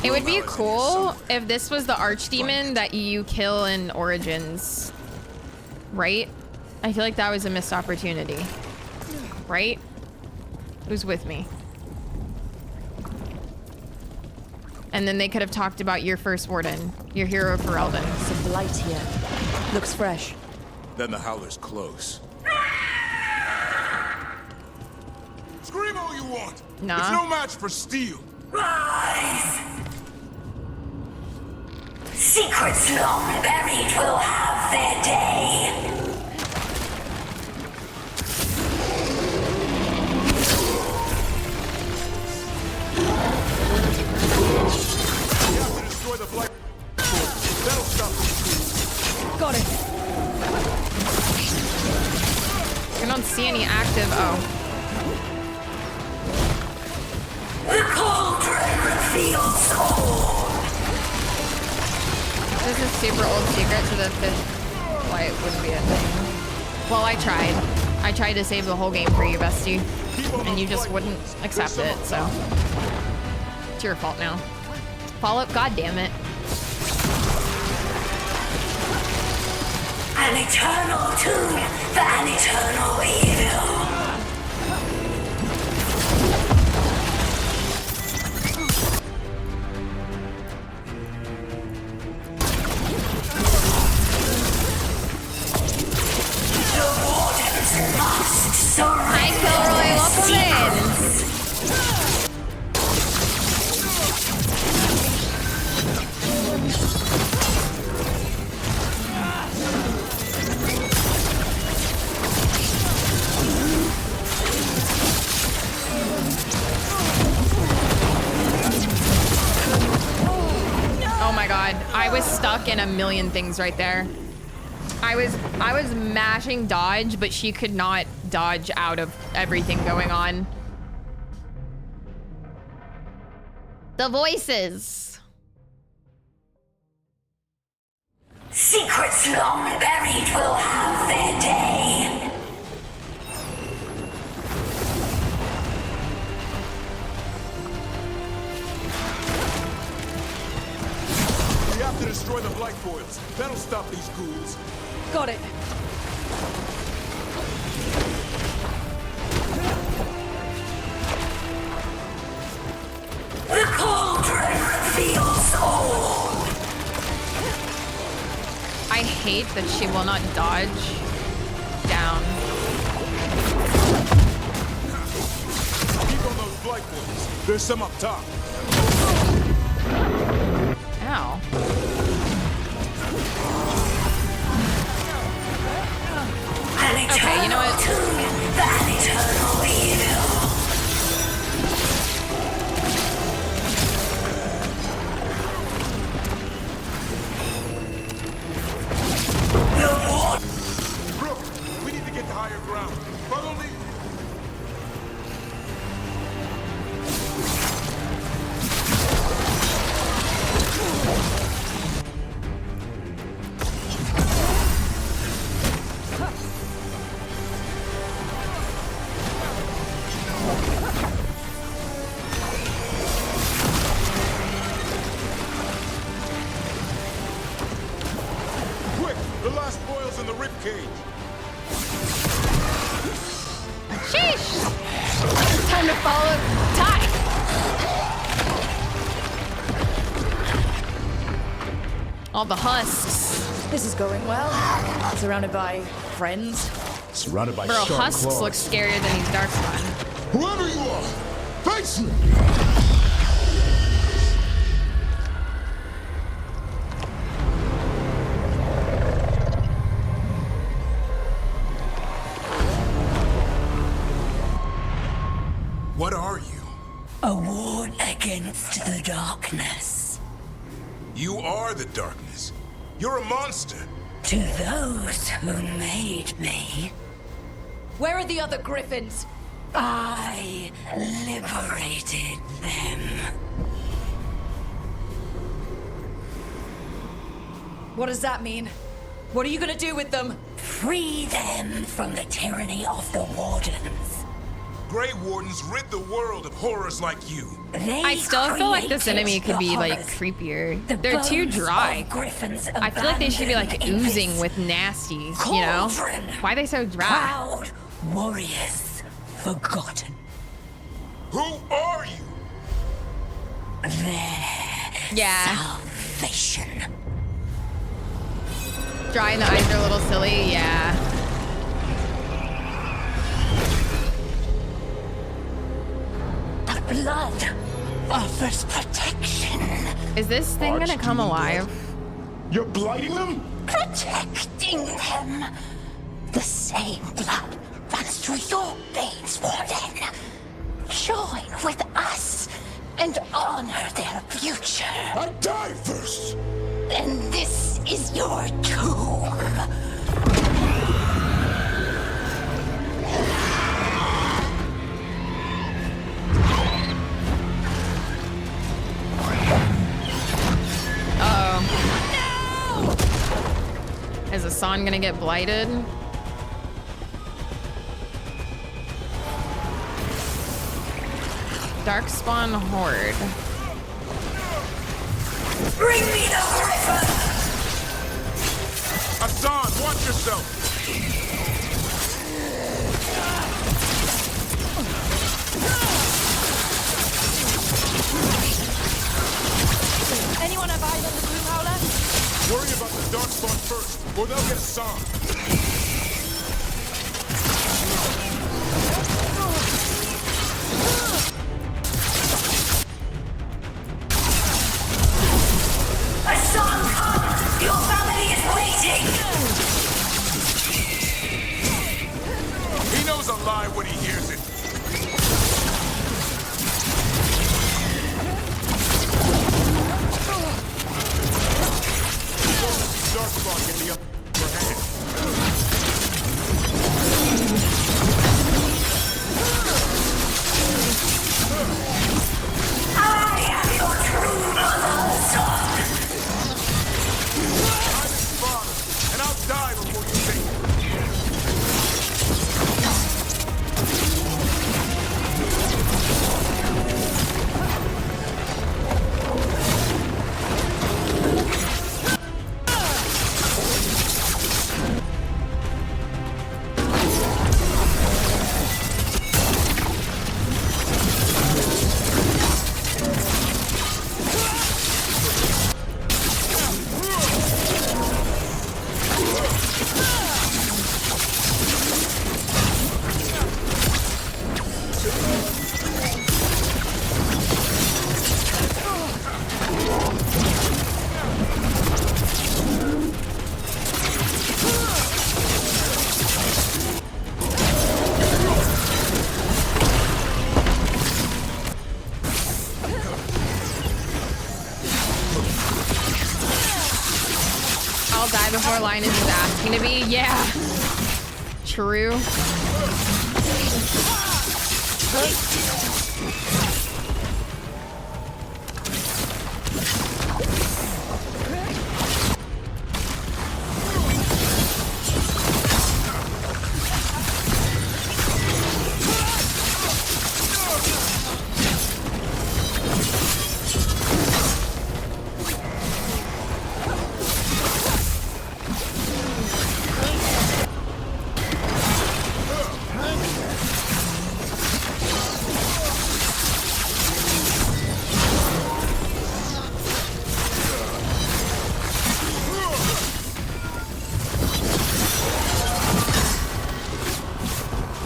It would be cool if this was the archdemon that you kill in Origins. Right? I feel like that was a missed opportunity. Right? Who's with me? And then they could have talked about your first warden, your hero for Elden. Some blight here. Looks fresh. Then the Howler's close. Scream all you want! Nah. It's no match for steel! Rise! Secrets long buried will have their day. You have to destroy the black. That'll stop them. Got it. I don't see any active. Oh. The cauldron reveals all. This is a super old secret, so the fifth light wouldn't be a thing. Well, I tried. I tried to save the whole game for you, bestie, and you just wouldn't accept it, so it's your fault now. Follow up, god damn it. An eternal tomb for an eternal evil. Hi, Kilroy, welcome in. Oh my god, I was stuck in a million things right there. I was mashing dodge, but she could not dodge out of everything going on. The voices. Secrets long buried will have their day. We have to destroy the black boils. That'll stop these ghouls. Got it. The cauldron reveals all. I hate that she will not dodge down. Keep on those black boils. There's some up top. Ow. Okay, you know what? An eternal evil. Brooke, we need to get to higher ground. Follow me. Quick, the last boil's in the rib cage. Sheesh! Time to follow Ty. All the husks. This is going well. Surrounded by friends. Surrounded by Bro, sharp husks claws. look scarier than these darkspawn. Whoever you are, face me! What are you? A ward against the darkness. You are the darkness. You're a monster. To those who made me, Where are the other griffins? I liberated them. What does that mean? What are you gonna do with them? Free them from the tyranny of the wardens. Grey Wardens rid the world of horrors like you. I still feel like this enemy could be like creepier. They're too dry. I feel like they should be like oozing with nasty, you know? Why are they so dry? Proud warriors forgotten. Who are you? There. Yeah. salvation. Dry and the eyes are a little silly. Yeah. The blood offers protection. Is this thing gonna come alive? You're blighting them? Protecting them. The same blood runs through your veins, Warden. Join with us and honor their future. I die first! Then this is your tomb. Is Hassan gonna get blighted? Darkspawn Horde. Bring me the griffin! Hassan, watch yourself! Anyone have eyes on the Gloom Howler? Worry about the Darkspawn first, or they'll get Hassan. Hassan, come! Your family is waiting! He knows a lie when he hears it. Darkspawn get the upper hand. I am your true mother, son! I'm his father, and I'll die before you take it. I'll die before Linus is asking to be. Yeah. True.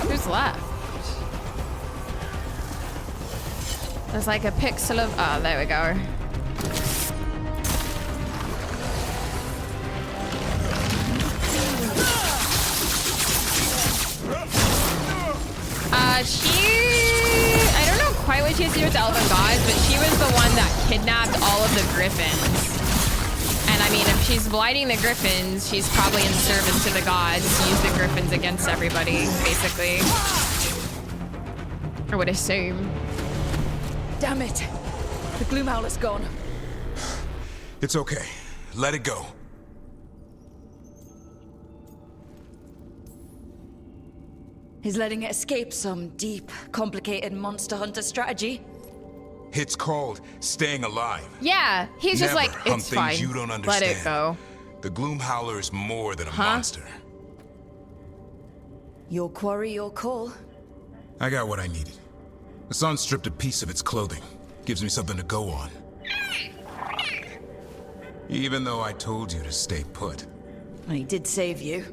Who's left? There's like a pixel of... Oh, there we go. I don't know quite what she has to do with the Elven Gods, but she was the one that kidnapped all of the Griffins. And I mean, if she's blighting the Griffins, she's probably in service to the gods to use the Griffins against everybody, basically. I would assume. Damn it. The Gloom Howler's gone. It's okay. Let it go. He's letting it escape some deep, complicated monster hunter strategy. It's called staying alive. Yeah, he's just Never like, hunt it's things fine. you don't Let understand. it go. The Gloom Howler is more than a monster. Your quarry, your call. I got what I needed. The sun stripped a piece of its clothing. Gives me something to go on. Even though I told you to stay put. He did save you.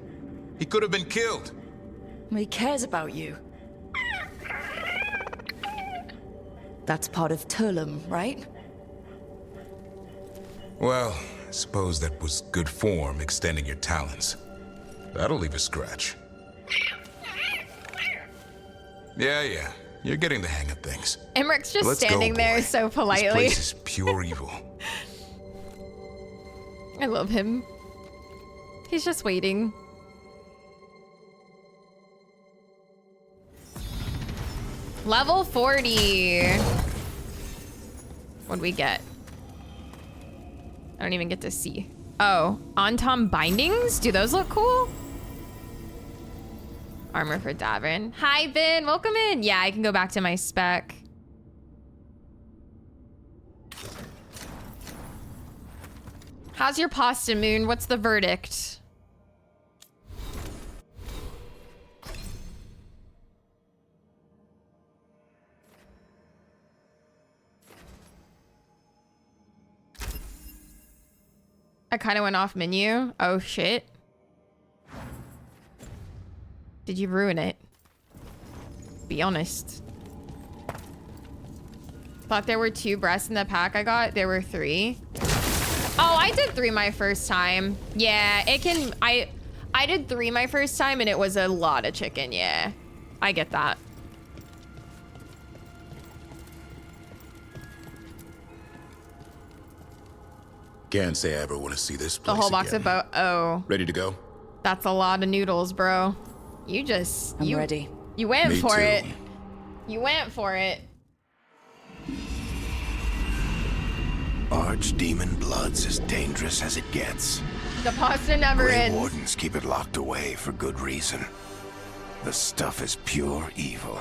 He could have been killed. He cares about you. That's part of Turlum, right? Well, I suppose that was good form, extending your talons. That'll leave a scratch. Yeah. You're getting the hang of things. Emmeric's just Let's standing go, there boy. so This politely. place is pure evil. I love him. He's just waiting. Level 40. What'd we get? I don't even get to see. Oh, Antom bindings? Do those look cool? Armor for Davin. Hi, Ben. Welcome in. Yeah, I can go back to my spec. How's your pasta, Moon? What's the verdict? I kind of went off menu. Oh, shit. Did you ruin it? Be honest. Thought there were 2 breasts in the pack I got. There were 3. Oh, I did 3 my first time. Yeah, it can... I did 3 my first time and it was a lot of chicken. Yeah, I get that. Can't say I ever want to see this place The whole box again. of oh. Ready to go? That's a lot of noodles, bro. You just... I'm ready. You went Me for too. it. You went for it. Archdemon blood's as dangerous as it gets. The pasta never Grey ends. Wardens keep it locked away for good reason. The stuff is pure evil.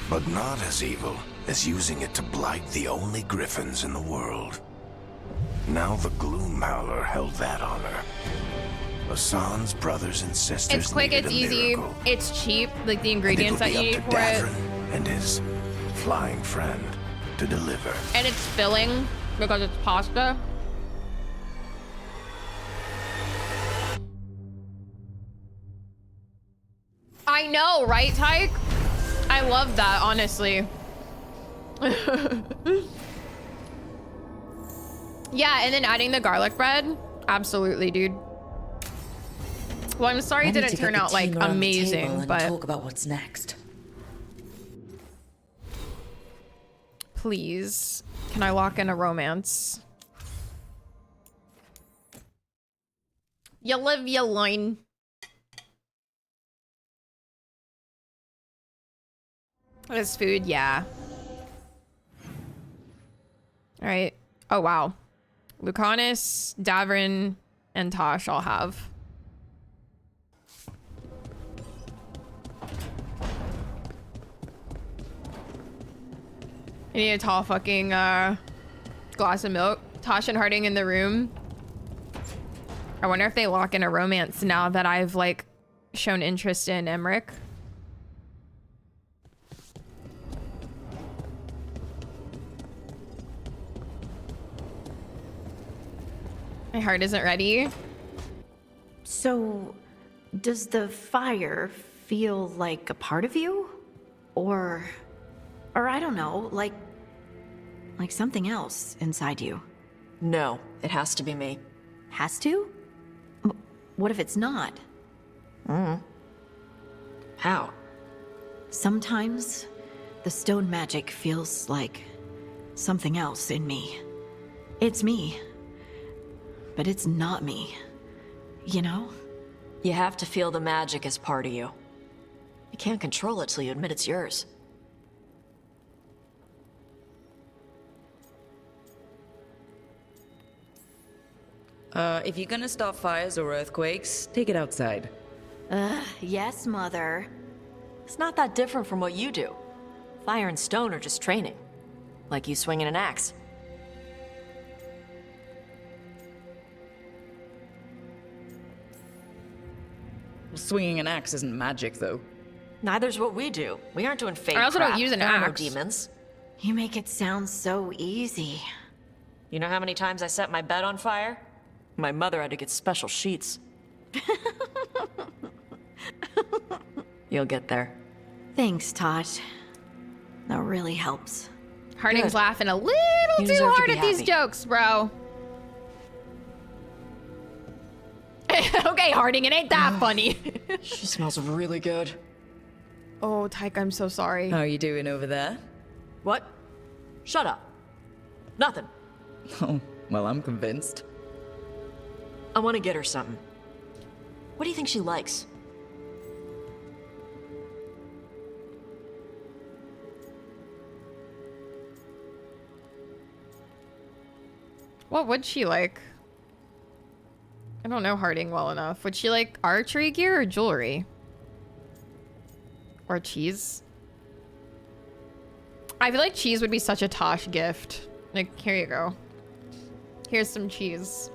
But not as evil as using it to blight the only griffins in the world. Now the Gloom Howler held that honor. Hassan's brothers and sisters It's quick, needed it's a easy, miracle. it's cheap, like the ingredients that And you it'll need be for up to it. Davin and his flying friend to deliver. And it's filling because it's pasta. I know, right, Tyke? I love that, honestly. Yeah, and then adding the garlic bread. Absolutely, dude. Well, I'm sorry I it need didn't to get turn the out like team around the amazing, table and but talk about what's next. please, can I lock in a romance? You live, you learn. This food, yeah. All right. Oh, wow. Lucanus, Davin, and Tosh I'll have. I need a tall fucking glass of milk. Tosh and Harding in the room. I wonder if they lock in a romance now that I've like shown interest in Emmerich. My heart isn't ready. So, does the fire feel like a part of you? Or I don't know, like something else inside you? No, it has to be me. Has to? What if it's not? How? Sometimes the stone magic feels like something else in me. It's me, but it's not me. You know? You have to feel the magic as part of you. You can't control it till you admit it's yours. If you're gonna start fires or earthquakes, take it outside. Yes, Mother. It's not that different from what you do. Fire and stone are just training. Like you swinging an axe. Swinging an axe isn't magic, though. Neither's what we do. We aren't doing fake I also don't crap. use an There are no axe. demons. You make it sound so easy. You know how many times I set my bed on fire? My mother had to get special sheets. You'll get there. Thanks, Tosh. That really helps. Harding's Good. laughing a little You too deserve to hard be at these happy. jokes, bro. Okay, Harding, it ain't that funny. She smells really good. Oh, Tyke, I'm so sorry. How are you doing over there? What? Shut up. Nothing. Oh, well, I'm convinced. I want to get her something. What do you think she likes? What would she like? I don't know Harding well enough. Would she like archery gear or jewelry? Or cheese? I feel like cheese would be such a Tosh gift. Like, here you go. Here's some cheese.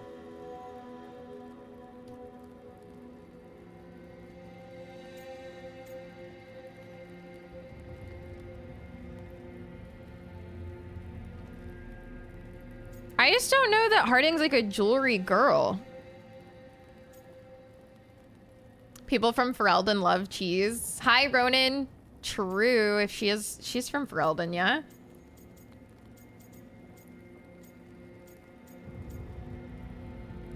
I just don't know that Harding's like a jewelry girl. People from Ferelden love cheese. Hi, Ronan. True, if she's from Ferelden, yeah?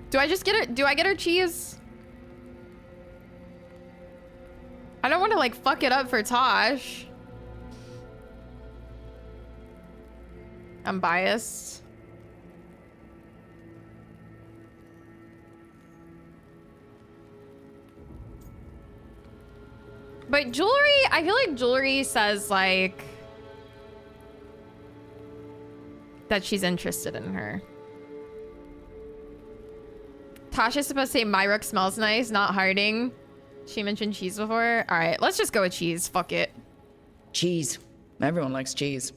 Do I get her cheese? I don't want to like fuck it up for Tosh. I'm biased. But jewelry, I feel like jewelry says like that she's interested in her. Tasha's supposed to say Myrook smells nice, not Harding. She mentioned cheese before. All right, let's just go with cheese. Fuck it. Cheese. Everyone likes cheese.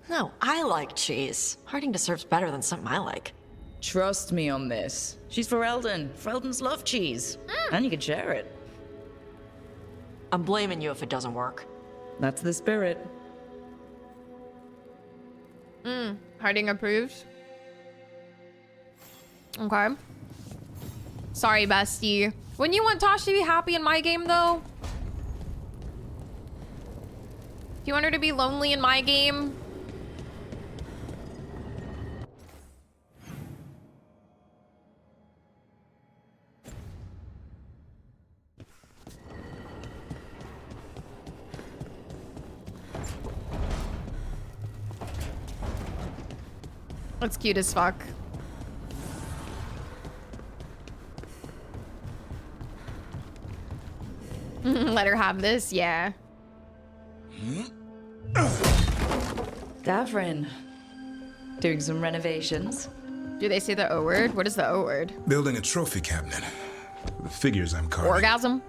No, I like cheese. Harding deserves better than something I like. Trust me on this. She's Ferelden. Fereldens love cheese. And you can share it. I'm blaming you if it doesn't work. That's the spirit. Harding approves. Okay. Sorry, bestie. Wouldn't you want Tosh to be happy in my game, though? Do you want her to be lonely in my game? That's cute as fuck. Let her have this, yeah. Davrin. Doing some renovations. Do they say the O word? What is the O word? Building a trophy cabinet. The figures I'm carving. Orgasm?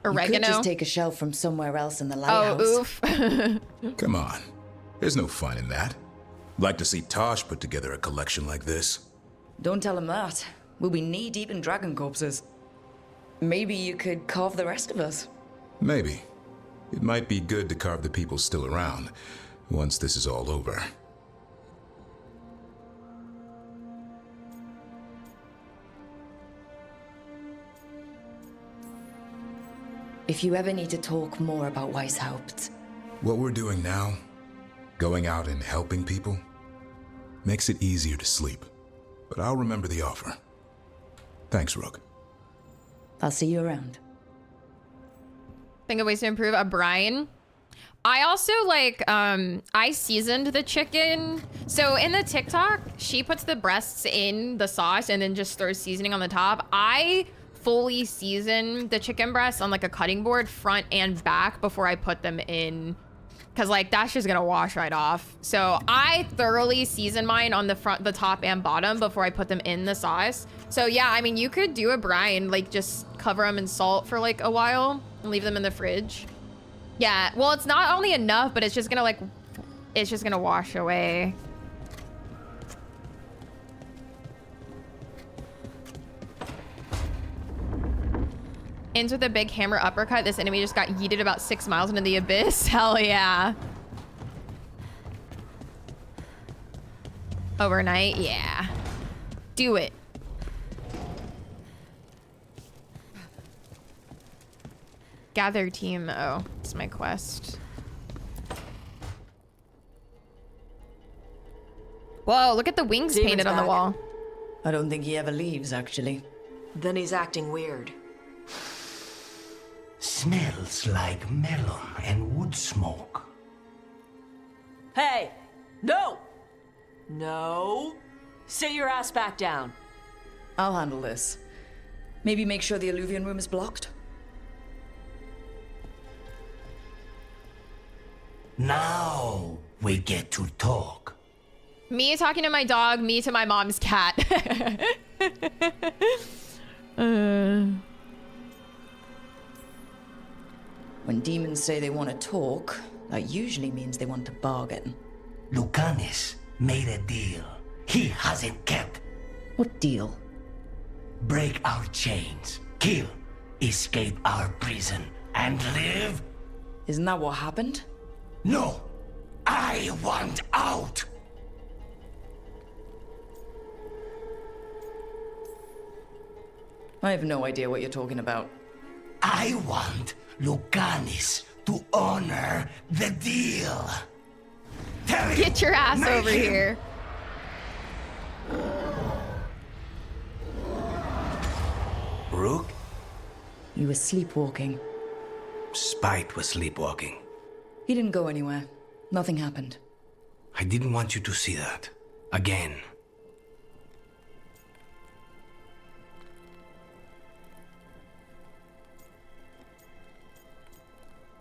Oregano? You could just take a shelf from somewhere else in the lighthouse. Oh, oof. Come on. There's no fun in that. Like to see Tosh put together a collection like this. Don't tell him that. We'll be knee-deep in dragon corpses. Maybe you could carve the rest of us. Maybe. It might be good to carve the people still around once this is all over. If you ever need to talk more about Weishaupt. What we're doing now, going out and helping people, makes it easier to sleep. But I'll remember the offer. Thanks, Rook. I'll see you around. Think of ways to improve a brine. I also like, I seasoned the chicken. So in the TikTok, she puts the breasts in the sauce and then just throws seasoning on the top. I fully season the chicken breasts on like a cutting board front and back before I put them in, because like that's just gonna wash right off. So I thoroughly season mine on the front, the top and bottom before I put them in the sauce. So yeah, I mean, you could do a brine, like just cover them in salt for like a while and leave them in the fridge. Yeah, well, it's not only enough, but it's just gonna like it's just gonna wash away. Ends with a big hammer uppercut. This enemy just got yeeted about 6 miles into the abyss. Hell yeah. Overnight, yeah. Do it. Gather team. Oh, it's my quest. Whoa, look at the wings Demon's painted on the back. wall. I don't think he ever leaves, actually. Then he's acting weird. Smells like melon and wood smoke. Hey! No! No! Sit your ass back down. I'll handle this. Maybe make sure the Alluvion room is blocked? Now we get to talk. Me talking to my dog, me to my mom's cat. When demons say they want to talk, that usually means they want to bargain. Lucanis made a deal he hasn't kept. What deal? Break our chains, kill, escape our prison, and live? Isn't that what happened? No, I want out. I have no idea what you're talking about. I want Lucanis to honor the deal. Tell him, Get your ass make over him. here. Rook? You were sleepwalking. Spite was sleepwalking. He didn't go anywhere. Nothing happened. I didn't want you to see that. Again.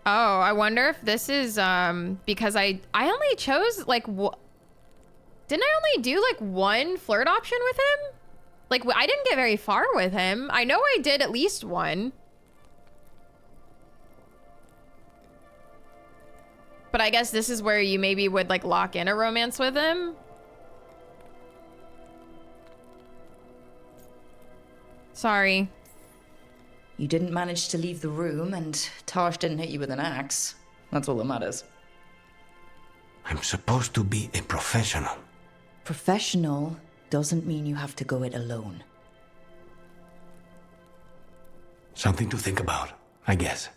Oh, I wonder if this is because I only chose like didn't I only do like one flirt option with him? Like I didn't get very far with him. I know I did at least one. But I guess this is where you maybe would like lock in a romance with him. Sorry. You didn't manage to leave the room, and Tarsh didn't hit you with an axe. That's all that matters. I'm supposed to be a professional. Professional doesn't mean you have to go it alone. Something to think about, I guess.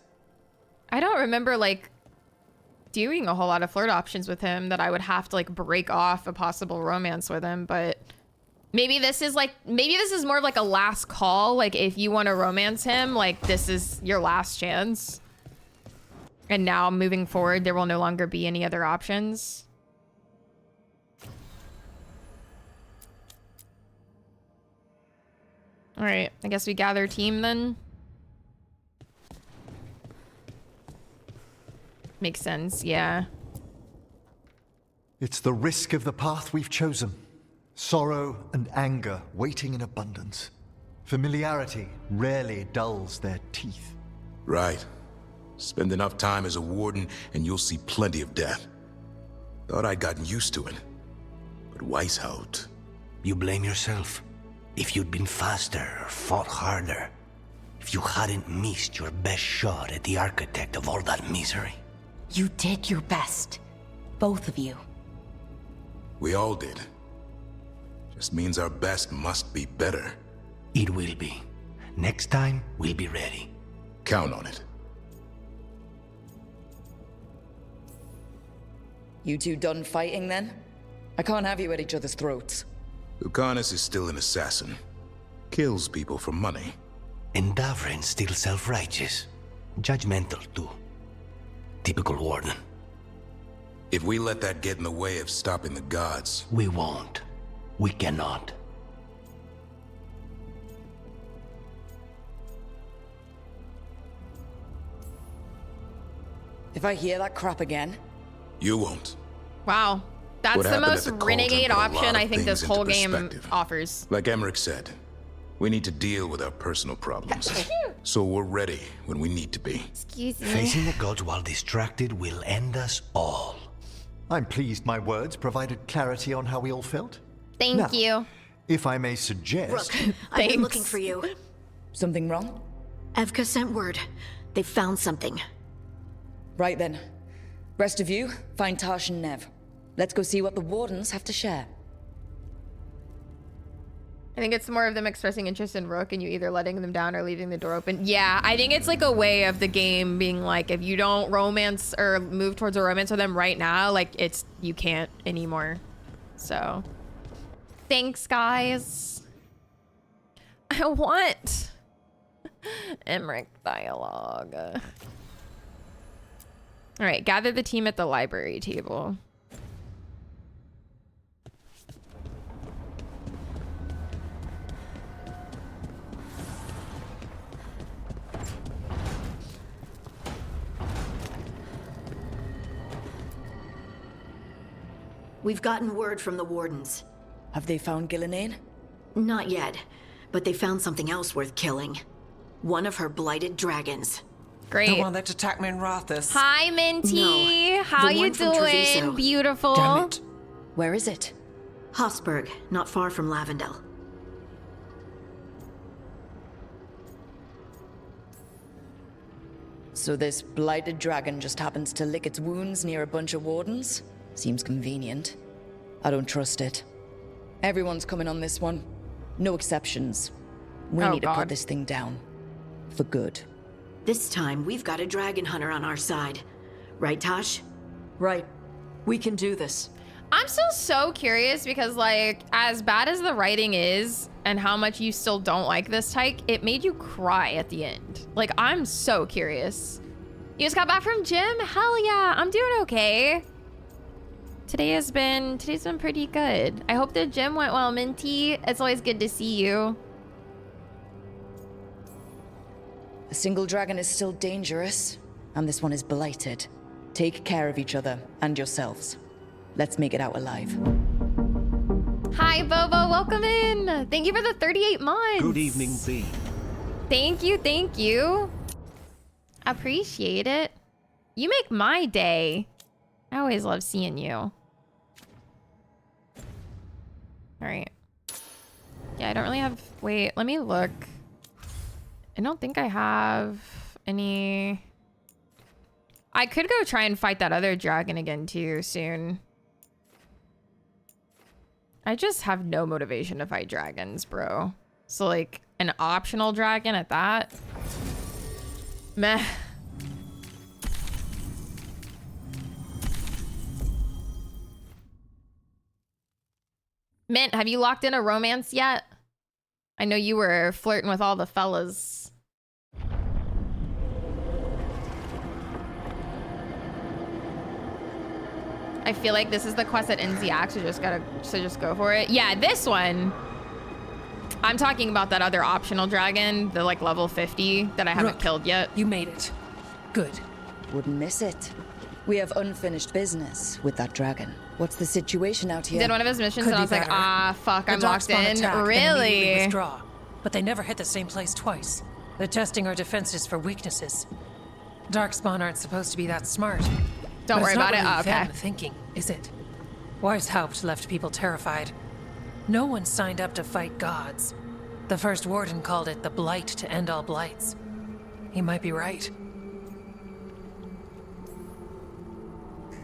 I don't remember like doing a whole lot of flirt options with him that I would have to like break off a possible romance with him, but maybe this is more of like a last call. Like if you want to romance him, like this is your last chance. And now moving forward, there will no longer be any other options. All right, I guess we gather team then. Makes sense, yeah. It's the risk of the path we've chosen. Sorrow and anger waiting in abundance. Familiarity rarely dulls their teeth. Right. Spend enough time as a warden and you'll see plenty of death. Thought I'd gotten used to it. But Weishaupt... You blame yourself. If you'd been faster or fought harder. If you hadn't missed your best shot at the architect of all that misery. You did your best. Both of you. We all did. Just means our best must be better. It will be. Next time, we'll be ready. Count on it. You two done fighting then? I can't have you at each other's throats. Lucanus is still an assassin. Kills people for money. And Davrin's still self-righteous. Judgmental, too. Typical warden. If we let that get in the way of stopping the gods... We won't. We cannot. If I hear that crap again... You won't. Wow. That's the most renegade option I think this things whole into game perspective. offers. Like Emmerich said, we need to deal with our personal problems. So we're ready when we need to be. Excuse me. Facing the gods while distracted will end us all. I'm pleased my words provided clarity on how we all felt. Thank Now, you. If I may suggest... Rook, I've been looking for you. Something wrong? Evka sent word. They found something. Right then. Rest of you, find Tash and Nev. Let's go see what the Wardens have to share. I think it's more of them expressing interest in Rook and you either letting them down or leaving the door open. Yeah, I think it's like a way of the game being like, if you don't romance or move towards a romance with them right now, like you can't anymore. So, thanks guys. I want Emmerich dialogue. All right, gather the team at the library table. We've gotten word from the Wardens. Have they found Gillenane? Not yet, but they found something else worth killing. One of her blighted dragons. Great. The one that attacked me in Rathus. Hi, Minty. No, How the you one from doing? Treviso. Beautiful. Damn it. Where is it? Hossberg, not far from Lavendel. So this blighted dragon just happens to lick its wounds near a bunch of Wardens? Seems convenient. I don't trust it. Everyone's coming on this one. No exceptions. We need to put this thing down. For good. This time, we've got a dragon hunter on our side. Right, Tosh? Right. We can do this. I'm still so curious because, like, as bad as the writing is and how much you still don't like this tyke, it made you cry at the end. Like, I'm so curious. You just got back from gym? Hell yeah, I'm doing okay. Today's been pretty good. I hope the gym went well, Minty. It's always good to see you. A single dragon is still dangerous, and this one is blighted. Take care of each other and yourselves. Let's make it out alive. Hi, Bobo. Welcome in. Thank you for the 38 months. Good evening, B. Thank you. Thank you. Appreciate it. You make my day. I always love seeing you. All right. Yeah, I don't really have... Wait, let me look. I don't think I have any... I could go try and fight that other dragon again, too, soon. I just have no motivation to fight dragons, bro. So, like, an optional dragon at that? Meh. Mint, have you locked in a romance yet? I know you were flirting with all the fellas. I feel like this is the quest that ends the act, so just go for it. Yeah, this one. I'm talking about that other optional dragon, the like level 50 that I haven't killed yet. You made it. Good. Wouldn't miss it. We have unfinished business with that dragon. What's the situation out here? Did one of his missions Could and I be was like, better. ah, fuck, The I'm dogs locked spawn in. attack, then immediately Really? withdraw. But they never hit the same place twice. They're testing our defenses for weaknesses. Darkspawn aren't supposed to be that smart. Don't But worry it's not about it. really Oh, okay. them thinking, is it? Weishaupt left people terrified. No one signed up to fight gods. The first warden called it the blight to end all blights. He might be right.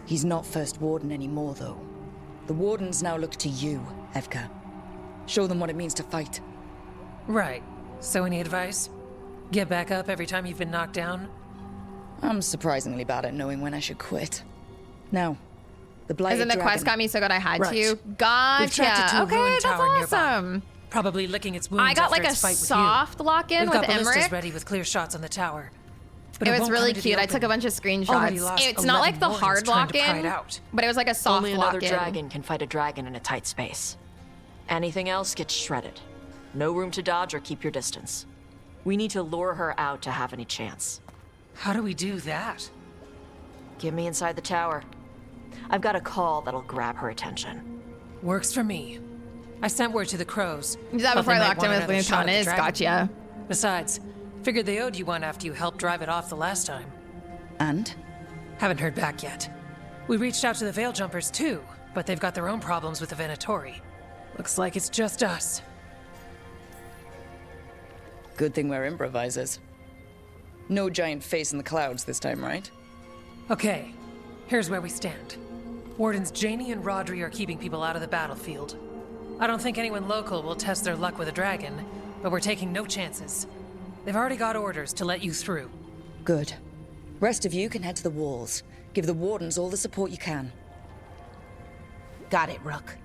He's not first warden anymore, though. The wardens now look to you, Evka. Show them what it means to fight. Right. So any advice? Get back up every time you've been knocked down? I'm surprisingly bad at knowing when I should quit. Now, the blighted Isn't the dragon... quest got me so good I had Right. to? We've Gotcha. tracked it to a Okay, ruined that's tower nearby. awesome. Probably licking its wounds I got after like a its fight with soft lock-in We've with got ballistas Emmerich. ready with clear shots on the tower. But It was won't really come to the cute. I open. took a bunch of Already screenshots. lost It's not like 11 the warriors hard trying to pry lock-in, it out. but it was like a soft Only another lock-in. dragon can fight a dragon in a tight space. Anything else gets shredded. No room to dodge or keep your distance. We need to lure her out to have any chance. How do we do that? Get me inside the tower. I've got a call that'll grab her attention. Works for me. I sent word to the crows. Is that Thought before they I might locked in want with another shot at the Lucanus? dragon. Gotcha. Besides, figured they owed you one after you helped drive it off the last time. And? Haven't heard back yet. We reached out to the Veil Jumpers too, but they've got their own problems with the Venatori. Looks like it's just us. Good thing we're improvisers. No giant face in the clouds this time, right? Okay, here's where we stand. Wardens Janie and Rodri are keeping people out of the battlefield. I don't think anyone local will test their luck with a dragon, but we're taking no chances. They've already got orders to let you through. Good. Rest of you can head to the walls. Give the Wardens all the support you can. Got it, Rook.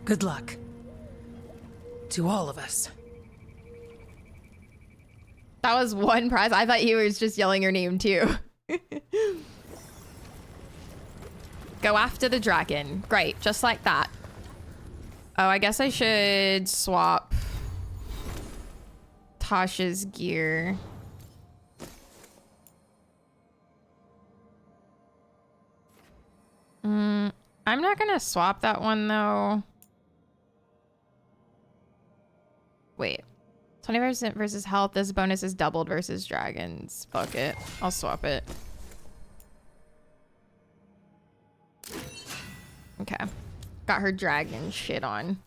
Good luck. To all of us. That was one prize. I thought he was just yelling your name too. Go after the dragon. Great, just like that. Oh, I guess I should swap Tasha's gear. I'm not gonna swap that one though. Wait. 20% versus health. This bonus is doubled versus dragons. Fuck it. I'll swap it. Okay. Got her dragon shit on.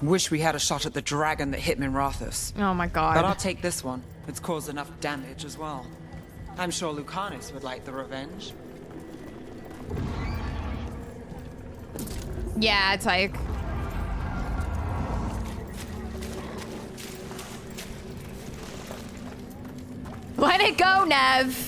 Wish we had a shot at the dragon that hit Minrathus. Oh my god. But I'll take this one. It's caused enough damage as well. I'm sure Lucanus would like the revenge. Yeah, it's like... Let it go, Nev!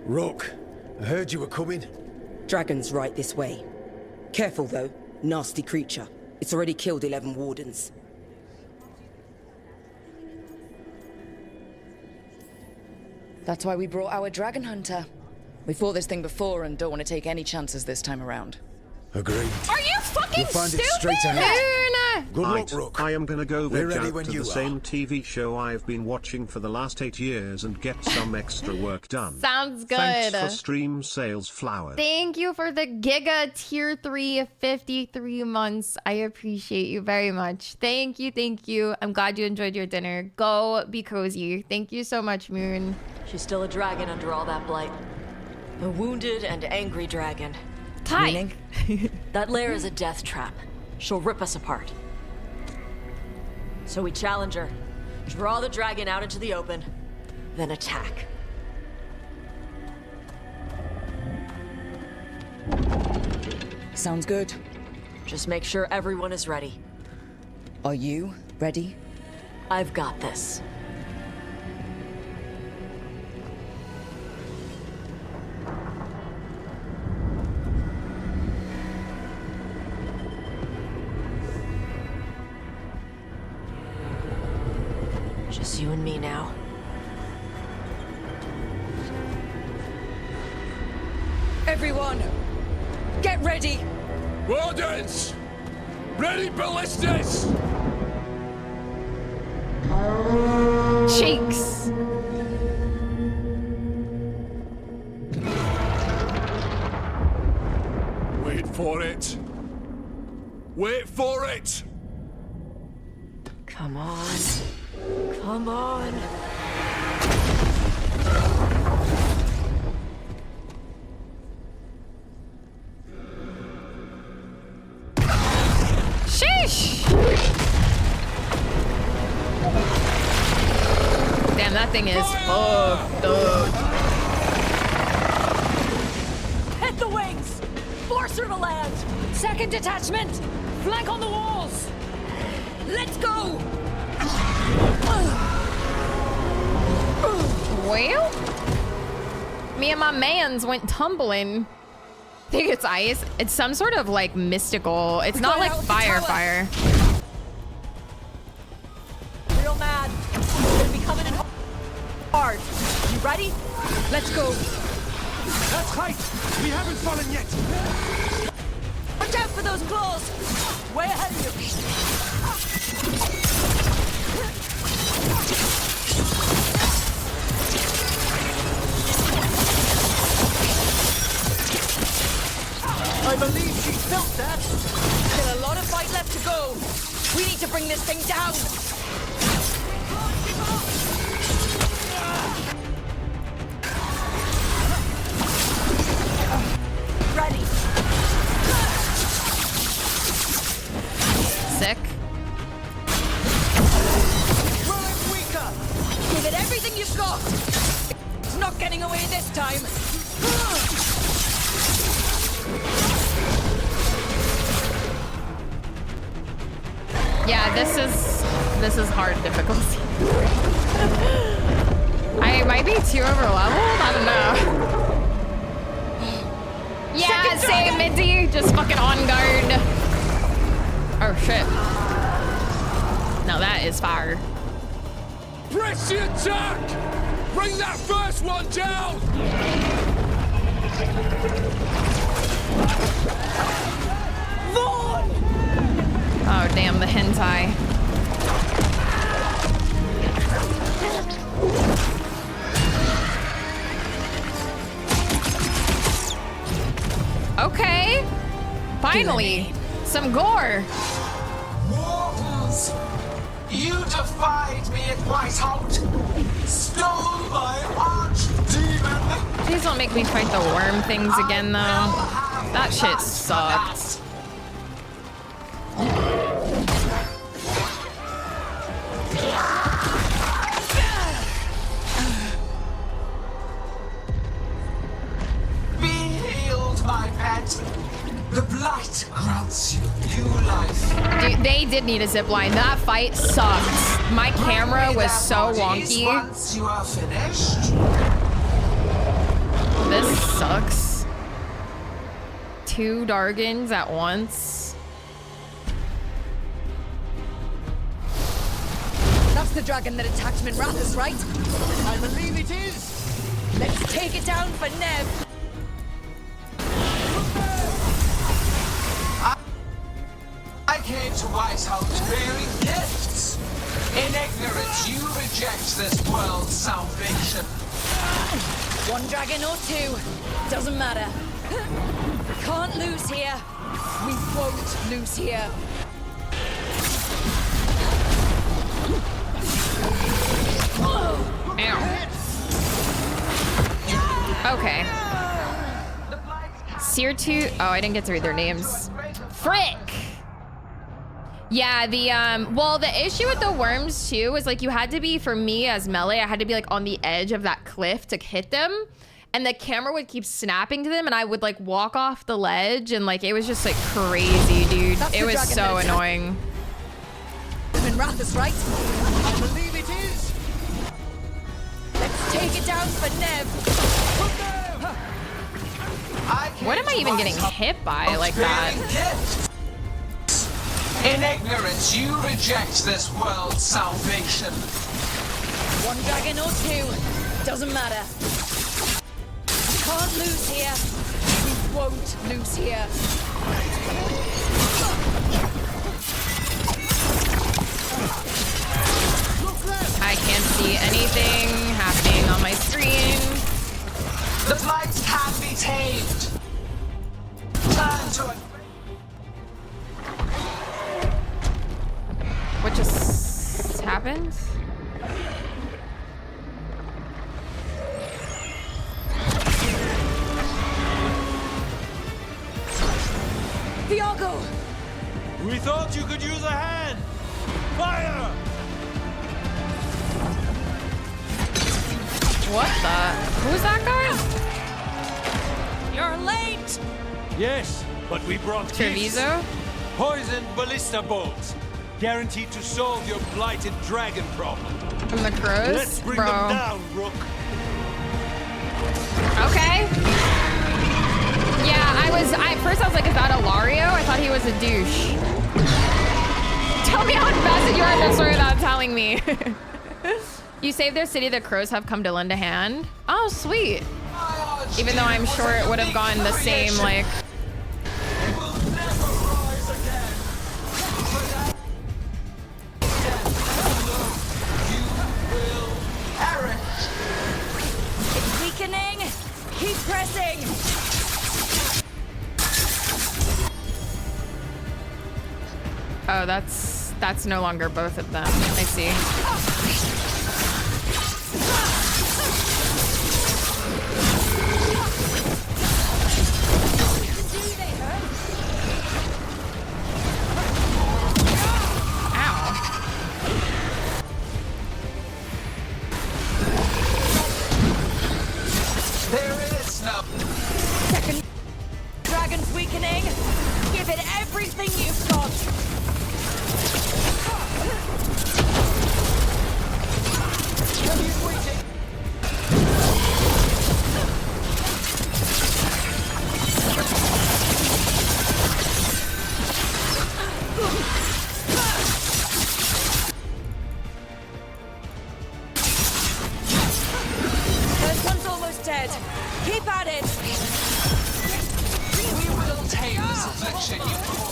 Rook, I heard you were coming. Dragon's right this way. Careful though, nasty creature. It's already killed 11 wardens. That's why we brought our dragon hunter. We fought this thing before and don't want to take any chances this time around. Agreed. Are you fucking You'll find stupid? it straight ahead. Good luck, Right, Rook. I am gonna go We're veg ready out when to you the are. same TV show I've been watching for the last 8 years and get some extra work done. Sounds good. Thanks for stream sales flowers. Thank you for the Giga Tier 3 53 months. I appreciate you very much. Thank you, thank you. I'm glad you enjoyed your dinner. Go be cozy. Thank you so much, Moon. She's still a dragon under all that blight. A wounded and angry dragon. Ty. That lair is a death trap. She'll rip us apart. So we challenge her, draw the dragon out into the open, then attack. Sounds good. Just make sure everyone is ready. Are you ready? I've got this. Just you and me now. Everyone, get ready! Wardens! Ready ballistas! Cheeks! Wait for it! Wait for it! Come on. Come on. Sheesh! Damn, that thing is fucked up. Hit the wings! Force her to land! Second detachment! Flank on the walls! Let's go! Well, me and my mans went tumbling. I think it's ice. It's some sort of like mystical. It's not like fire. Real mad. We're gonna be coming in hard. You ready? Let's go. That's tight! We haven't fallen yet! Watch out for those claws! Way ahead of you. We need to bring this thing down! Ready. Sick. Give it everything you've got! It's not getting away this time! Yeah, this is hard difficulty. I might be too overleveled. I don't know. Yeah, same Minty, just fucking on guard. Oh shit. Now that is fire. Press the attack! Bring that first one down! Vaughn! Oh damn, the hentai. Okay. Finally, some gore. Mortals! You defied me at Whitehout! Stole my archdemon! Please don't make me fight the worm things again, though. That shit sucked. Be healed, my pet! The blight grants you new life. Dude, they did need a zip line. That fight sucked. My camera was so wonky. Once you are finished. This sucks. 2 Dargans at once. That's the dragon that attacked Minrathous, right? I believe it is. Let's take it down for Nev. I came to Whitehouse bearing gifts. In ignorance, you reject this world's salvation. 1 dragon or 2, doesn't matter. We can't lose here. We won't lose here. Ow. Okay. Seer2. Oh, I didn't get to read their names. Frick! Yeah, well, the issue with the worms too was like you had to be, for me as melee, I had to be like on the edge of that cliff to hit them. And the camera would keep snapping to them and I would like walk off the ledge and like, it was just like crazy, dude. It was so annoying. Minrathous, right? I believe it is. Let's take it down for Nev. What am I even getting hit by like that? In ignorance, you reject this world's salvation. 1 dragon or 2, doesn't matter. We can't lose here. We won't lose here. I can't see anything happening on my screen. The blight can be tamed. Turn to it. What just happened? Viago! We thought you could use a hand. Fire! What the? Who's that guy? You're late! Yes, but we brought Treviso? Poisoned ballista bolts. Guaranteed to solve your blighted dragon problem. From the crows? Let's bring Bro. them down, Rook. Okay. Yeah, at first I was like, is that Ilario? I thought he was a douche. Tell me how invested you are in the story without telling me. You saved their city, the crows have come to lend a hand. Oh, sweet. Even though I'm sure it would have gone the same, like... It's weakening. Keep pressing. Oh, that's That's no longer both of them. I see. There is no Second dragon's weakening. Give it everything you've got. He's waiting. First one's almost dead. Keep at it. We will tame this affliction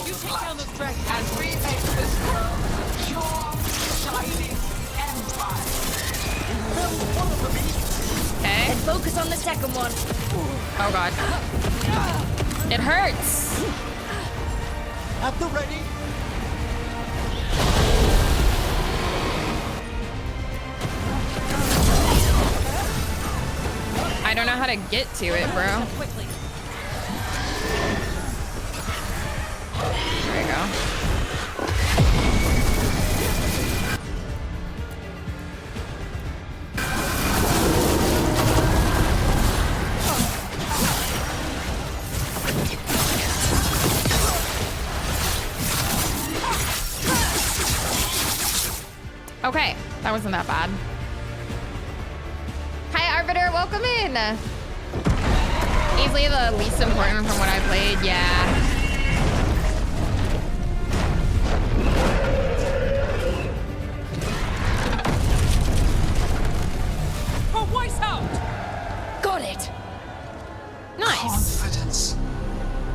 you call blight, and remake this world a pure, shining empire. Okay. And focus on the second one. Oh god. It hurts. At the ready. I don't know how to get to it, bro. There you go. Okay, that wasn't that bad. Hi, Arbiter, welcome in. Easily the least important from what I played, yeah. For Weishaupt! Got it. Nice. Confidence.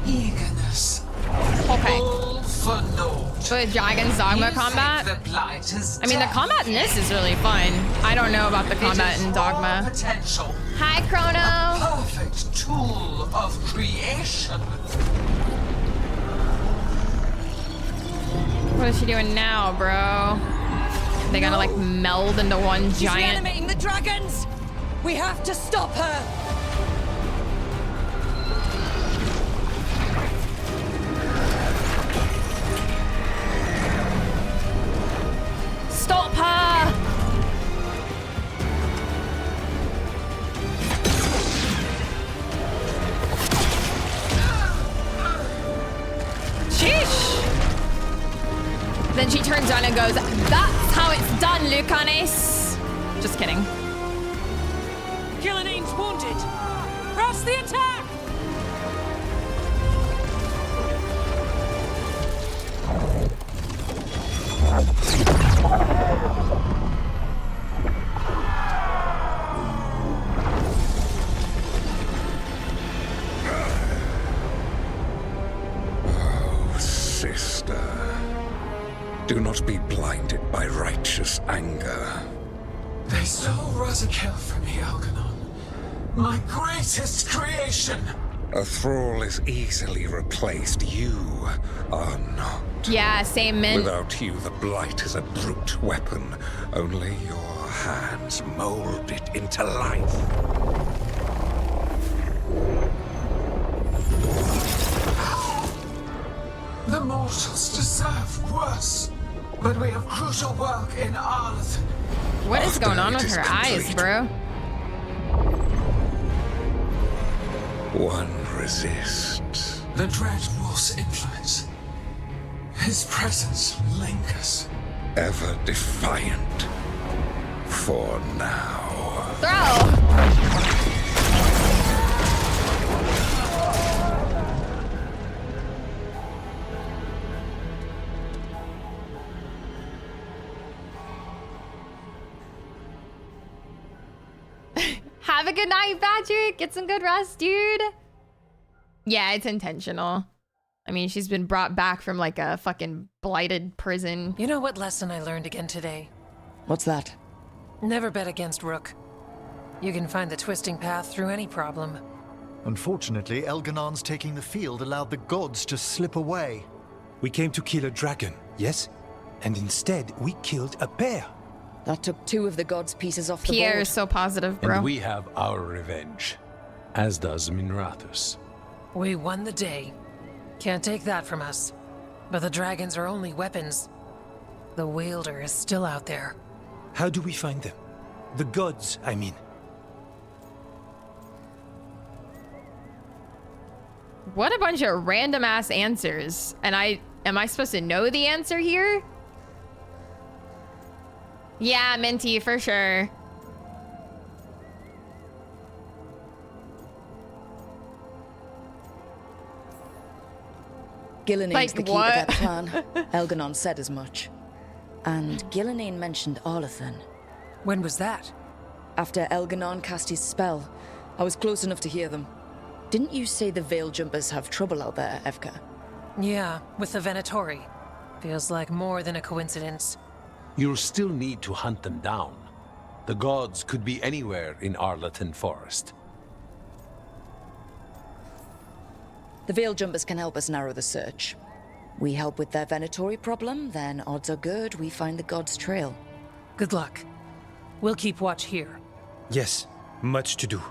Eagerness. Okay. All for naught. So Dragon's Dogma You combat? think the blight is I mean, the dead. combat in this is really fun. I don't know about the combat in Dogma. Potential. Hi, Chrono. A perfect tool of creation. What is she doing now, bro? They gotta like meld into one She's giant. reanimating the dragons. We have to stop her. Stop her! Sheesh! Then she turns around and goes, "That's how it's done, Lucanis." Just kidding. Gillanine's wounded. Press the attack. Oh, sister. Do not be blinded by righteous anger. They stole Rosakill from me, Algernon. My greatest creation. A thrall is easily replaced. You are not. Yeah, same mint. Without you, the blight is a brute weapon. Only your hands mold it into life. The mortals deserve worse. But we have crucial work in Arth. What is going on with her eyes, bro? One resists. The Dread Wolf's influence. His presence lingers. Ever defiant. For now. Throw! Have a good night, Patrick. Get some good rest, dude. Yeah, it's intentional. I mean, she's been brought back from like a fucking blighted prison. You know what lesson I learned again today? What's that? Never bet against Rook. You can find the twisting path through any problem. Unfortunately, Elganon's taking the field allowed the gods to slip away. We came to kill a dragon, yes? and instead we killed a pair. That took 2 of the gods' pieces off the board. Pierre is so positive, bro. And we have our revenge, as does Minrathous. We won the day. Can't take that from us. But the dragons are only weapons. The wielder is still out there. How do we find them? The gods, I mean. What a bunch of random ass answers. And am I supposed to know the answer here? Yeah, Minty, for sure. Gillenaine's Like the key what? to that plan. Elganon said as much. And Gillenaine mentioned Arlathan. When was that? After Elganon cast his spell. I was close enough to hear them. Didn't you say the Veil Jumpers have trouble out there, Evka? Yeah, with the Venatori. Feels like more than a coincidence. You'll still need to hunt them down. The gods could be anywhere in Arlathan Forest. The Veil Jumpers can help us narrow the search. We help with their Venatori problem, then odds are good we find the gods' trail. Good luck. We'll keep watch here. Yes, much to do.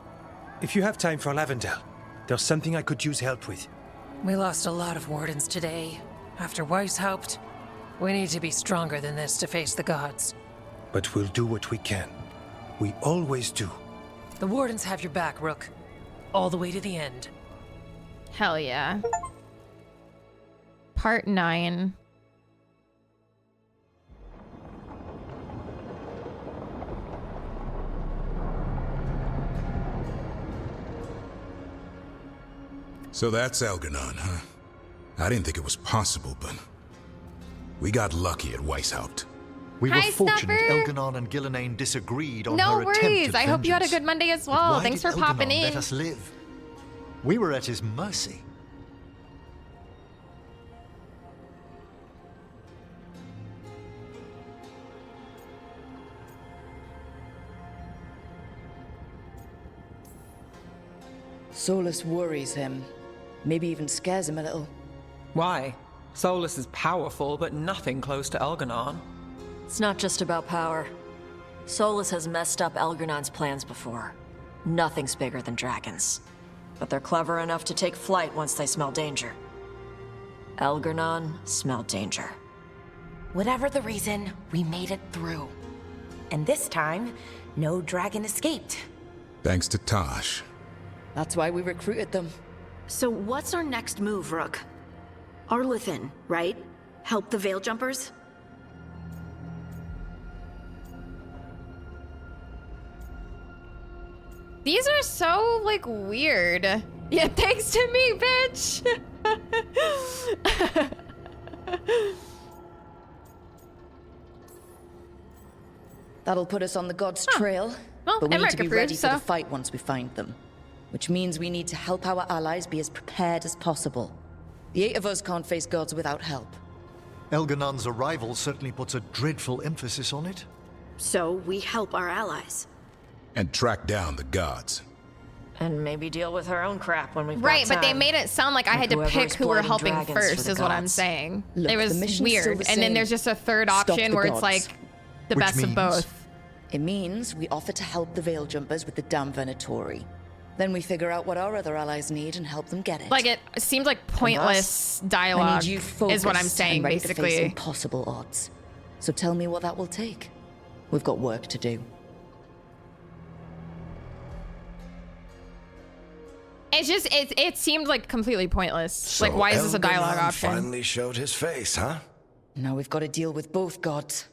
If you have time for Lavendel, there's something I could use help with. We lost a lot of wardens today. After Weishaupt, we need to be stronger than this to face the gods. But we'll do what we can. We always do. The wardens have your back, Rook. All the way to the end. Hell yeah. Part 9. So that's Elganon, huh? I didn't think it was possible, but we got lucky at Weishaupt. We were Hi, fortunate Snuffer. Elganon and Gillenaine disagreed on No her attempt worries. at I hope you had a vengeance. good Monday as But well. why Thanks did for popping Elganon in. let us live? We were at his mercy. Solus worries him. Maybe even scares him a little. Why? Solus is powerful, but nothing close to Elganon. It's not just about power. Solus has messed up Elgernon's plans before. Nothing's bigger than dragons. But they're clever enough to take flight once they smell danger. Elgernon smelled danger. Whatever the reason, we made it through. And this time, no dragon escaped. Thanks to Tosh. That's why we recruited them. So what's our next move, Rook? Arlathan, right? Help the Veil Jumpers? These are so, like, weird. Yeah, thanks to me, bitch. That'll put us on the gods' trail. Well, but we need Emmerich to be approved, ready for so. the fight once we find them. Which means we need to help our allies be as prepared as possible. The 8 of us can't face gods without help. Elganon's arrival certainly puts a dreadful emphasis on it. So we help our allies. And track down the gods. And maybe deal with her own crap when we've Right, got but they time. made it sound like I Like had to whoever pick is who we're blooding helping dragons for first, the is what I'm gods. saying. Look, it the was mission's still weird. the And then same. there's just a third Stop option the where it's gods. like the Which best of means- both. It means we offer to help the Veil Jumpers with the damn Venatori. Then we figure out what our other allies need and help them get it. Like, it seems like pointless I dialogue need you is what I'm focused saying, and ready to face basically. impossible odds. So tell me what that will take. We've got work to do. It's just, it seemed like completely pointless. Like, why is this a dialogue Elganon option? finally showed his face, huh? Now we've got to deal with both gods.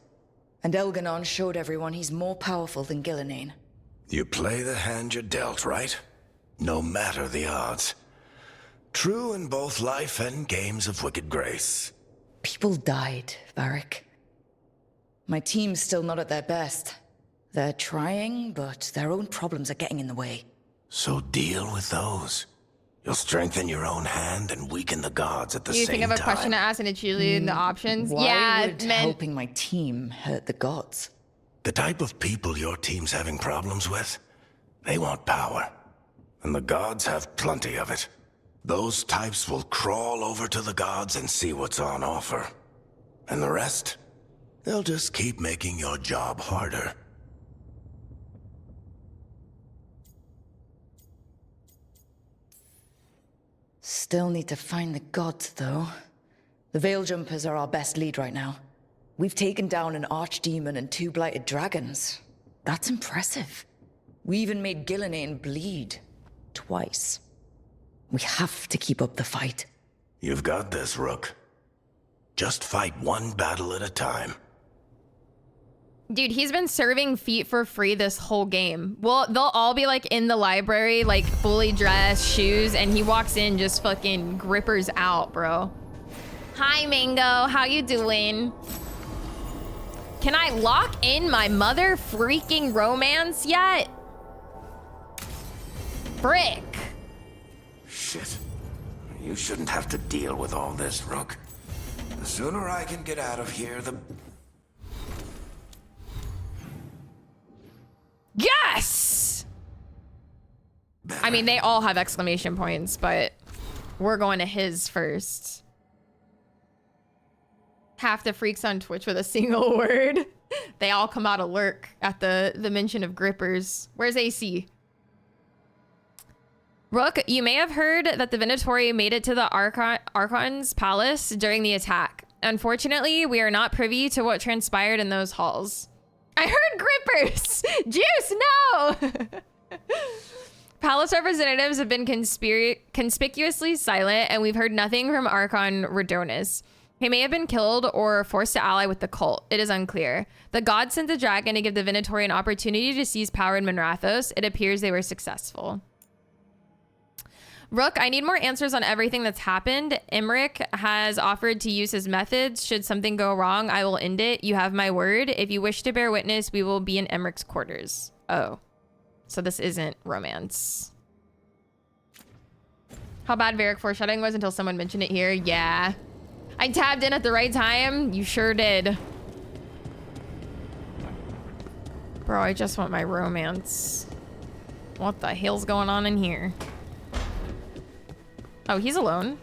And Elganon showed everyone he's more powerful than Gillenaine. You play the hand you're dealt, right? No matter the odds. True in both life and games of wicked grace. People died, Varric. My team's still not at their best. They're trying, but their own problems are getting in the way. So deal with those. You'll strengthen your own hand and weaken the gods at the Do you same think of a time. question to ask and it's usually in the options? Why Yeah, would man. helping my team hurt the gods? The type of people your team's having problems with, they want power. And the gods have plenty of it. Those types will crawl over to the gods and see what's on offer. And the rest? They'll just keep making your job harder. Still need to find the gods, though. The Veiljumpers are our best lead right now. We've taken down an archdemon and 2 blighted dragons. That's impressive. We even made Gillenane bleed. Twice. We have to keep up the fight. You've got this, Rook. Just fight one battle at a time. Dude, he's been serving feet for free this whole game. Well, they'll all be like in the library, like fully dressed, shoes, and he walks in just fucking grippers out, bro. Hi, Mango. How you doing? Can I lock in my mother freaking romance yet? Frick. Shit. You shouldn't have to deal with all this, Rook. The sooner I can get out of here, the... Yes! I mean, they all have exclamation points, but we're going to his first. Half the freaks on Twitch with a single word. They all come out of lurk at the mention of grippers. Where's AC? Rook, you may have heard that the Venatori made it to the Archon's palace during the attack. Unfortunately, we are not privy to what transpired in those halls. I heard grippers! Juice, no! Palace representatives have been conspicuously silent, and we've heard nothing from Archon Radonus. He may have been killed or forced to ally with the cult. It is unclear. The gods sent the dragon to give the Venatori an opportunity to seize power in Monrathos. It appears they were successful. Rook, I need more answers on everything that's happened. Emmerich has offered to use his methods. Should something go wrong, I will end it. You have my word. If you wish to bear witness, we will be in Emmerich's quarters. Oh. So this isn't romance. How bad Varric foreshadowing was until someone mentioned it here. Yeah. I tabbed in at the right time. You sure did. Bro, I just want my romance. What the hell's going on in here? Oh, he's alone.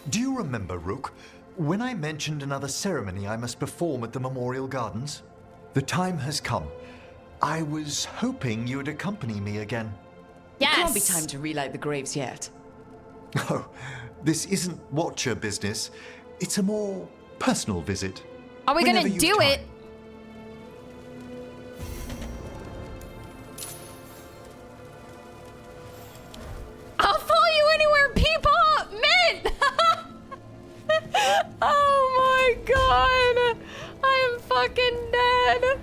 Do you remember, Rook, when I mentioned another ceremony I must perform at the Memorial Gardens? The time has come. I was hoping you would accompany me again. Yes. It can't be time to relight the graves yet. Oh, this isn't Watcher business. It's a more personal visit. Are we gonna do it? I'll follow you anywhere, people! Mint! Oh my god! I am fucking dead.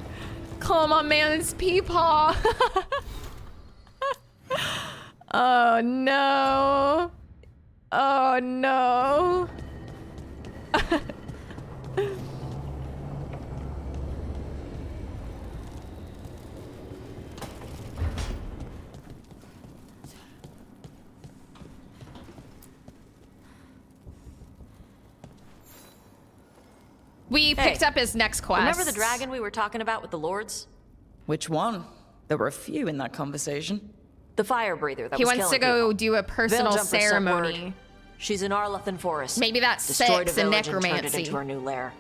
Call my man, it's Peepaw. Oh no. Oh no. We picked up his next quest. Remember the dragon we were talking about with the lords? Which one? There were a few in that conversation. The fire breather that he was wants to go do a personal ceremony. She's in Arlathan Forest. Maybe that's destroyed sex a and village and turned it necromancy. into her new lair.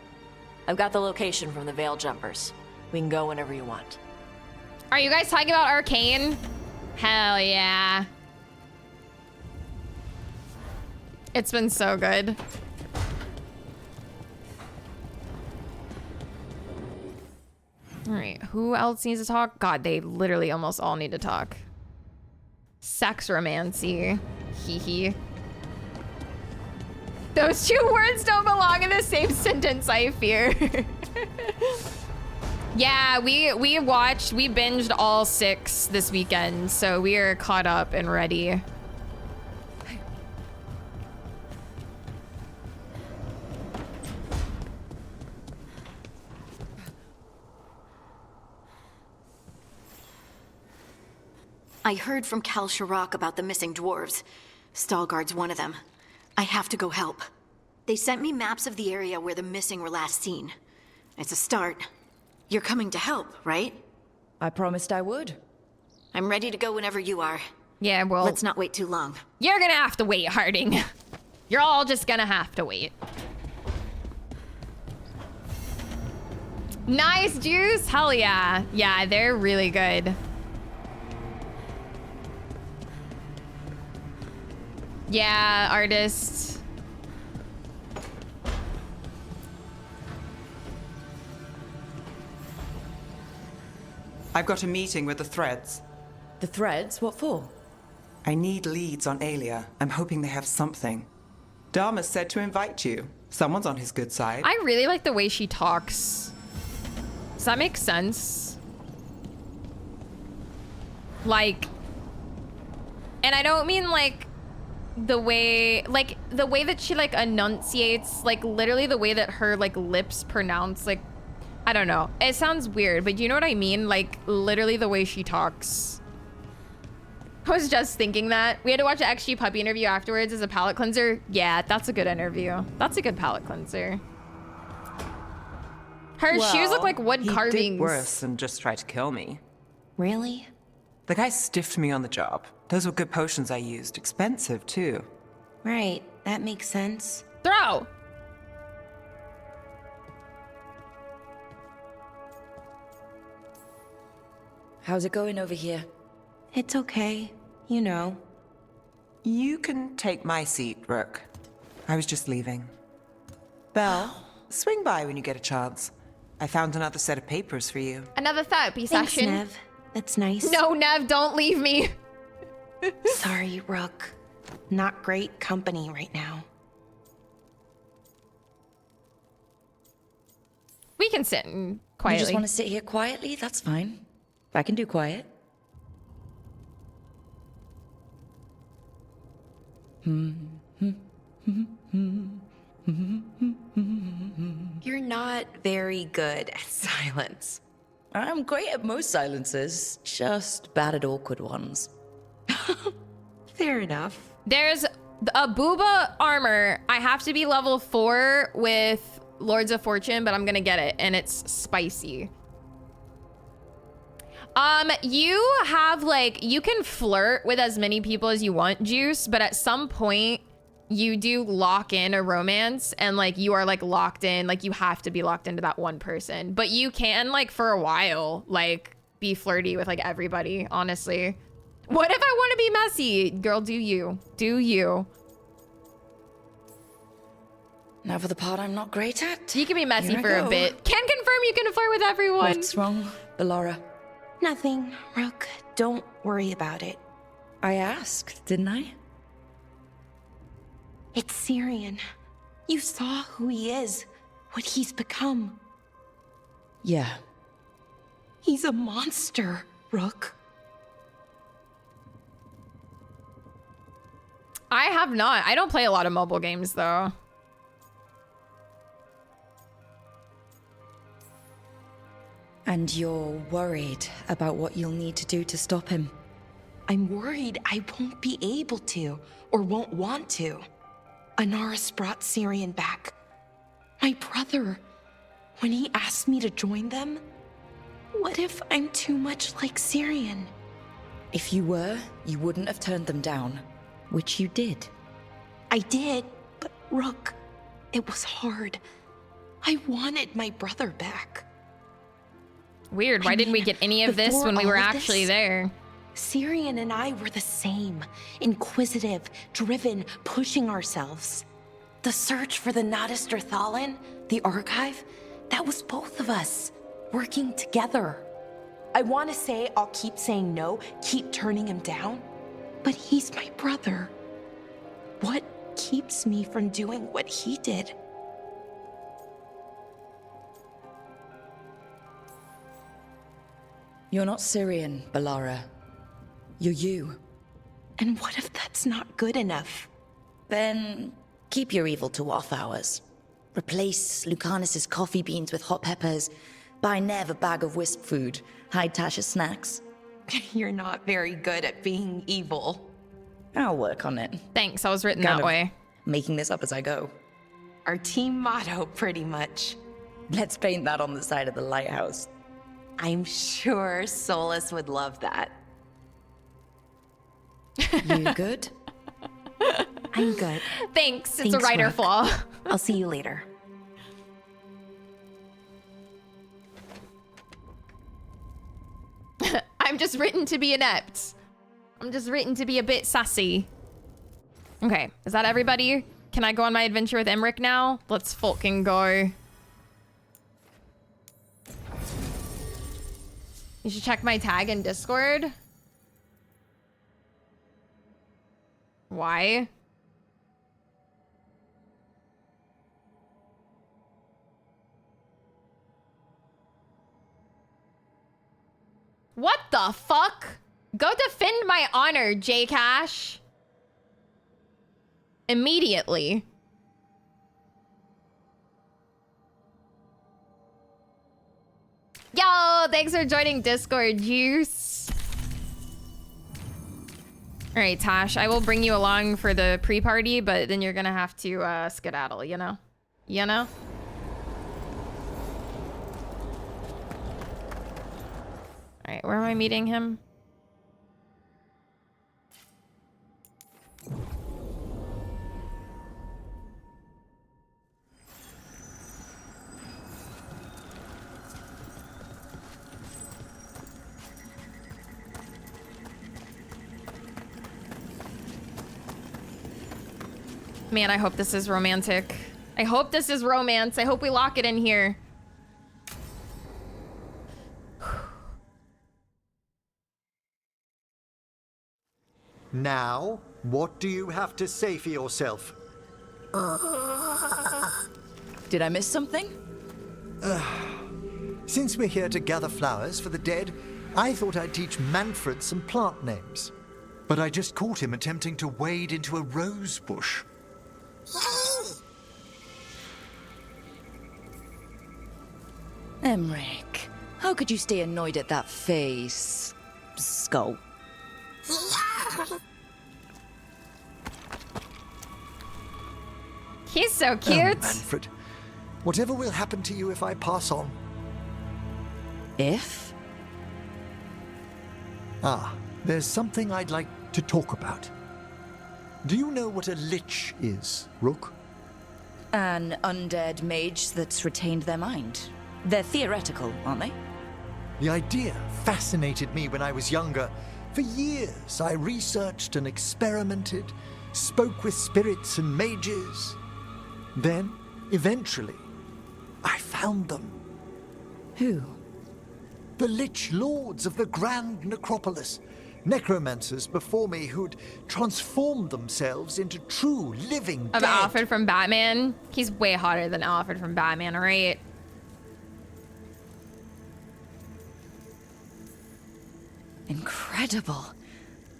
I've got the location from the Veiljumpers. We can go whenever you want. Are you guys talking about Arcane? Hell yeah. It's been so good. All right, who else needs to talk? God, they literally almost all need to talk. Sex romancy. Hee hee. Those two words don't belong in the same sentence, I fear. Yeah, we binged all 6 this weekend, so we are caught up and ready. I heard from Kal Sharrock about the missing dwarves. Stalguard's one of them. I have to go help. They sent me maps of the area where the missing were last seen. It's a start. You're coming to help, right? I promised I would. I'm ready to go whenever you are. Yeah, well... Let's not wait too long. You're gonna have to wait, Harding. You're all just gonna have to wait. Nice, Juice. Hell yeah. Yeah, they're really good. Yeah, artist. I've got a meeting with the Threads. The Threads? What for? I need leads on Aelia. I'm hoping they have something. Dharma said to invite you. Someone's on his good side. I really like the way she talks. Does that make sense? Like, and I don't mean like the way that she like enunciates, like literally the way that her like lips pronounce, like, I don't know. It sounds weird, but you know what I mean? Like literally the way she talks. I was just thinking that. We had to watch an XG puppy interview afterwards as a palate cleanser. Yeah, that's a good interview. That's a good palate cleanser. Her shoes look like wood carvings. He did worse than just try to kill me. Really? The guy stiffed me on the job. Those were good potions I used. Expensive, too. Right, that makes sense. Throw! How's it going over here? It's okay. You know. You can take my seat, Rook. I was just leaving. Belle, swing by when you get a chance. I found another set of papers for you. Another therapy Thanks, session. Nev. That's nice. No, Nev, don't leave me. Sorry, Rook. Not great company right now. We can sit quietly. You just want to sit here quietly? That's fine. I can do quiet. You're not very good at silence. I'm great at most silences, just bad at awkward ones. Fair enough. There's a booba armor. I have to be level 4 with Lords of Fortune, but I'm gonna get it, and it's spicy. You have like, you can flirt with as many people as you want, Juice, but at some point you do lock in a romance, and like you are like locked in, like you have to be locked into that one person. But you can like for a while like be flirty with like everybody, honestly. What if I want to be messy? Girl, do you. Do you. Now for the part I'm not great at. You can be messy Here I for a go. bit. Can confirm you can flirt with everyone. What's wrong, Bellara? Nothing, Rook. Don't worry about it. I asked, didn't I? It's Syrian. You saw who he is, what he's become. Yeah. He's a monster, Rook. I have not. I don't play a lot of mobile games though. And you're worried about what you'll need to do to stop him? I'm worried I won't be able to, or won't want to. Anaris brought Syrian back. My brother. When he asked me to join them, what if I'm too much like Syrian? If you were, you wouldn't have turned them down, which you did. I did, but Rook, it was hard. I wanted my brother back. Weird. Why didn't we get any of this when we were actually there? Syrian and I were the same. Inquisitive, driven, pushing ourselves. The search for the Nadister Thalin, the archive, that was both of us, working together. I want to say I'll keep saying no, keep turning him down, but he's my brother. What keeps me from doing what he did? You're not Syrian, Bellara. You're you. And what if that's not good enough? Then keep your evil to off hours. Replace Lucanus's coffee beans with hot peppers. Buy Nev a bag of wisp food. Hide Tasha's snacks. You're not very good at being evil. I'll work on it. Thanks, I was written Kind that of way. Making this up as I go. Our team motto, pretty much. Let's paint that on the side of the lighthouse. I'm sure Solus would love that. You good? I'm good. Thanks. It's a writer Rook. flaw. I'll see you later. I'm just written to be inept. I'm just written to be a bit sassy. Okay, is that everybody? Can I go on my adventure with Emmerich now? Let's fucking go. You should check my tag in Discord. Why? What the fuck? Go defend my honor, J-Cash. Immediately. Yo, thanks for joining Discord, Juice. All right, Tash, I will bring you along for the pre-party, but then you're gonna have to skedaddle, you know? You know? All right, where am I meeting him? Man, I hope this is romantic. I hope this is romance. I hope we lock it in here. Now, what do you have to say for yourself? Did I miss something? Since we're here to gather flowers for the dead, I thought I'd teach Manfred some plant names. But I just caught him attempting to wade into a rose bush. Emmerich, how could you stay annoyed at that face? Skull. He's so cute. Manfred, whatever will happen to you if I pass on? If? There's something I'd like to talk about. Do you know what a lich is, Rook? An undead mage that's retained their mind. They're theoretical, aren't they? The idea fascinated me when I was younger. For years, I researched and experimented, spoke with spirits and mages. Then, eventually, I found them. Who? The Lich Lords of the Grand Necropolis. Necromancers before me who'd transformed themselves into true living Of dead. Alfred from Batman. He's way hotter than Alfred from Batman, right? Incredible.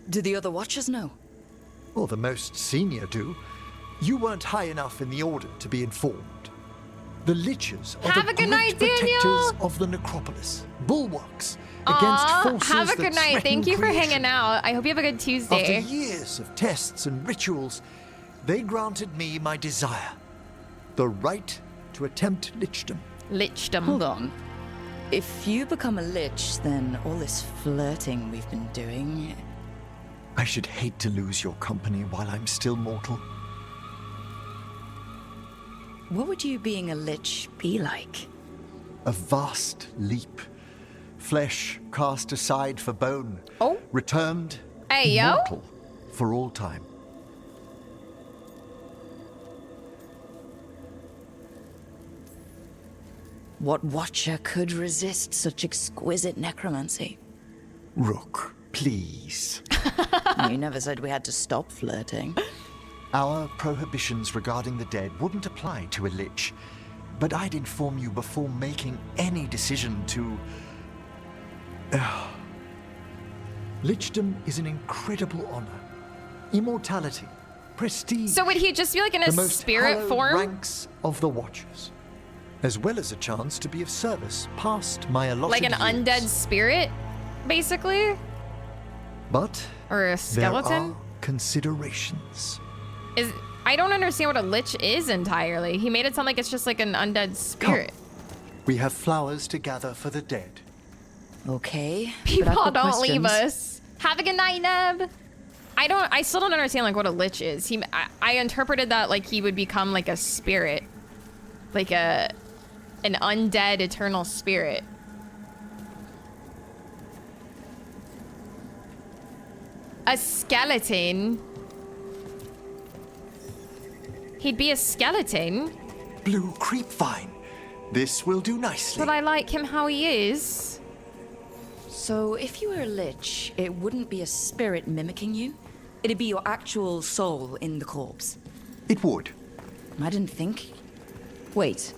Do the other Watchers know? Well, the most senior do. You weren't high enough in the Order to be informed. The Liches are Have the a good great night, Daniel. protectors of the Necropolis. Bulwarks against forces have a that good night. threaten Thank you for creation. hanging out. I hope you have a good Tuesday. After years of tests and rituals, they granted me my desire. The right to attempt lichdom. Lichdom. Hold on. If you become a lich, then all this flirting we've been doing... I should hate to lose your company while I'm still mortal. What would you being a lich be like? A vast leap. Flesh cast aside for bone. Oh. Returned Hey, yo. mortal for all time. What Watcher could resist such exquisite necromancy? Rook, please. You never said we had to stop flirting. Our prohibitions regarding the dead wouldn't apply to a lich, but I'd inform you before making any decision to... Lichdom is an incredible honor. Immortality, prestige. So would he just be like in a the most spirit hallowed form? ranks of the Watchers, as well as a chance to be of service past my allotted Like an years. undead spirit, basically? But Or a skeleton? there are considerations. I don't understand what a lich is entirely. He made it sound like it's just like an undead spirit. We have flowers to gather for the dead. Okay. People don't leave us. Have a good night, Neb. I still don't understand like what a lich is. I interpreted that like he would become like a spirit. Like an undead eternal spirit. A skeleton? He'd be a skeleton? Blue creepvine. This will do nicely. But I like him how he is. So if you were a lich, it wouldn't be a spirit mimicking you? It'd be your actual soul in the corpse. It would. I didn't think... Wait,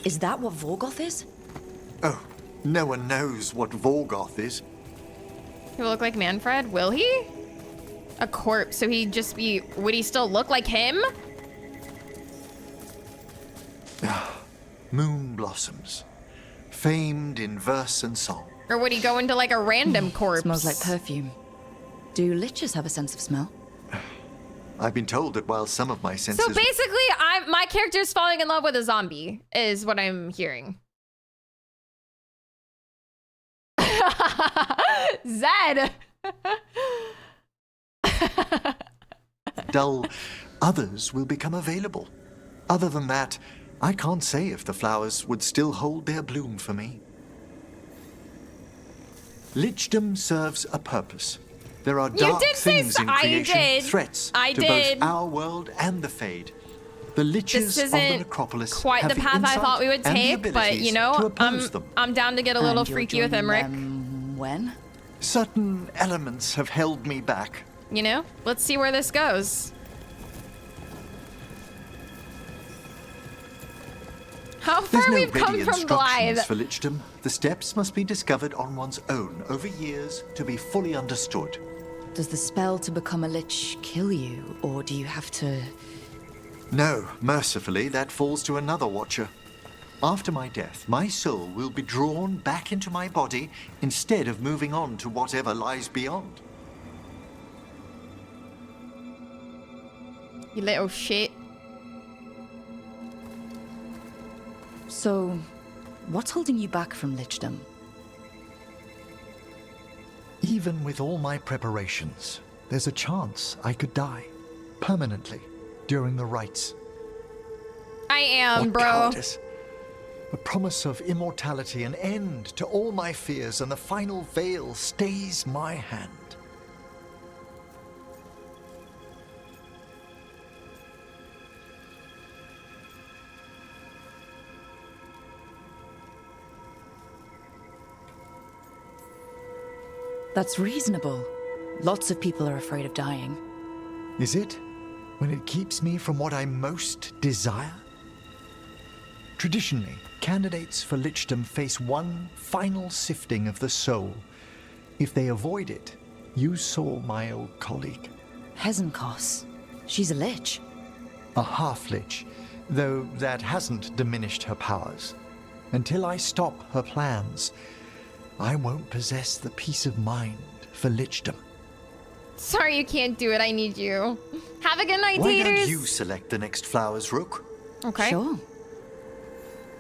is that what Vorgoth is? Oh, no one knows what Veilguard is. He will look like Manfred, will he? A corpse, so he'd just be... Would he still look like him? Moon blossoms. Famed in verse and song. Or would he go into like a random corpse? Smells like perfume. Do liches have a sense of smell? I've been told that while some of my senses... So basically, my character's falling in love with a zombie, is what I'm hearing. Zed! Dull, others will become available. Other than that, I can't say if the flowers would still hold their bloom for me. Lichdom serves a purpose. There are dark things in creation, threats to both our world and the Fade. The liches of the necropolis quite have the path I thought we would take, but you know, I'm down to get a little freaky with Imric. When? Certain elements have held me back. You know, let's see where this goes. How far we've come from Blythe. For lichdom, the steps must be discovered on one's own over years to be fully understood. Does the spell to become a lich kill you, or do you have to... No, mercifully, that falls to another watcher. After my death, my soul will be drawn back into my body instead of moving on to whatever lies beyond. You little shit. So, what's holding you back from lichdom? Even with all my preparations, there's a chance I could die permanently during the rites. I am, what bro. Cowardice. A promise of immortality, an end to all my fears, and the final veil stays my hand. That's reasonable. Lots of people are afraid of dying. Is it? When it keeps me from what I most desire? Traditionally, candidates for lichdom face one final sifting of the soul. If they avoid it, you saw my old colleague. Hezenkos. She's a lich. A half-lich, though that hasn't diminished her powers. Until I stop her plans, I won't possess the peace of mind for lichdom. Sorry you can't do it, I need you. Have a good night, Why taters. don't you select the next flowers, Rook? Okay. Sure.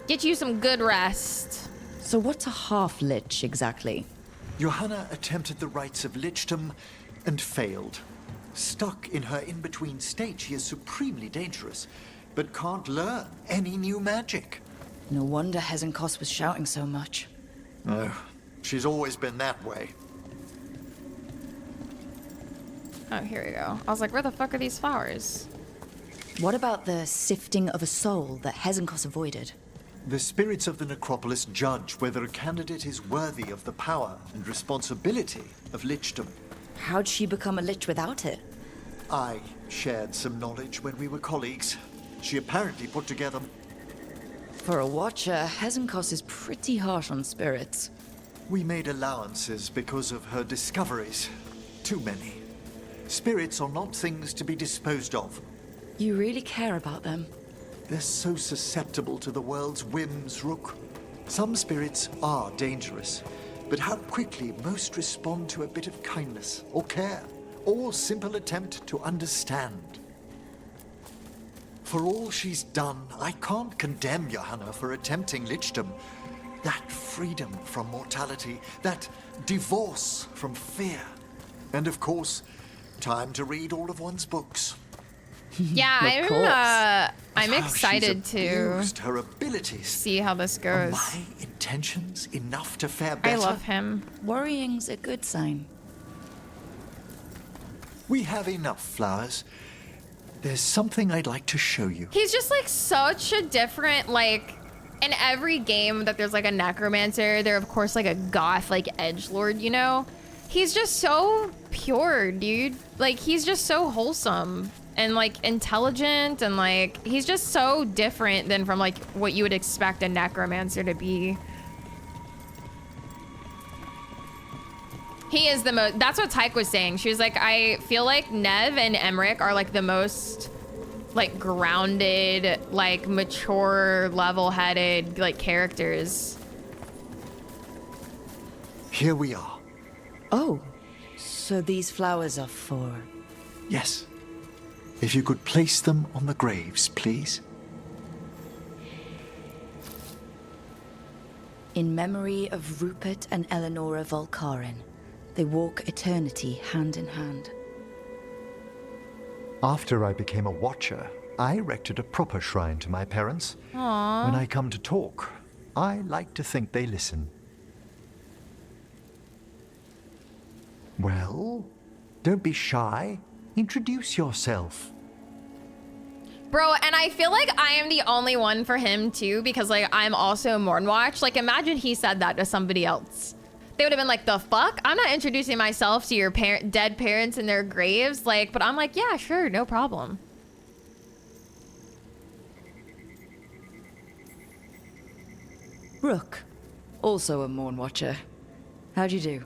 Get you some good rest. So what's a half-lich exactly? Johanna attempted the rites of lichdom and failed. Stuck in her in-between state, she is supremely dangerous, but can't learn any new magic. No wonder Hezenkos was shouting so much. Oh, she's always been that way. Oh, here we go. I was like, where the fuck are these flowers? What about the sifting of a soul that Hezenkos avoided? The spirits of the necropolis judge whether a candidate is worthy of the power and responsibility of lichdom. How'd she become a lich without it? I shared some knowledge when we were colleagues. She apparently put together... For a watcher, Hezenkos is pretty harsh on spirits. We made allowances because of her discoveries. Too many. Spirits are not things to be disposed of. You really care about them? They're so susceptible to the world's whims, Rook. Some spirits are dangerous, but how quickly most respond to a bit of kindness or care, or simple attempt to understand. For all she's done, I can't condemn Johanna for attempting lichdom. That freedom from mortality, that divorce from fear, and of course, Time to read all of one's books. Yeah, I'm How excited she's to abused her abilities. see how this Are goes. my intentions enough to fare I better? love him. Worrying's a good sign. We have enough flowers. There's something I'd like to show you. He's just like such a different, like, in every game that there's like a necromancer, they're of course like a goth, like edgelord, you know? He's just so pure, dude. Like, he's just so wholesome and like intelligent, and like he's just so different than from like what you would expect a necromancer to be. He is the most, that's what Tyke was saying. She was like, I feel like Nev and Emmerich are like the most like grounded, like mature, level-headed like characters. Here we are. Oh, so these flowers are for... Yes. If you could place them on the graves, please. In memory of Rupert and Eleonora Volcarin, they walk eternity hand in hand. After I became a watcher, I erected a proper shrine to my parents. Aww. When I come to talk, I like to think they listen. Well, don't be shy. Introduce yourself. Bro, and I feel like I am the only one for him too, because like I'm also Mournwatch. Like, imagine he said that to somebody else. They would have been like, the fuck? I'm not introducing myself to your dead parents in their graves. Like, but I'm like, yeah, sure, no problem. Rook, also a Morn Watcher. How'd you do?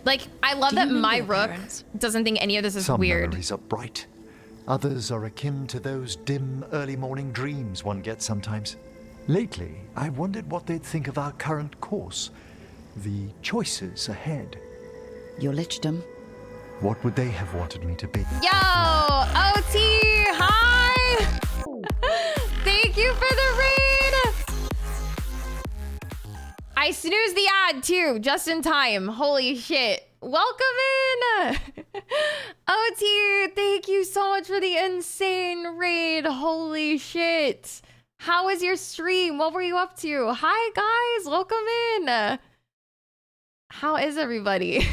Like, I love Do that you know my your Rook parents? doesn't think any of this is Some weird. memories are bright. Others are akin to those dim early morning dreams one gets sometimes. Lately, I wondered what they'd think of our current course, the choices ahead. Your lichdom. What would they have wanted me to be? Yo, OT, hi! Thank you for the raid! I snoozed the ad too, just in time. Holy shit. Welcome in! OT, thank you so much for the insane raid. Holy shit. How was your stream? What were you up to? Hi guys, welcome in. How is everybody?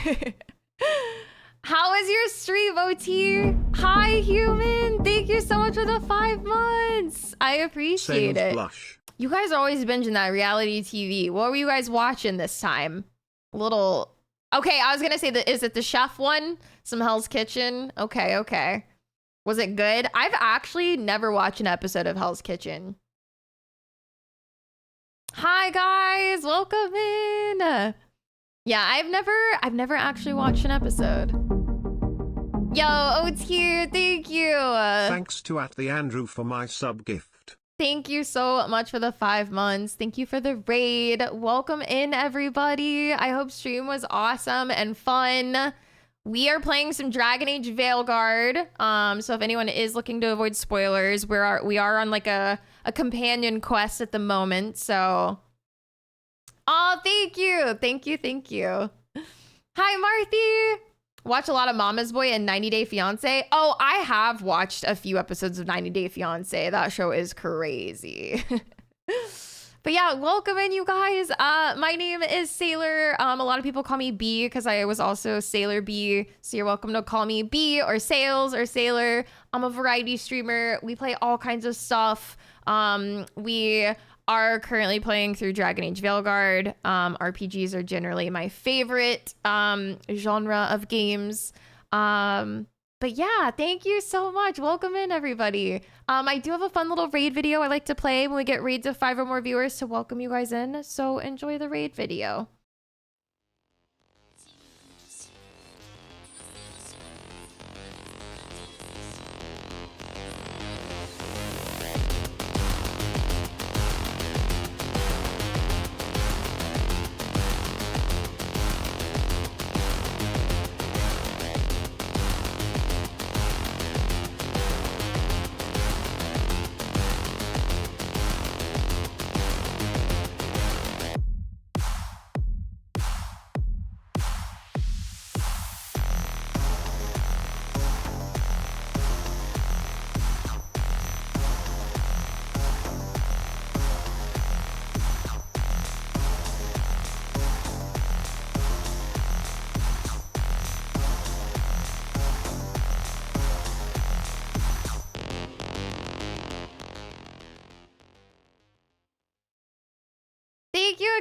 How is your stream, OT? Hi, human. Thank you so much for the 5 months. I appreciate it. Blush. You guys are always binging that reality TV. What were you guys watching this time? Little... Okay, I was gonna say, is it the chef one? Some Hell's Kitchen? Okay, okay. Was it good? I've actually never watched an episode of Hell's Kitchen. Hi, guys. Welcome in. Yeah, I've never actually watched an episode. Yo, OT, thank you. Thanks to @theandrew for my sub gift. Thank you so much for the 5 months. Thank you for the raid. Welcome in, everybody. I hope stream was awesome and fun. We are playing some Dragon Age Veilguard. So if anyone is looking to avoid spoilers, we are on like a companion quest at the moment. So, oh, thank you. Thank you. Thank you. Hi, Marthy. Watch a lot of Mama's Boy and 90 Day Fiancé. Oh, I have watched a few episodes of 90 Day Fiancé. That show is crazy. But yeah, welcome in, you guys. My name is Sailor. A lot of people call me Bee because I was also sailorbeeee. So you're welcome to call me Bee or Sails or Sailor. I'm a variety streamer. We play all kinds of stuff. We are currently playing through Dragon Age Veilguard. RPGs are generally my favorite genre of games. But yeah, thank you so much. Welcome in, everybody. I do have a fun little raid video I like to play when we get raids of 5 or more viewers to welcome you guys in. So enjoy the raid video.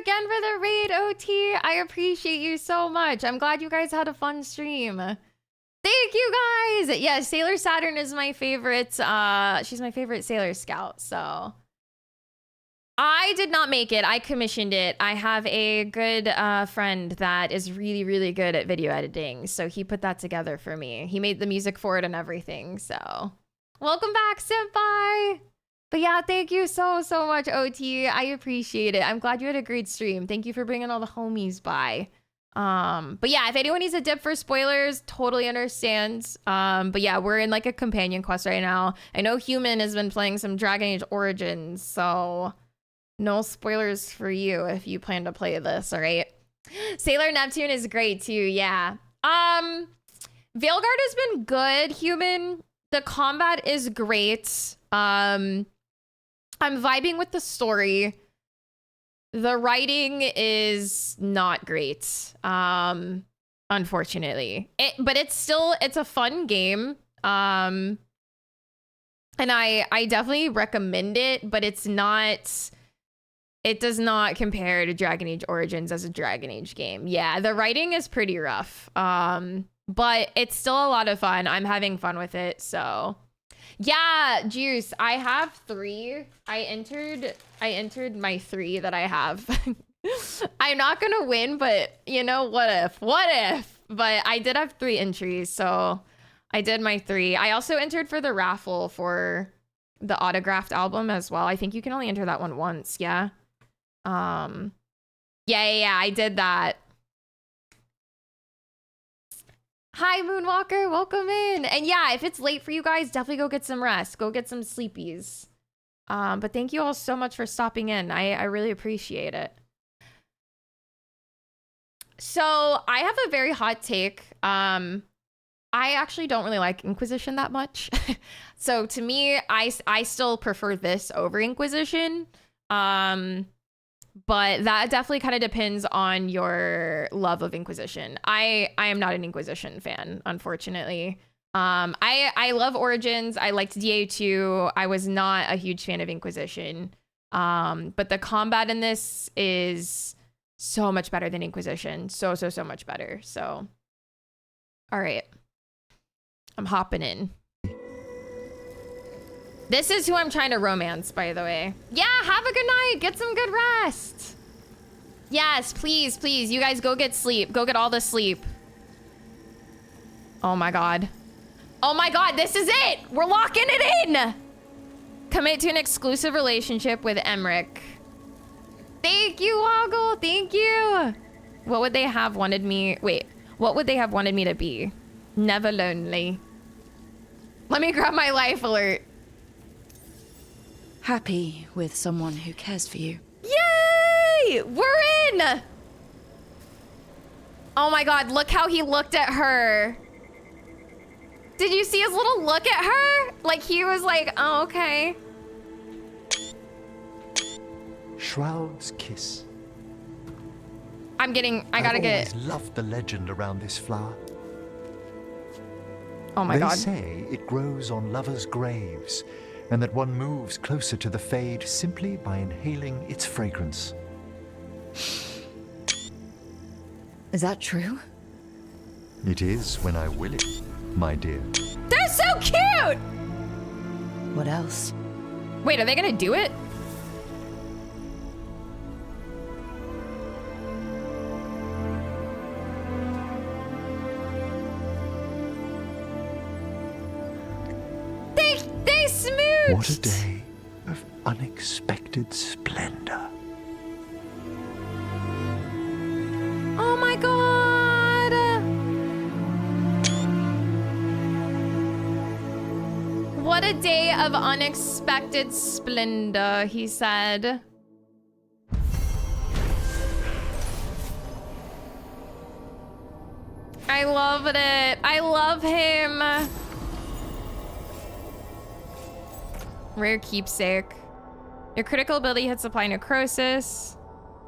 again for the raid, OT. I appreciate you so much. I'm glad you guys had a fun stream. Thank you guys. Yeah, Sailor Saturn is my favorite. She's my favorite Sailor Scout. So I did not make it. I commissioned it. I have a good friend that is really, really good at video editing. So he put that together for me. He made the music for it and everything. So welcome back, Senpai. But yeah, thank you so much, OT. I appreciate it. I'm glad you had a great stream. Thank you for bringing all the homies by. But yeah, if anyone needs a dip for spoilers, totally understand. But yeah, we're in like a companion quest right now. I know Human has been playing some Dragon Age Origins, so no spoilers for you if you plan to play this, all right? Sailor Neptune is great too, yeah. Veilguard has been good, Human. The combat is great. I'm vibing with the story. The writing is not great, unfortunately. But it's a fun game. And I definitely recommend it, but it does not compare to Dragon Age Origins as a Dragon Age game. Yeah, the writing is pretty rough. But it's still a lot of fun. I'm having fun with it, so yeah, Juice, I have 3. I entered my 3 that I have. I'm not gonna win, but you know, what if? But I did have 3 entries, so I did my 3. I also entered for the raffle for the autographed album as well. I think you can only enter that one once, yeah. Yeah, I did that. Hi, Moonwalker, welcome in. And yeah, if it's late for you guys, definitely go get some rest. Go get some sleepies. But thank you all so much for stopping in. I really appreciate it. So I have a very hot take. I actually don't really like Inquisition that much. So to me, I still prefer this over Inquisition. But that definitely kind of depends on your love of Inquisition. I am not an Inquisition fan, unfortunately. I love Origins. I liked DA2. I was not a huge fan of Inquisition. But the combat in this is so much better than Inquisition. So much better. So, all right. I'm hopping in. This is who I'm trying to romance, by the way. Yeah, have a good night. Get some good rest. Yes, please. You guys go get sleep. Go get all the sleep. Oh my God. Oh my God, this is it. We're locking it in. Commit to an exclusive relationship with Emmerich. Thank you, Woggle. Thank you. What would they have wanted me? Wait, what would they have wanted me to be? Never lonely. Let me grab my life alert. Happy with someone who cares for you. Yay! We're in! Oh my God, look how he looked at her. Did you see his little look at her? Like he was like, oh, okay. Shroud's kiss. I gotta get. I've always loved the legend around this flower. Oh my God. They say it grows on lovers' graves, and that one moves closer to the fade simply by inhaling its fragrance. Is that true? It is when I will it, my dear. They're so cute! What else? Wait, are they gonna do it? They smooched! What a day of unexpected splendor. Oh my God! What a day of unexpected splendor, he said. I loved it. I love him. Rare keepsake. Your critical ability hits apply necrosis.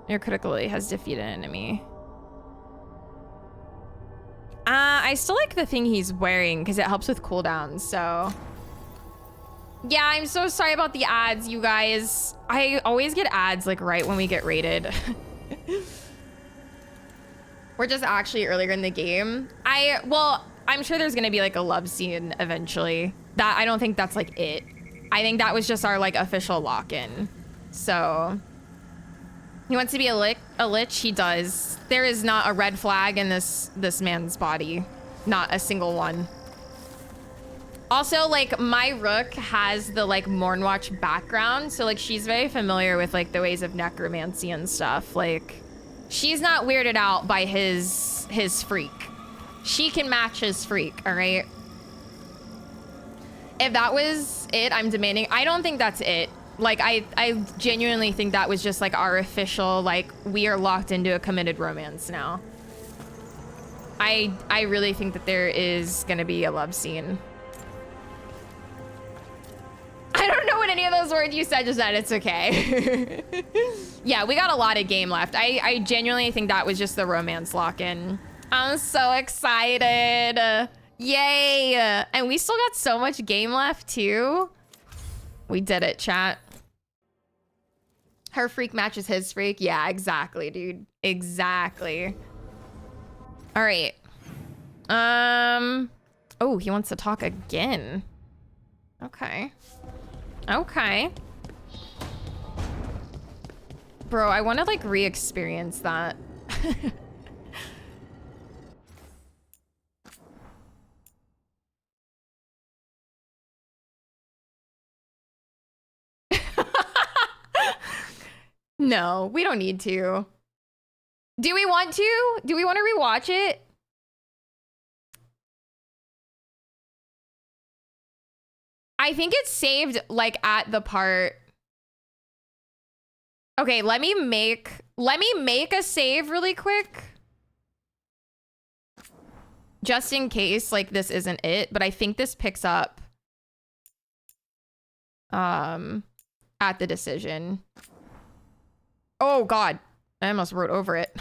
Your critical ability has defeated an enemy. I still like the thing he's wearing because it helps with cooldowns, so. Yeah, I'm so sorry about the ads, you guys. I always get ads like right when we get raided. We're just actually earlier in the game. Well, I'm sure there's gonna be like a love scene eventually. That I don't think that's like it. I think that was just our like official lock-in. So he wants to be a lich. He does. There is not a red flag in this man's body. Not a single one. Also, like, my rook has the, like, Mournwatch background, so, like, she's very familiar with, like, the ways of necromancy and stuff. Like, she's not weirded out by his freak. She can match his freak, all right? If that was it, I'm demanding. I don't think that's it. Like, I genuinely think that was just, like, our official, like, we are locked into a committed romance now. I really think that there is gonna be a love scene. I don't know what any of those words you said just then. It's okay. Yeah, we got a lot of game left. I genuinely think that was just the romance lock-in. I'm so excited. Yay. And we still got so much game left too. We did it, chat. Her freak matches his freak. Yeah, exactly, dude. Exactly. All right. Oh, he wants to talk again. Okay. Okay. Bro, I want to like re-experience that. No, we don't need to. Do we want to? Do we want to rewatch it? I think it's saved like at the part. Okay, let me make a save really quick. Just in case like this isn't it, but I think this picks up at the decision. Oh God, I almost wrote over it.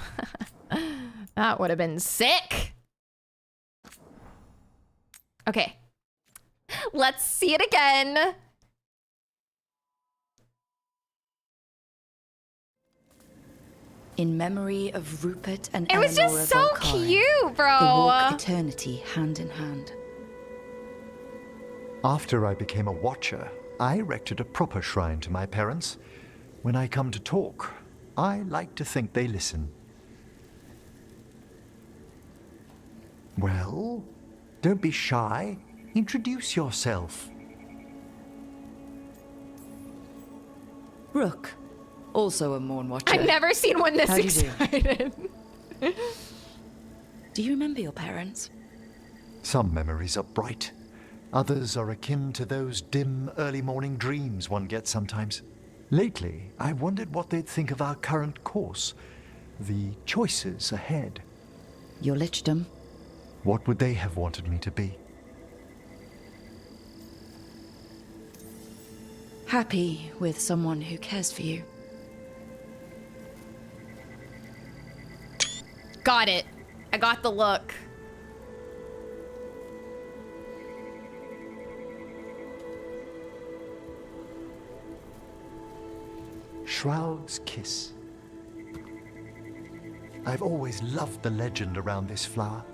That would have been sick. Okay. Let's see it again. In memory of Rupert and It was Eleanor just so Volkari, cute, bro. They walk eternity hand in hand. After I became a watcher, I erected a proper shrine to my parents. When I come to talk, I like to think they listen. Well, don't be shy. Introduce yourself. Rook, also a Morn Watcher. I've never seen one this How do you do? excited. Do you remember your parents? Some memories are bright. Others are akin to those dim early morning dreams one gets sometimes. Lately, I wondered what they'd think of our current course, the choices ahead. Your lichdom. What would they have wanted me to be? Happy with someone who cares for you. Got it. I got the look. Shroud's Kiss. I've always loved the legend around this flower.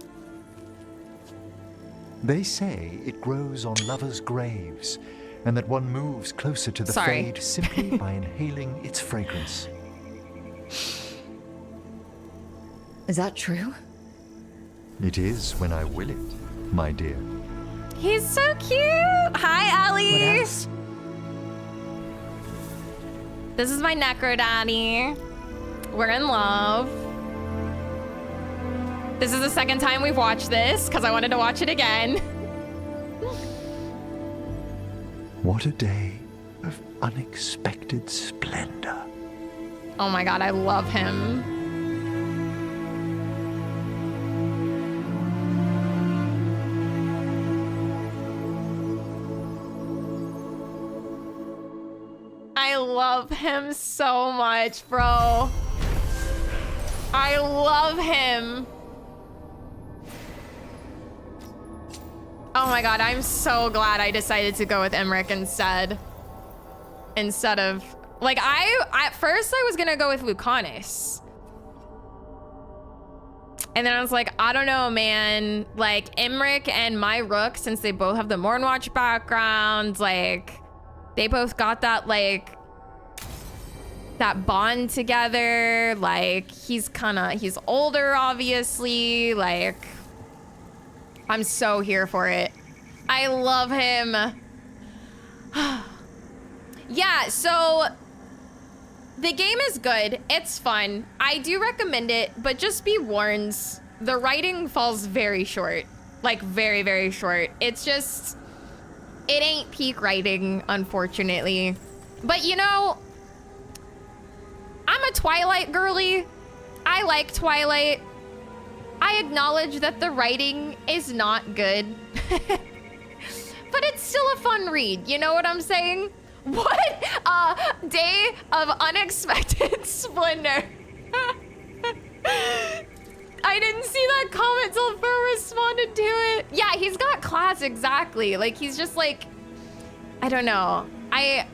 They say it grows on lovers' graves, and that one moves closer to the fade simply by inhaling its fragrance. Is that true? It is when I will it, my dear. He's so cute. Hi, Ellie. What else? This is my Necro Daddy. We're in love. This is the second time we've watched this because I wanted to watch it again. What a day of unexpected splendor. Oh my God, I love him. I love him so much, bro. I love him. Oh my God, I'm so glad I decided to go with Emmerich instead of, like, at first I was gonna go with Lucanus. And then I was like, I don't know, man. Like, Imric and my Rook, since they both have the Mornwatch background, like, they both got that, like, that bond together. Like, he's older, obviously. Like, I'm so here for it. I love him. Yeah, so the game is good. It's fun. I do recommend it, but just be warned, the writing falls very short. Like, very, very short. It's just, it ain't peak writing, unfortunately. But you know, I'm a Twilight girly. I like Twilight. I acknowledge that the writing is not good. But it's still a fun read, you know what I'm saying? What a day of unexpected splendor. I didn't see that comment till Fur responded to it. Yeah, he's got class, exactly. Like, he's just like, I don't know. I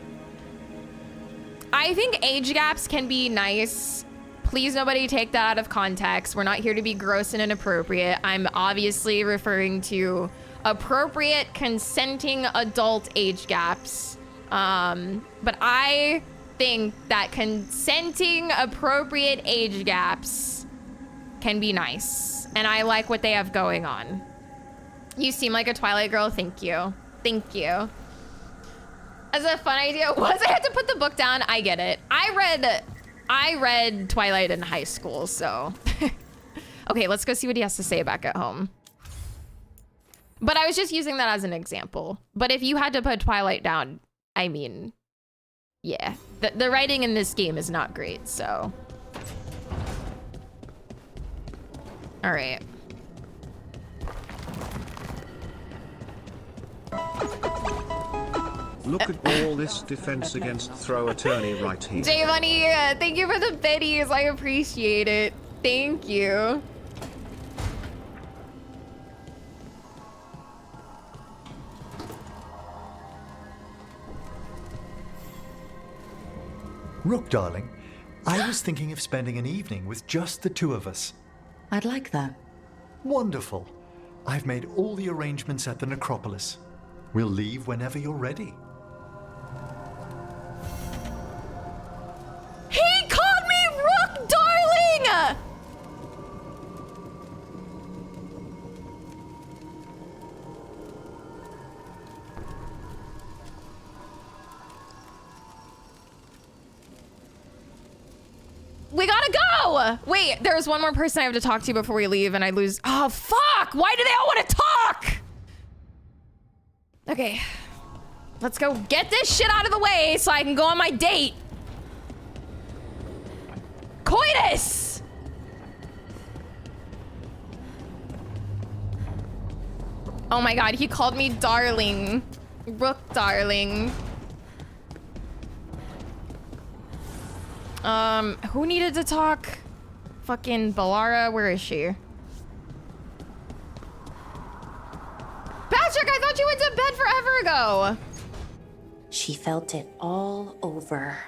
think age gaps can be nice. Please, nobody take that out of context. We're not here to be gross and inappropriate. I'm obviously referring to appropriate, consenting adult age gaps. But I think that consenting, appropriate age gaps can be nice. And I like what they have going on. You seem like a Twilight girl. Thank you. Thank you. As a fun idea, once I had to put the book down, I get it. I read Twilight in high school, so. Okay, let's go see what he has to say back at home. But I was just using that as an example. But if you had to put Twilight down, I mean, yeah. The writing in this game is not great, so. All right. Look at all this defense against throw attorney right here. J-Money, thank you for the biddies. I appreciate it. Thank you. Rook, darling, I was thinking of spending an evening with just the two of us. I'd like that. Wonderful. I've made all the arrangements at the necropolis. We'll leave whenever you're ready. He called me Rook, darling! We gotta go! Wait, there's one more person I have to talk to before we leave and I lose. Oh, fuck! Why do they all want to talk? Okay. Let's go get this shit out of the way so I can go on my date. Coitus! Oh my god, he called me darling. Rook darling. Who needed to talk? Fucking Balara, where is she? Patrick, I thought you went to bed forever ago. She felt it all over.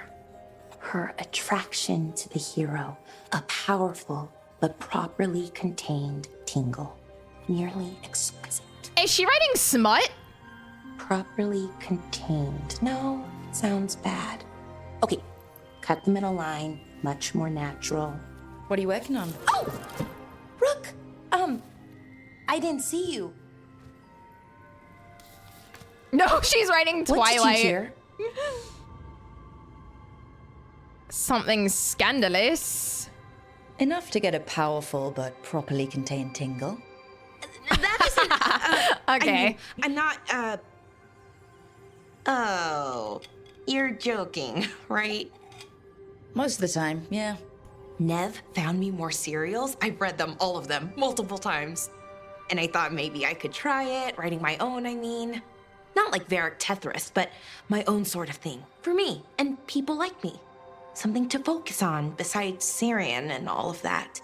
Her attraction to the hero, a powerful but properly contained tingle, nearly exquisite. Is she writing smut? Properly contained. No, sounds bad. Okay, cut the middle line, much more natural. What are you working on? Oh! Rook! I didn't see you. No, she's writing Twilight. What did you hear? Something scandalous. Enough to get a powerful but properly contained tingle. That isn't... Okay. I mean, I'm not, Oh, you're joking, right? Most of the time, yeah. Nev found me more serials. I've read them, all of them, multiple times. And I thought maybe I could try it, writing my own, I mean. Not like Varric Tethris, but my own sort of thing. For me, and people like me. Something to focus on, besides Syrian and all of that.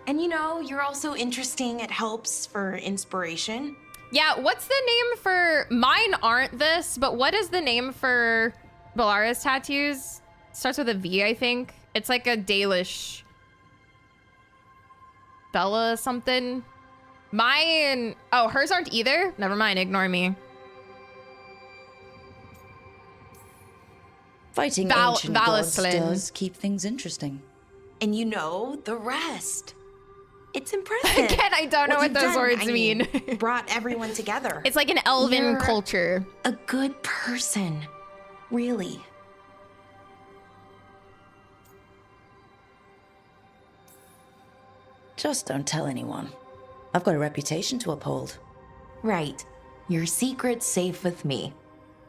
And you know, you're also interesting. It helps for inspiration. Yeah, what's the name for... Mine aren't this, but what is the name for Balara's tattoos? Starts with a V, I think. It's like a Dalish... Bella something. Mine. Oh, hers aren't either. Never mind. Ignore me. Fighting ancient gods Valislin. does keep things interesting. And you know the rest. It's impressive. Again, I don't know what you've those done, words I mean. Brought everyone together. It's like an elven You're culture. a good person. Really. Just don't tell anyone. I've got a reputation to uphold. Right. Your secret's safe with me.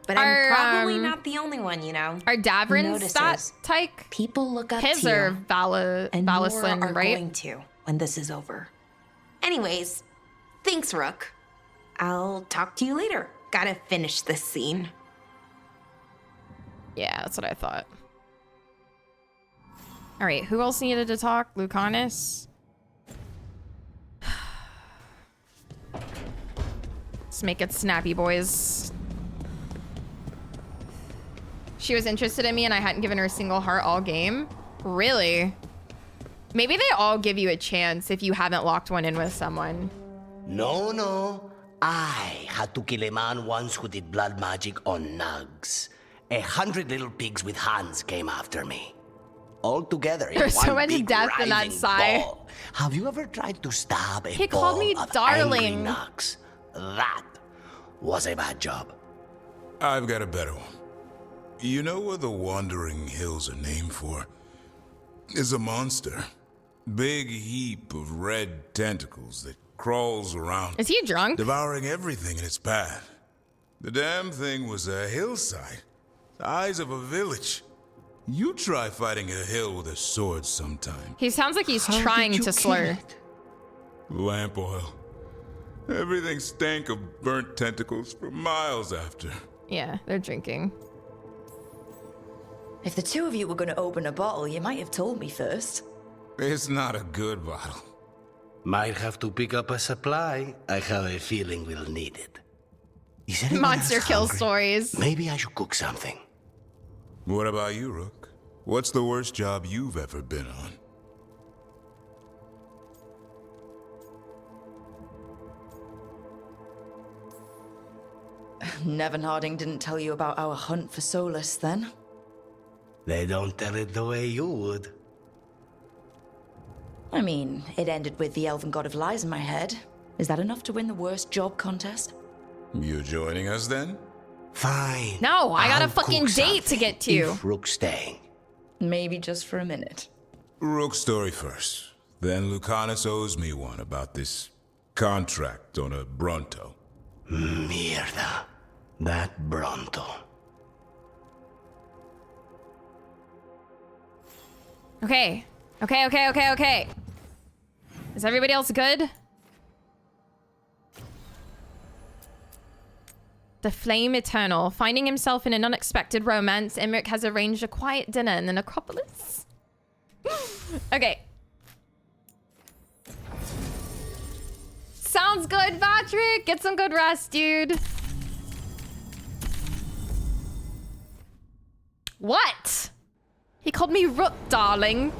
But Are, I'm probably not the only one, you know. Are who Davrin's notices. that tyke? People look up His to you. are And more Valislin, are right? going to when this is over. Anyways, thanks, Rook. I'll talk to you later. Gotta finish this scene. Yeah, that's what I thought. All right, who else needed to talk? Lucanus? Let's make it snappy, boys. She was interested in me and I hadn't given her a single heart all game. Really? Maybe they all give you a chance if you haven't locked one in with someone. No. I had to kill a man once who did blood magic on nugs. 100 little pigs with hands came after me. All together in There's one so much big death in that writhing sigh. ball. Have you ever tried to stab a He called me ball of darling. angry nugs? That was a bad job. I've got a better one. You know what the Wandering Hills are named for? It's a monster. Big heap of red tentacles that crawls around. Is he drunk? Devouring everything in its path. The damn thing was a hillside. The size of a village. You try fighting a hill with a sword sometime. He sounds like he's How trying did you to kill slur. it? Lamp oil. Everything stank of burnt tentacles for miles after. Yeah, they're drinking. If the two of you were going to open a bottle, you might have told me first. It's not a good bottle. Might have to pick up a supply. I have a feeling we'll need it. Is anyone Monster else kill hungry? stories. Maybe I should cook something. What about you, Rook? What's the worst job you've ever been on? Nevin Harding didn't tell you about our hunt for Solus, then? They don't tell it the way you would. I mean, it ended with the Elven God of Lies in my head. Is that enough to win the worst job contest? You joining us then? Fine. No, I got a I'll fucking cook date to something get to. If Rook's staying. Maybe just for a minute. Rook's story first. Then Lucanus owes me one about this contract on a Bronto. Mierda. That Bronto. Okay. Is everybody else good? The Flame Eternal. Finding himself in an unexpected romance, Emmerich has arranged a quiet dinner in the necropolis. Okay. Sounds good, Patrick. Get some good rest, dude. What? He called me Rook, darling.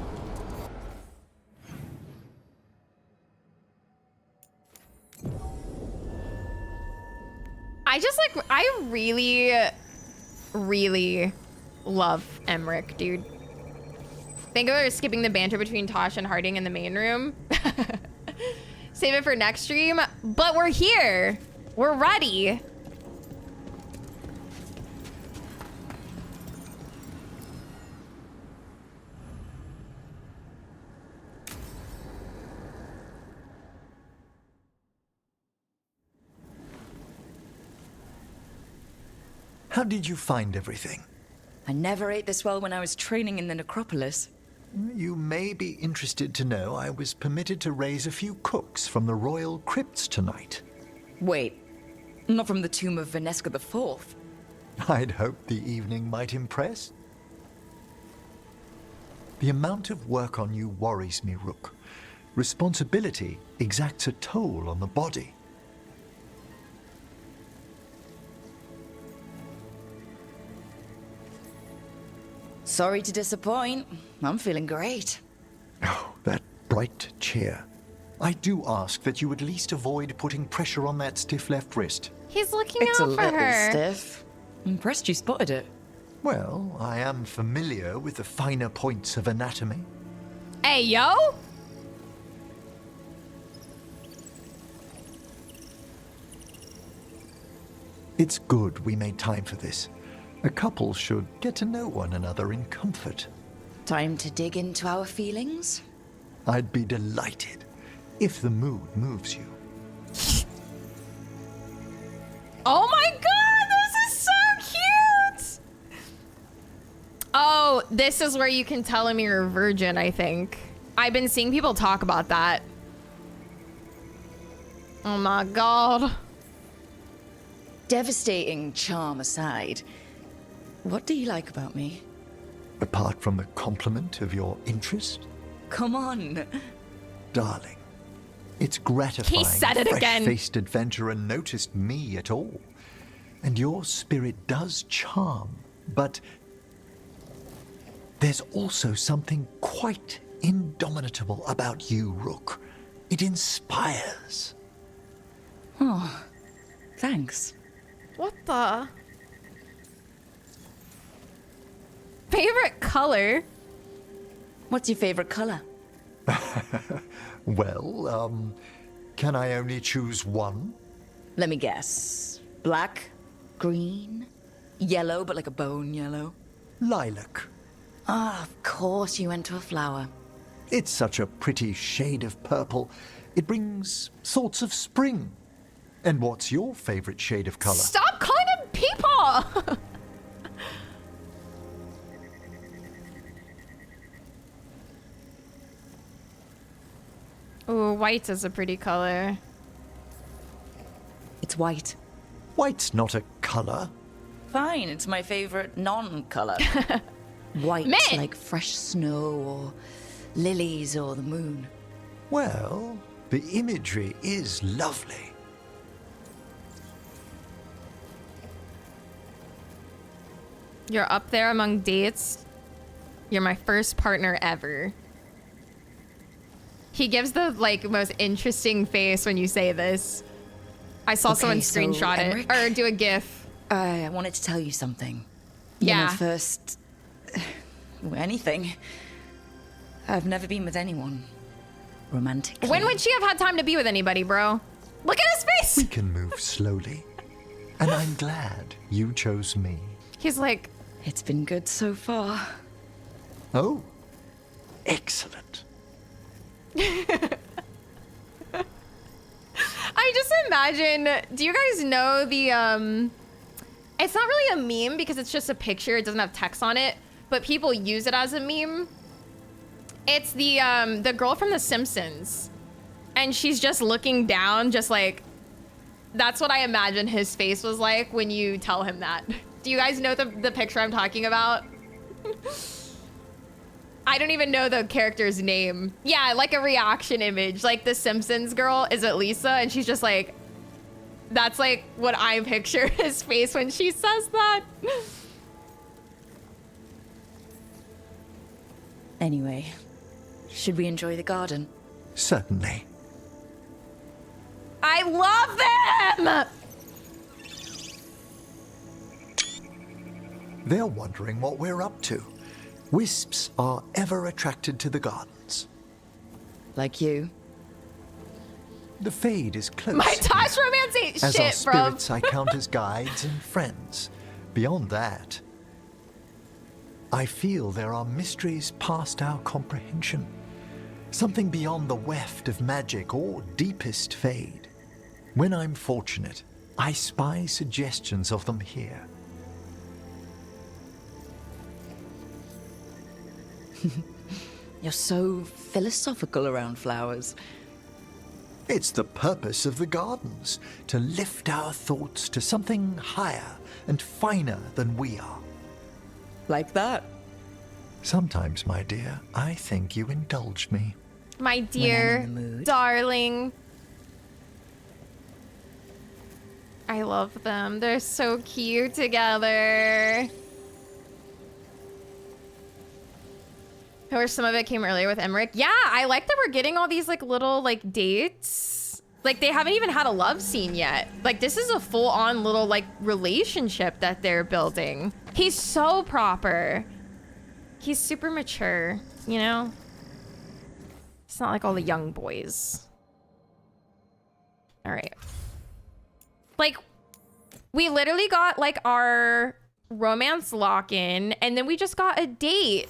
I really love Emmerich, dude. Think of her skipping the banter between Tosh and Harding in the main room. Save it for next stream, but we're here. We're ready. How did you find everything? I never ate this well when I was training in the necropolis. You may be interested to know I was permitted to raise a few cooks from the royal crypts tonight. Wait, not from the tomb of Venesca IV. I'd hoped the evening might impress. The amount of work on you worries me, Rook. Responsibility exacts a toll on the body. Sorry to disappoint. I'm feeling great. Oh, that bright cheer. I do ask that you at least avoid putting pressure on that stiff left wrist. He's looking It's a out for little her. stiff. I'm impressed you spotted it. Well, I am familiar with the finer points of anatomy. Hey, yo! It's good we made time for this. A couple should get to know one another in comfort. Time to dig into our feelings? I'd be delighted if the mood moves you. Oh my god, this is so cute! Oh, this is where you can tell him you're a virgin, I think. I've been seeing people talk about that. Oh my god. Devastating charm aside, what do you like about me? Apart from the compliment of your interest? Come on. Darling, it's gratifying He said it a again. fresh-faced adventurer noticed me at all. And your spirit does charm, but there's also something quite indomitable about you, Rook. It inspires. Oh, thanks. What the? Favorite color? What's your favorite color? Well, can I only choose one? Let me guess. Black, green, yellow, but like a bone yellow. Lilac. Ah, of course you went to a flower. It's such a pretty shade of purple. It brings thoughts of spring. And what's your favorite shade of color? Stop calling them people! Ooh, white is a pretty color. It's white. White's not a color. Fine, it's my favorite non-color. White, like fresh snow or lilies or the moon. Well, the imagery is lovely. You're up there among dates. You're my first partner ever. He gives the like most interesting face when you say this. I saw someone screenshot it or do a GIF. I wanted to tell you something. Yeah. First, anything. I've never been with anyone romantically. When would she have had time to be with anybody, bro? Look at his face. We can move slowly. And I'm glad you chose me. He's like, it's been good so far. Oh, excellent. I just imagine, do you guys know the, it's not really a meme because it's just a picture. It doesn't have text on it, but people use it as a meme. It's the girl from The Simpsons. And she's just looking down, just like, that's what I imagine his face was like when you tell him that. Do you guys know the picture I'm talking about? I don't even know the character's name. Yeah, like a reaction image. Like the Simpsons girl, is it Lisa? And she's just like, that's like what I picture his face when she says that. Anyway, should we enjoy the garden? Certainly. I love them! They're wondering what we're up to. Wisps are ever attracted to the gardens. Like you? The Fade is close. My Tosh romance ain't As our shit, bro. spirits, I count as guides and friends. Beyond that, I feel there are mysteries past our comprehension. Something beyond the weft of magic or deepest Fade. When I'm fortunate, I spy suggestions of them here. You're so philosophical around flowers. It's the purpose of the gardens, to lift our thoughts to something higher and finer than we are. Like that? Sometimes, my dear, I think you indulge me. My dear, darling. I love them. They're so cute together. Or some of it came earlier with Emmerich. Yeah, I like that we're getting all these like little like dates. Like they haven't even had a love scene yet. Like this is a full-on little like relationship that they're building. He's so proper. He's super mature, you know? It's not like all the young boys. All right. Like, we literally got like our romance lock-in and then we just got a date.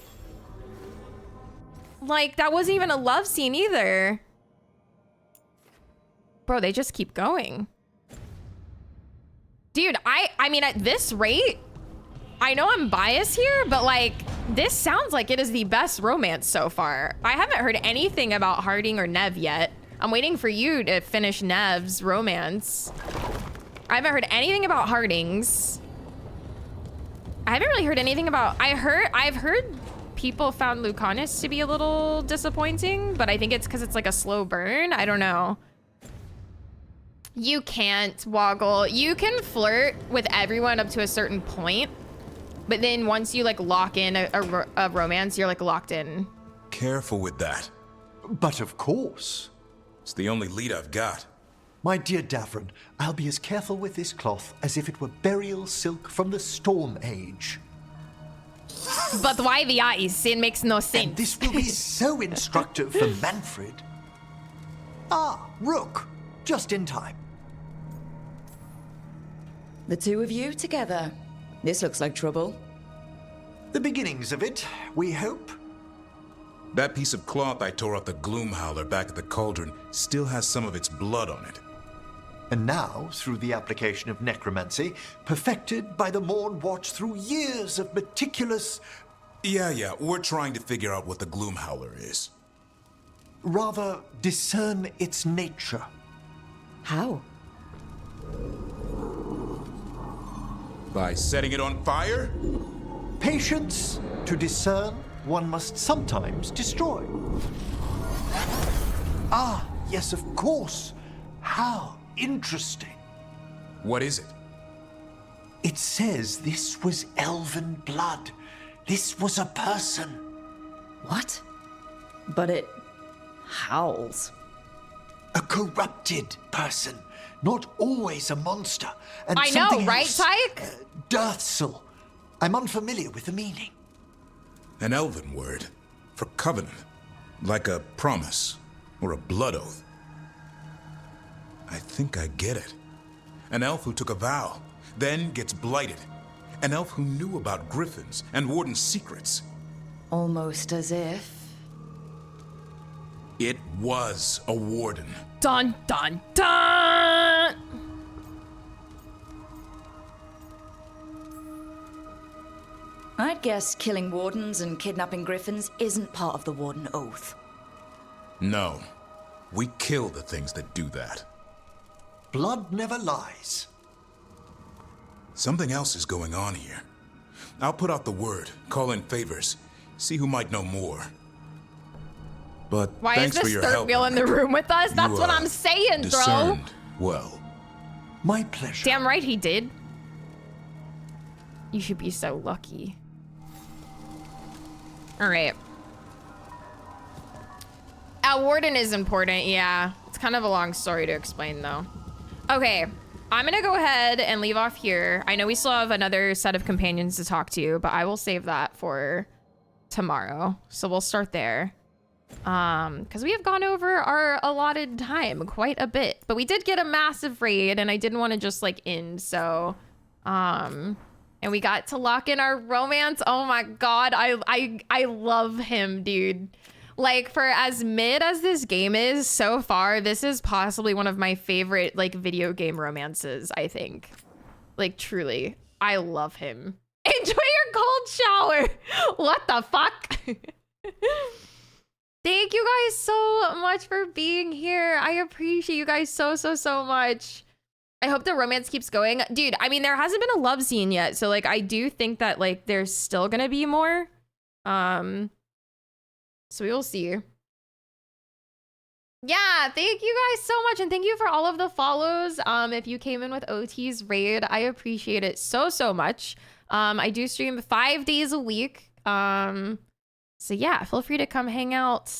Like, that wasn't even a love scene either. Bro, they just keep going. Dude, I mean, at this rate, I know I'm biased here, but like, this sounds like it is the best romance so far. I haven't heard anything about Harding or Nev yet. I'm waiting for you to finish Nev's romance. I haven't heard anything about Harding's. I haven't really heard anything about, I've heard people found Lucanus to be a little disappointing, but I think it's because it's like a slow burn. I don't know. You can't, Woggle. You can flirt with everyone up to a certain point, but then once you like lock in a romance, you're like locked in. Careful with that. But of course. It's the only lead I've got. My dear Davron, I'll be as careful with this cloth as if it were burial silk from the Storm Age. But why the ice? It makes no sense. And this will be so instructive for Manfred. Ah, Rook. Just in time. The two of you together. This looks like trouble. The beginnings of it, we hope. That piece of cloth I tore off the Gloom Howler back at the cauldron still has some of its blood on it. And now, through the application of necromancy, perfected by the Morn Watch through years of meticulous... Yeah, we're trying to figure out what the Gloom Howler is. Rather, discern its nature. How? By setting it on fire? Patience. To discern, one must sometimes destroy. Ah, yes, of course. How interesting. What is it? It says this was elven blood. This was a person. What? But it howls. A corrupted person, not always a monster. And I know, right, Tyke? Dirthsel. I'm unfamiliar with the meaning. An elven word for covenant, like a promise or a blood oath. I think I get it. An elf who took a vow, then gets blighted. An elf who knew about griffins and warden's secrets. Almost as if... It was a warden. Dun, dun, dun! I'd guess killing wardens and kidnapping griffins isn't part of the warden oath. No. We kill the things that do that. Blood never lies. Something else is going on here. I'll put out the word, call in favors, see who might know more. But why thanks is for this your third help. wheel in the room with us? That's You, what I'm saying, bro. discerned well. My pleasure. Damn right he did. You should be so lucky. All right. A warden is important, yeah. It's kind of a long story to explain, though. Okay, I'm gonna go ahead and leave off here. I know we still have another set of companions to talk to, but I will save that for tomorrow. So we'll start there. Because we have gone over our allotted time quite a bit. But we did get a massive raid, and I didn't want to just, like, end, so... And we got to lock in our romance. Oh my god, I love him, dude. Like, for as mid as this game is so far, this is possibly one of my favorite, like, video game romances, I think. Like, truly. I love him. Enjoy your cold shower! What the fuck? Thank you guys so much for being here. I appreciate you guys so much. I hope the romance keeps going. Dude, I mean, there hasn't been a love scene yet, so, like, I do think that, like, there's still gonna be more. So we will see. Yeah, thank you guys so much, and thank you for all of the follows. If you came in with OT's raid, I appreciate it so much. I do stream 5 days a week. So yeah, feel free to come hang out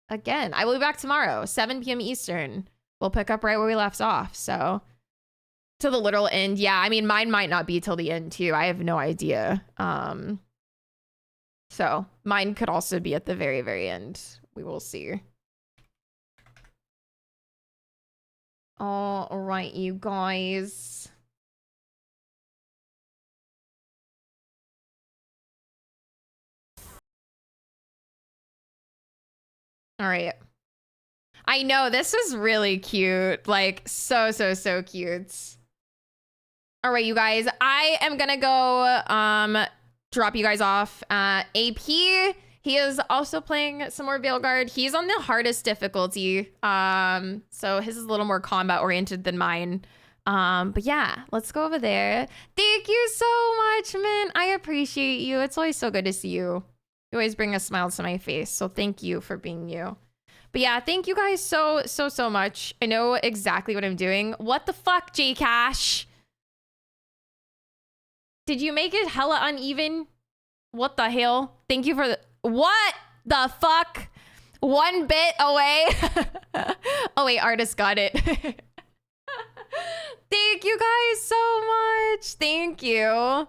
again. I will be back tomorrow, 7 p.m. Eastern. We'll pick up right where we left off. So to the literal end. Yeah, I mean, mine might not be till the end too. I have no idea. So mine could also be at the very, very end. We will see. All right, you guys. All right. I know, this is really cute. Like, so cute. All right, you guys. I am gonna go drop you guys off. AP, he is also playing some more Veilguard. He's on the hardest difficulty. So his is a little more combat oriented than mine. But yeah, let's go over there. Thank you so much, man. I appreciate you. It's always so good to see you. You always bring a smile to my face. So thank you for being you. But yeah, thank you guys so much. I know exactly what I'm doing. What the fuck, J-Cash? Did you make it hella uneven? What the hell? Thank you for the... What the fuck? 1 bit away? Oh wait, artist got it. Thank you guys so much. Thank you.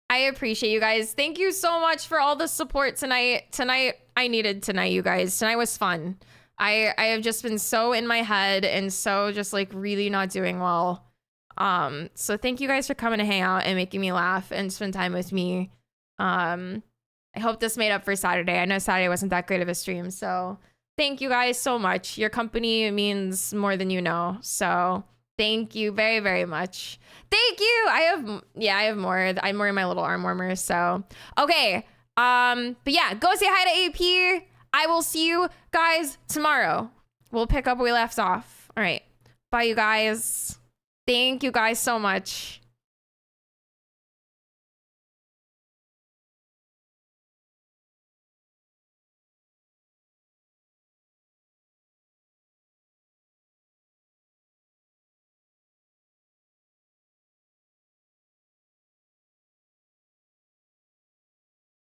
I appreciate you guys. Thank you so much for all the support tonight. I needed tonight, you guys. Tonight was fun. I have just been so in my head and so just like really not doing well. So thank you guys for coming to hang out and making me laugh and spend time with me. I hope this made up for Saturday. I know Saturday wasn't that great of a stream, so thank you guys so much. Your company means more than you know. So thank you very, very much. Thank you. I have more. I'm wearing my little arm warmers. So, okay. But yeah, go say hi to AP. I will see you guys tomorrow. We'll pick up where we left off. All right. Bye, you guys. Thank you guys so much.